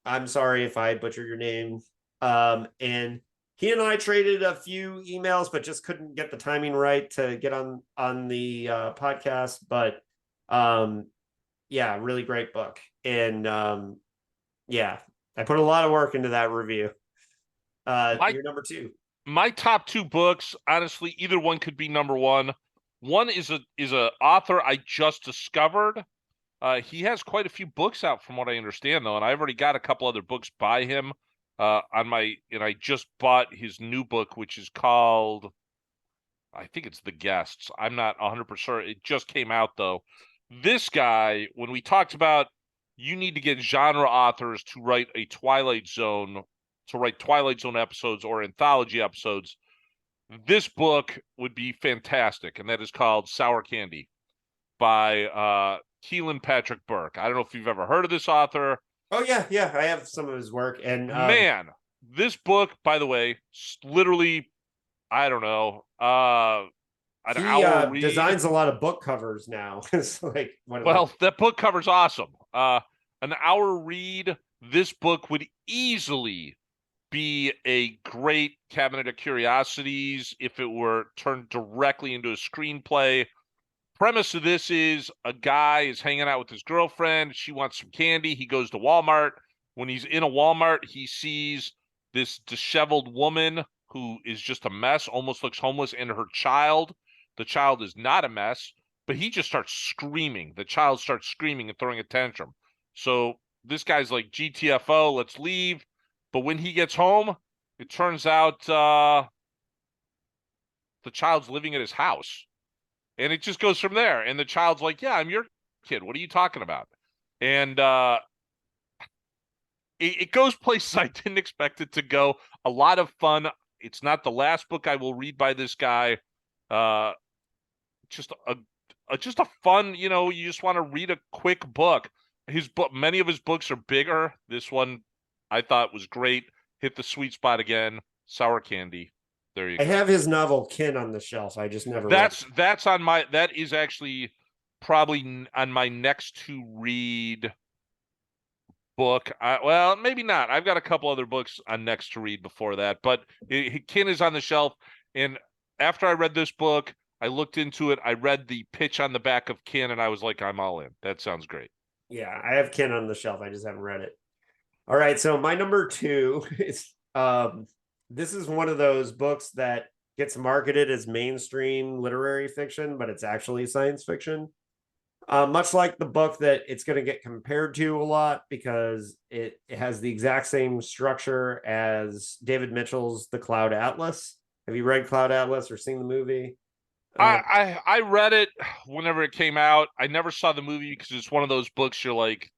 I'm sorry if I butchered your name. And he and I traded a few emails, but just couldn't get the timing right to get on the podcast. But yeah, really great book. And yeah, I put a lot of work into that review. Your number two. My top two books, honestly, either one could be number one. One is a author I just discovered. He has quite a few books out from what I understand, though, and I've already got a couple other books by him and I just bought his new book, which is called, I think it's The Guests. I'm not 100% sure. It just came out, though. This guy, when we talked about you need to get genre authors to write Twilight Zone episodes or anthology episodes, this book would be fantastic, and that is called Sour Candy by Keelan Patrick Burke. I don't know if you've ever heard of this author. Oh yeah, I have some of his work, and man, this book, by the way, literally, I don't know, an hour read. Designs a lot of book covers now. It's like that book cover's awesome. An hour read. This book would easily be a great Cabinet of Curiosities if it were turned directly into a screenplay. Premise of this is a guy is hanging out with his girlfriend. She wants some candy. He goes to Walmart. When he's in a Walmart, he sees this disheveled woman who is just a mess, almost looks homeless, and her child. The child is not a mess, but he just starts screaming. The child starts screaming and throwing a tantrum. So this guy's like, GTFO, let's leave. But when he gets home, it turns out the child's living at his house. And it just goes from there. And the child's like, yeah, I'm your kid. What are you talking about? And it goes places I didn't expect it to go. A lot of fun. It's not the last book I will read by this guy. Just a fun, you just want to read a quick book. Many of his books are bigger. This one I thought was great. Hit the sweet spot again. Sour Candy. There you go. I have his novel Kin on the shelf. I just never that is actually probably on my next to read book. Well, maybe not. I've got a couple other books on next to read before that, but Kin is on the shelf. And after I read this book, I looked into it. I read the pitch on the back of Kin, and I was like, I'm all in. That sounds great. Yeah, I have Kin on the shelf. I just haven't read it. All right, so my number two is this is one of those books that gets marketed as mainstream literary fiction, but it's actually science fiction. Much like the book that it's going to get compared to a lot because it has the exact same structure as David Mitchell's The Cloud Atlas. Have you read Cloud Atlas or seen the movie? I read it whenever it came out. I never saw the movie because it's one of those books you're like,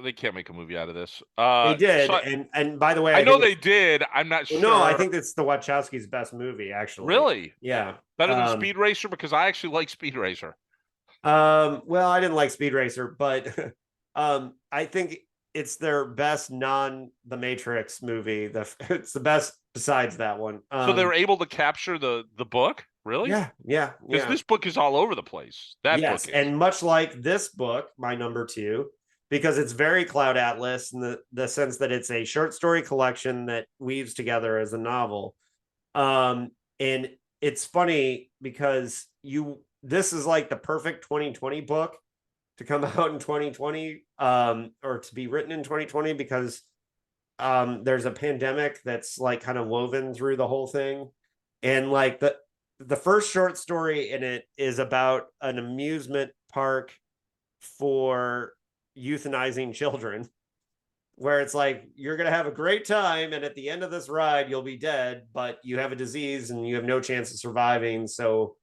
they can't make a movie out of this. They did, so and by the way, I know they did. I'm not sure. No, I think that's the Wachowskis' best movie, actually. Really? Yeah. Better than Speed Racer, because I actually like Speed Racer. Well, I didn't like Speed Racer, but I think it's their best non-The Matrix movie. It's the best besides that one. So they were able to capture the book? Really? Yeah. Because this book is all over the place. That book is. And much like this book, my number 2, because it's very Cloud Atlas in the sense that it's a short story collection that weaves together as a novel. And it's funny because this is like the perfect 2020 book to come out in 2020, or to be written in 2020, because there's a pandemic that's like kind of woven through the whole thing. And like the first short story in it is about an amusement park for euthanizing children, where it's like, you're going to have a great time, and at the end of this ride you'll be dead, but you have a disease and you have no chance of surviving. So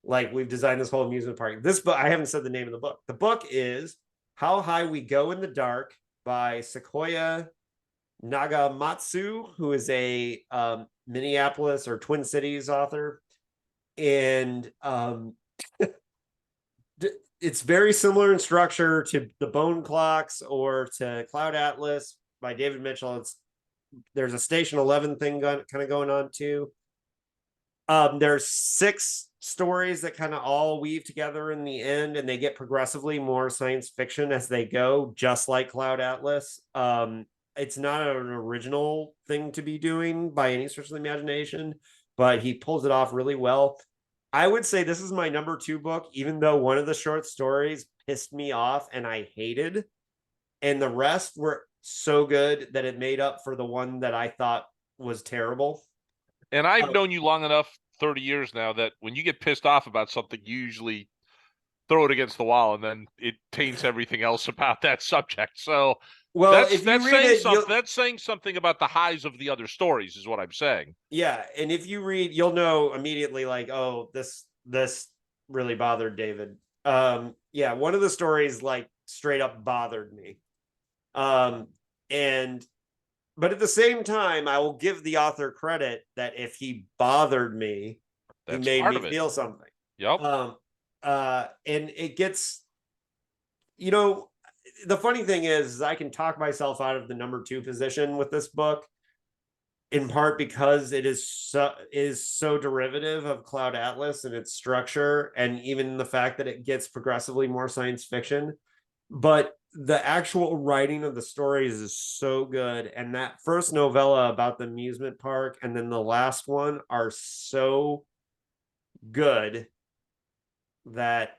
like, we've designed this whole amusement park. This book, I haven't said the name of the book. The book is How High We Go in the Dark by Sequoia Nagamatsu, who is a Minneapolis or Twin Cities author. And it's very similar in structure to The Bone Clocks or to Cloud Atlas by David Mitchell. There's a Station 11 thing kind of going on too. There's 6 stories that kind of all weave together in the end, and they get progressively more science fiction as they go, just like Cloud Atlas. It's not an original thing to be doing by any stretch of the imagination, but he pulls it off really well. I would say this is my number 2 book, even though one of the short stories pissed me off and I hated, and the rest were so good that it made up for the one that I thought was terrible. And I've known you long enough, 30 years now, that when you get pissed off about something, you usually throw it against the wall, and then it taints everything else about that subject. So well, that's saying something about the highs of the other stories, is what I'm saying. Yeah, and if you read, you'll know immediately, like, oh, this really bothered David. Yeah, one of the stories like straight up bothered me. And but at the same time, I will give the author credit that if he bothered me, he made me feel something. Yep. And it gets, the funny thing is I can talk myself out of the number 2 position with this book, in part because it is so derivative of Cloud Atlas and its structure, and even the fact that it gets progressively more science fiction. But the actual writing of the stories is so good, and that first novella about the amusement park and then the last one are so good that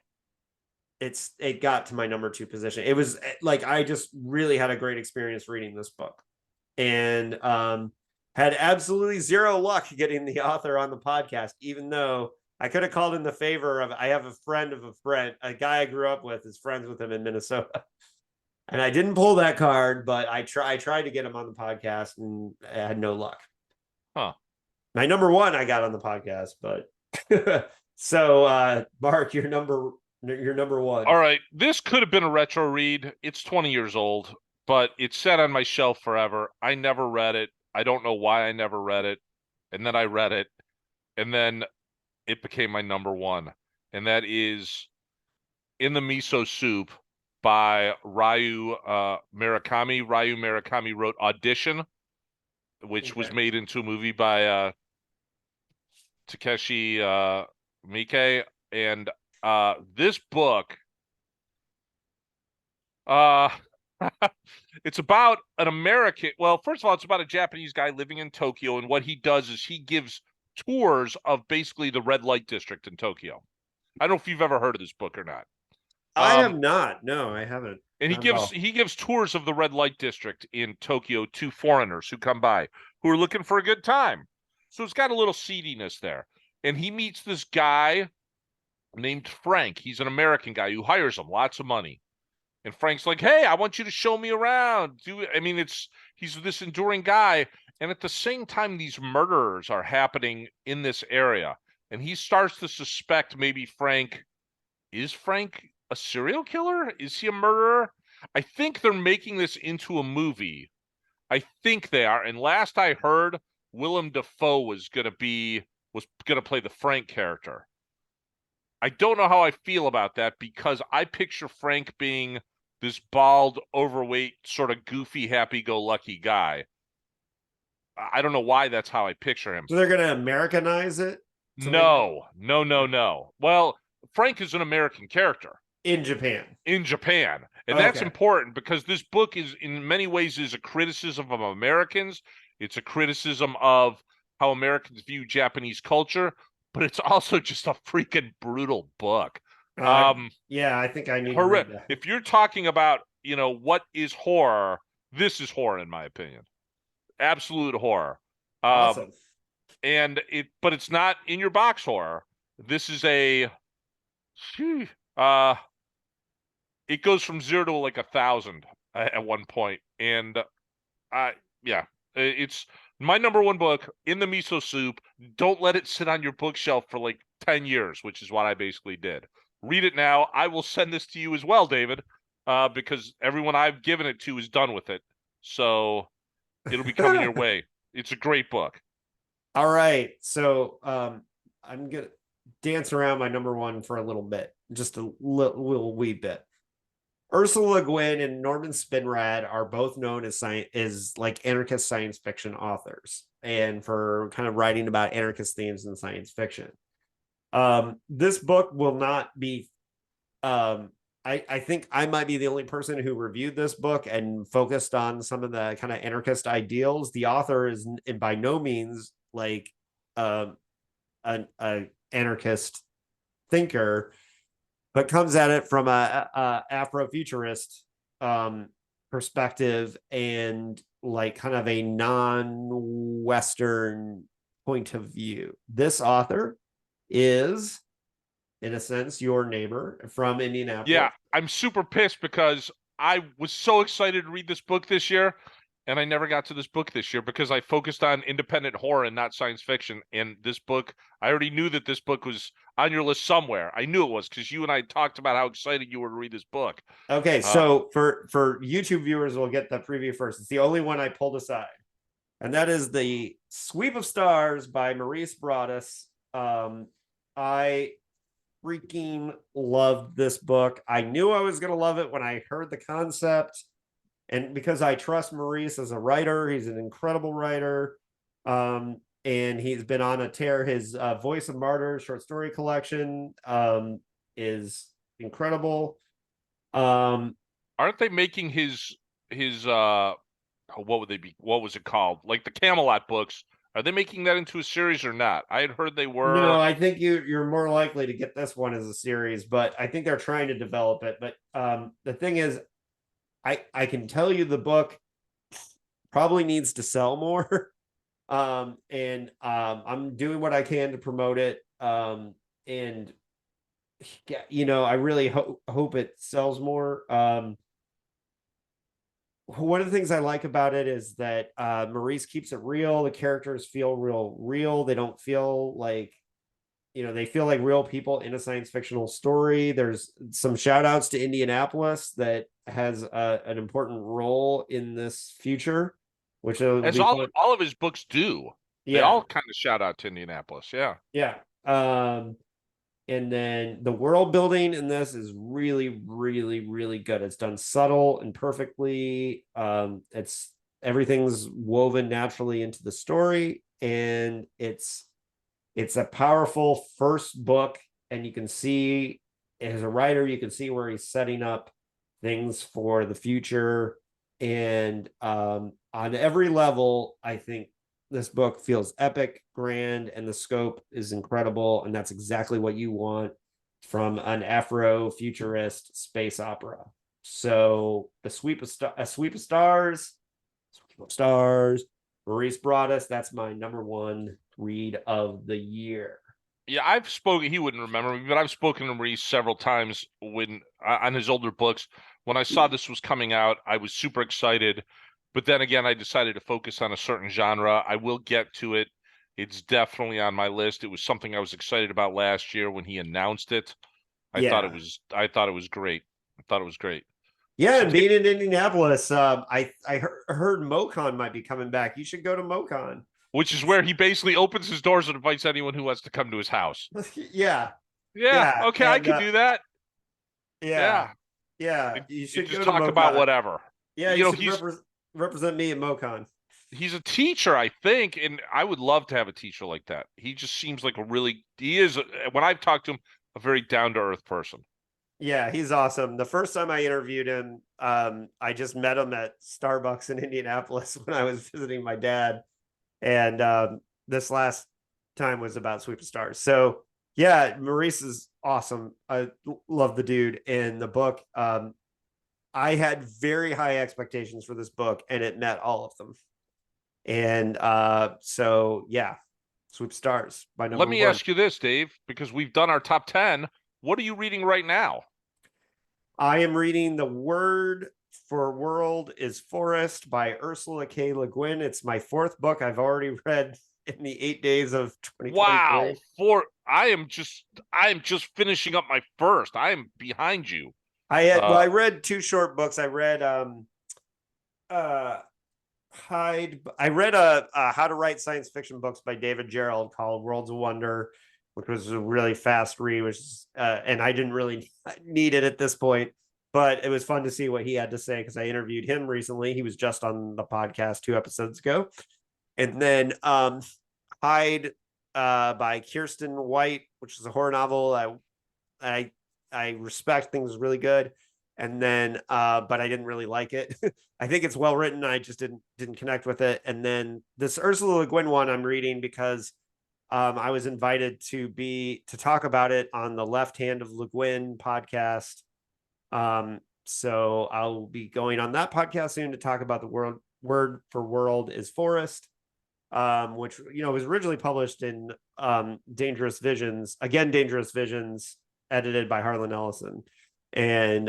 it got to my number 2 position. It was like, I just really had a great experience reading this book, and had absolutely zero luck getting the author on the podcast, even though I could have called in the favor of, I have a friend of a friend, a guy I grew up with is friends with him in Minnesota. And I didn't pull that card, but I tried to get him on the podcast and I had no luck. Huh. My number 1 I got on the podcast, but so Mark, your number 1. All right. This could have been a retro read. It's 20 years old, but it's sat on my shelf forever. I never read it. I don't know why I never read it. And then I read it, and then it became my number 1. And that is In the Miso Soup by Ryu Murakami. Ryu Murakami wrote Audition, which was made into a movie by Takeshi Miike. And this book, it's about an American. Well, first of all, it's about a Japanese guy living in Tokyo, and what he does is he gives tours of basically the red light district in Tokyo. I don't know if you've ever heard of this book or not. I have not. No, I haven't. And he gives tours of the red light district in Tokyo to foreigners who come by who are looking for a good time. So it's got a little seediness there. And he meets this guy named Frank. He's an American guy who hires him, lots of money. And Frank's like, "Hey, I want you to show me around." He's this enduring guy. And at the same time, these murderers are happening in this area. And he starts to suspect maybe Frank a serial killer? Is he a murderer? I think they're making this into a movie. I think they are. And last I heard, Willem Dafoe was gonna play the Frank character. I don't know how I feel about that, because I picture Frank being this bald, overweight, sort of goofy, happy-go-lucky guy. I don't know why that's how I picture him. So they're gonna Americanize it? No. Well, Frank is an American character in Japan. And that's important because this book is in many ways is a criticism of Americans. It's a criticism of how Americans view Japanese culture, but it's also just a freaking brutal book. Yeah, I think I need to read that. If you're talking about, what is horror, this is horror in my opinion. Absolute horror. Awesome. But it's not in your box horror. This is it goes from 0 to like 1,000 at one point, and it's my number one book in the miso soup. Don't let it sit on your bookshelf for like 10 years, which is what I basically did. Read it now. I will send this to you as well, David, because everyone I've given it to is done with it, so it'll be coming your way. It's a great book. All right, so I'm gonna dance around my number one for a little bit, just a little wee bit. Ursula Le Guin and Norman Spinrad are both known as like anarchist science fiction authors, and for kind of writing about anarchist themes in science fiction. This book will not be. I think I might be the only person who reviewed this book and focused on some of the kind of anarchist ideals. The author is by no means like an anarchist thinker, but comes at it from a Afrofuturist perspective and like kind of a non-Western point of view. This author is, in a sense, your neighbor from Indianapolis. Yeah, I'm super pissed because I was so excited to read this book this year, and I never got to this book this year because I focused on independent horror and not science fiction. And this book, I already knew that this book was on your list somewhere. I knew it was because you and I talked about how excited you were to read this book. Okay, so for YouTube viewers, we'll get the preview first. It's the only one I pulled aside, and that is The Sweep of Stars by Maurice Broaddus. I freaking loved this book. I knew I was going to love it when I heard the concept. And because I trust Maurice as a writer, he's an incredible writer. And he's been on a tear. His Voice of Martyrs short story collection is incredible. Aren't they making his what would they be? What was it called? Like the Camelot books. Are they making that into a series or not? I had heard they were. No, I think you're more likely to get this one as a series, but I think they're trying to develop it. But the thing is, I can tell you the book probably needs to sell more. And I'm doing what I can to promote it. And I really hope it sells more. One of the things I like about it is that Maurice keeps it real. The characters feel real. They don't feel like, they feel like real people in a science fictional story. There's some shout outs to Indianapolis that has an important role in this future, which as all of his books do. Yeah. They all kind of shout out to Indianapolis. Yeah. Yeah. And then the world building in this is really, really, really good. It's done subtle and perfectly. Everything's woven naturally into the story, and it's a powerful first book. And you can see, as a writer, you can see where he's setting up things for the future. And on every level, I think this book feels epic, grand, and the scope is incredible. And that's exactly what you want from an Afro-futurist space opera. So A Sweep of Stars, Maurice Broaddus, that's my number one read of the year. Yeah, I've spoken, he wouldn't remember me, but I've spoken to Maurice several times on his older books. When I saw this was coming out, I was super excited. But then again, I decided to focus on a certain genre. I will get to it. It's definitely on my list. It was something I was excited about last year when he announced it. I thought it was great. I thought it was great. Yeah, and being in Indianapolis, I heard MoCon might be coming back. You should go to MoCon. Which is where he basically opens his doors and invites anyone who wants to come to his house. Yeah. Okay, and I can do that. Yeah. You should just talk about whatever. Yeah, you should represent me at MoCon. He's a teacher, I think, and I would love to have a teacher like that. He just seems like he is, when I've talked to him, a very down-to-earth person. Yeah, he's awesome. The first time I interviewed him, I just met him at Starbucks in Indianapolis when I was visiting my dad. And this last time was about Sweep of Stars. So yeah, Maurice is awesome. I love the dude. In the book, I had very high expectations for this book, and it met all of them. And so yeah, Sweep of Stars by Let number me one. ask you this, Dave, because we've done our top 10. What are you reading right now? I am reading The Word for World is Forest by Ursula K. Le Guin. It's my fourth book I've already read in the 8 days of 2023. Wow, I am just finishing up my first. I am behind you. I read two short books. I read I read a How to Write Science Fiction books by David Gerald called Worlds of Wonder, which was a really fast read, which and I didn't really need it at this point, but it was fun to see what he had to say because I interviewed him recently. He was just on the podcast 2 episodes ago. And then Hyde by Kirsten White, which is a horror novel. I respect, things really good. And then but I didn't really like it. I think it's well written. I just didn't connect with it. And then this Ursula Le Guin one I'm reading because I was invited to talk about it on the Left Hand of Le Guin podcast. So I'll be going on that podcast soon to talk about the Word for World is Forest, which was originally published in Dangerous Visions, edited by Harlan Ellison, and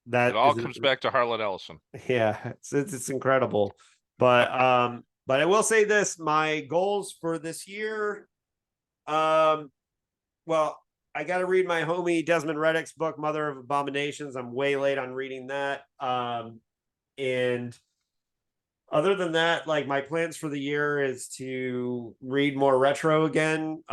that It all comes back to Harlan Ellison. Yeah, it's incredible. But I will say this: my goals for this year, well, I got to read my homie Desmond Reddick's book, Mother of Abominations. I'm way late on reading that. And other than that, like, my plans for the year is to read more retro again.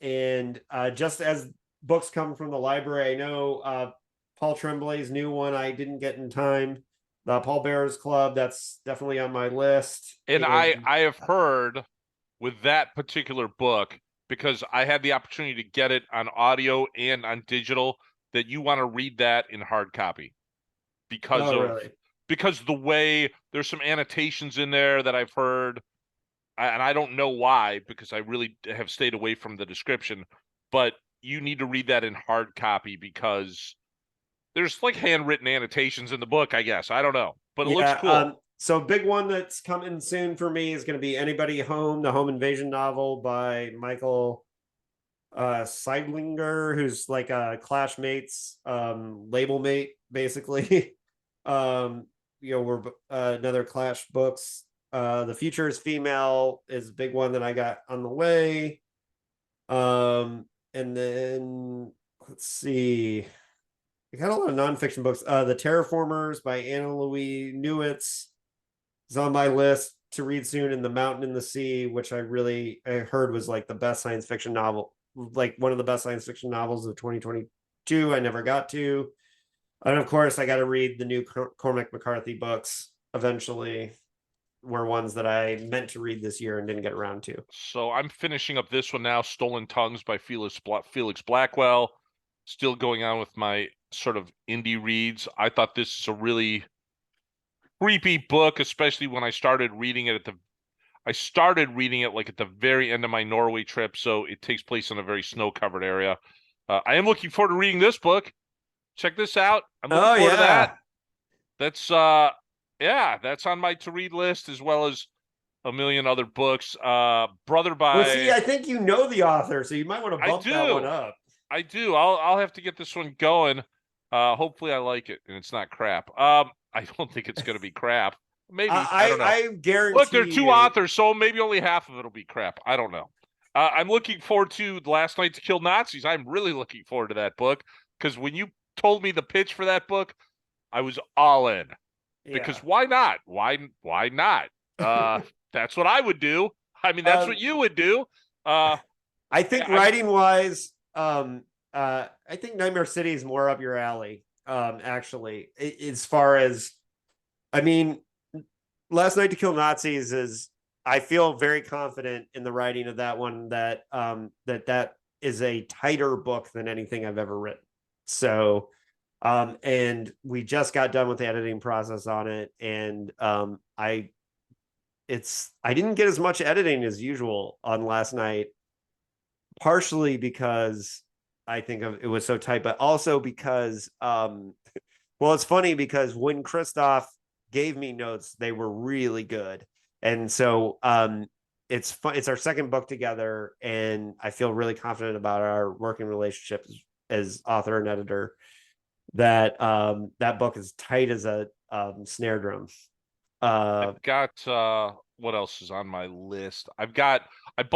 And just as books come from the library, I know Paul Tremblay's new one I didn't get in time. The Paul Bearers Club, that's definitely on my list. And I have heard with that particular book, because I had the opportunity to get it on audio and on digital, that you want to read that in hard copy because really? because the way there's some annotations in there that I've heard, and I don't know why, because I really have stayed away from the description, but you need to read that in hard copy because there's like handwritten annotations in the book, I guess. I don't know, but it looks cool. So big one that's coming soon for me is going to be Anybody Home, the home invasion novel by Michael Seidlinger, who's like a Clashmates label mate, basically. We're another Clash books. The Future is Female is a big one that I got on the way. And then let's see. I got a lot of nonfiction books. The Terraformers by Anna Louise Newitz is on my list to read soon, and The Mountain in the Sea, which I heard was like the best science fiction novel, like one of the best science fiction novels of 2022. I never got to. And of course, I got to read the new Cormac McCarthy books eventually. Were ones that I meant to read this year and didn't get around to. So I'm finishing up this one now, Stolen Tongues by Felix Blackwell. Still going on with my sort of indie reads. I thought this is a really creepy book, especially when I started reading it like at the very end of my Norway trip, so it takes place in a very snow-covered area. I am looking forward to reading this book. Check this out. I'm looking forward to that. That's that's on my to-read list, as well as a million other books. Brother by... Well, see, I think you know the author, so you might want to bump that one up. I do. I'll have to get this one going. Hopefully I like it and it's not crap. I don't think it's going to be crap. Maybe. I don't know. I guarantee. Look, there are two authors, so maybe only half of it will be crap. I don't know. I'm looking forward to Last Night to Kill Nazis. I'm really looking forward to that book, because when you told me the pitch for that book, I was all in. Because why not? Why not? That's what I would do. I mean, that's what you would do. I think writing wise, I think Nightmare City is more up your alley. Actually, as far as, I mean, Last Night to Kill Nazis is, I feel very confident in the writing of that one, that that is a tighter book than anything I've ever written. So and we just got done with the editing process on it, and I didn't get as much editing as usual on Last Night, partially because I think it was so tight, but also because well, it's funny because when Christoph gave me notes, they were really good. And so it's fun. It's our second book together, and I feel really confident about our working relationship as author and editor, that that book is tight as a snare drum. I've got what else is on my list? I got it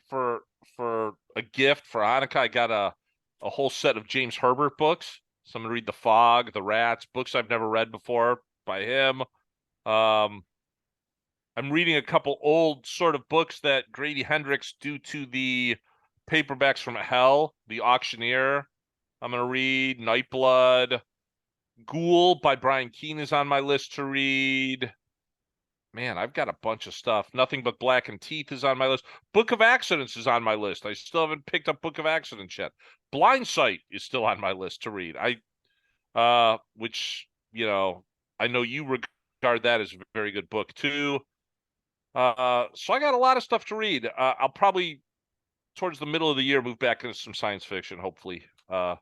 for a gift for Hanukkah. I got a whole set of James Herbert books. So I'm gonna read The Fog, The Rats, books I've never read before by him. I'm reading a couple old sort of books that Grady Hendrix, due to the paperbacks from hell, The Auctioneer. I'm gonna read Nightblood. Ghoul by Brian Keene is on my list to read. Man, I've got a bunch of stuff. Nothing But Black and Teeth is on my list. Book of Accidents is on my list. I still haven't picked up Book of Accidents yet. Blind Sight is still on my list to read. Which, I know you regard that as a very good book too. So I got a lot of stuff to read. I'll probably, towards the middle of the year, move back into some science fiction, hopefully. I'm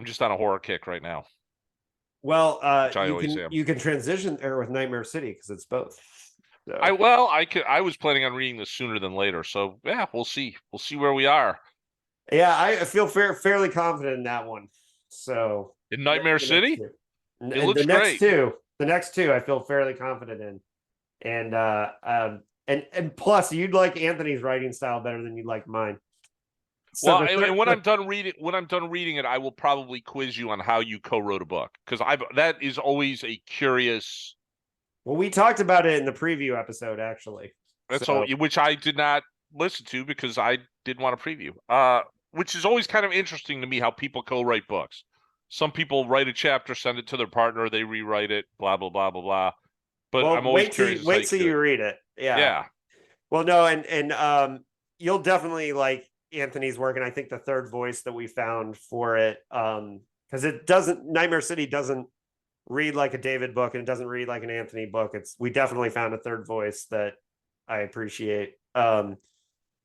just on a horror kick right now. Well, you can transition there with Nightmare City, because it's both. So. I was planning on reading this sooner than later, so yeah, we'll see. We'll see where we are. Yeah, I feel fairly confident in that one. So in Nightmare City, it looks great. The next two, I feel fairly confident in, and plus, you'd like Anthony's writing style better than you'd like mine. So and when I'm done reading it, I will probably quiz you on how you co-wrote a book, because that is always a curious. Well, we talked about it in the preview episode, actually. Which I did not listen to because I didn't want to preview. Which is always kind of interesting to me, how people co-write books. Some people write a chapter, send it to their partner, they rewrite it, blah blah blah blah blah. But I'm always curious. Wait till you read it. Yeah. Yeah. Well, no, and you'll definitely like Anthony's work, and I think the third voice that we found for it, because Nightmare City doesn't read like a David book, and it doesn't read like an Anthony book. We definitely found a third voice that I appreciate. And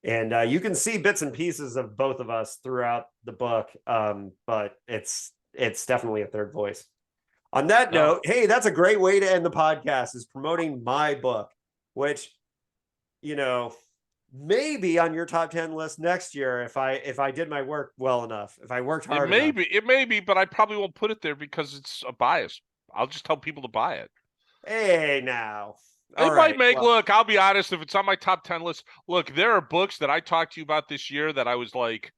you can see bits and pieces of both of us throughout the book, but it's definitely a third voice. On that note, hey, that's a great way to end the podcast, is promoting my book, which, maybe on your top 10 list next year if I did my work well enough, if I worked hard enough. It may be, but I probably won't put it there because it's a bias. I'll just tell people to buy it. Hey, now. Look, I'll be honest, if it's on my top 10 list, look, there are books that I talked to you about this year that I was like,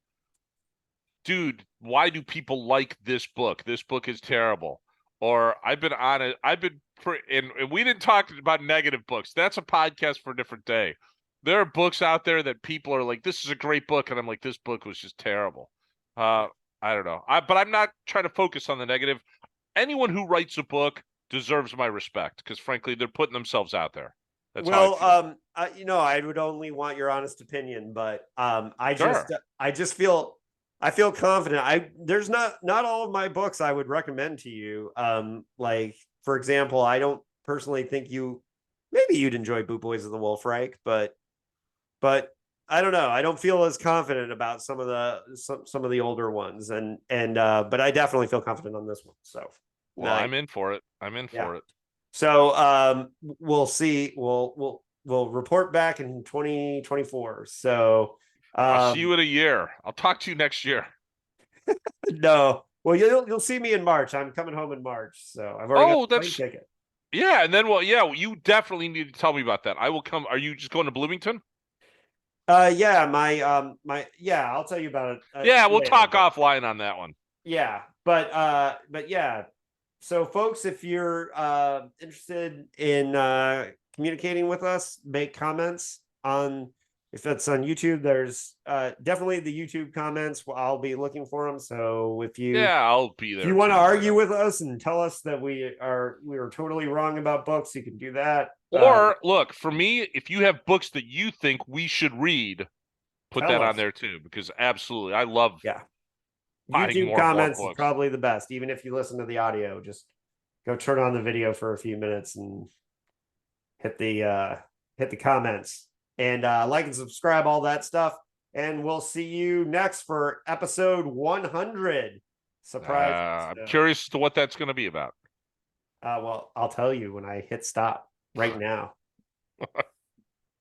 dude, why do people like this book? This book is terrible. Or I've been on it. And we didn't talk about negative books. That's a podcast for a different day. There are books out there that people are like, this is a great book. And I'm like, this book was just terrible. I don't know. But I'm not trying to focus on the negative. Anyone who writes a book deserves my respect, because frankly, they're putting themselves out there. That's I would only want your honest opinion, but I feel confident. There's not all of my books I would recommend to you. Like, for example, I don't personally think maybe you'd enjoy Boot Boys of the Wolf Reich, but I don't know. I don't feel as confident about some of the older ones, but I definitely feel confident on this one. So, I'm in for it. For it. So, we'll see. We'll report back in 2024. So, I'll see you in a year. I'll talk to you next year. No, well, you'll see me in March. I'm coming home in March, so I've already got the plane ticket. Yeah, and then you definitely need to tell me about that. I will come. Are you just going to Bloomington? Yeah, I'll tell you about it. Yeah, we'll talk offline on that one. Yeah, but yeah. So, folks, if you're interested in communicating with us, make comments on If that's on YouTube, there's definitely the YouTube comments. I'll be looking for them. So I'll be there. If you want to argue with us and tell us that we were totally wrong about books, you can do that. Or look, for me, if you have books that you think we should read, put that on there too, because absolutely, I love YouTube comments is probably the best. Even if you listen to the audio, just go turn on the video for a few minutes and hit the comments and like and subscribe, all that stuff. And we'll see you next for episode 100. Surprise! I'm curious as to what that's going to be about. Well, I'll tell you when I hit stop right now.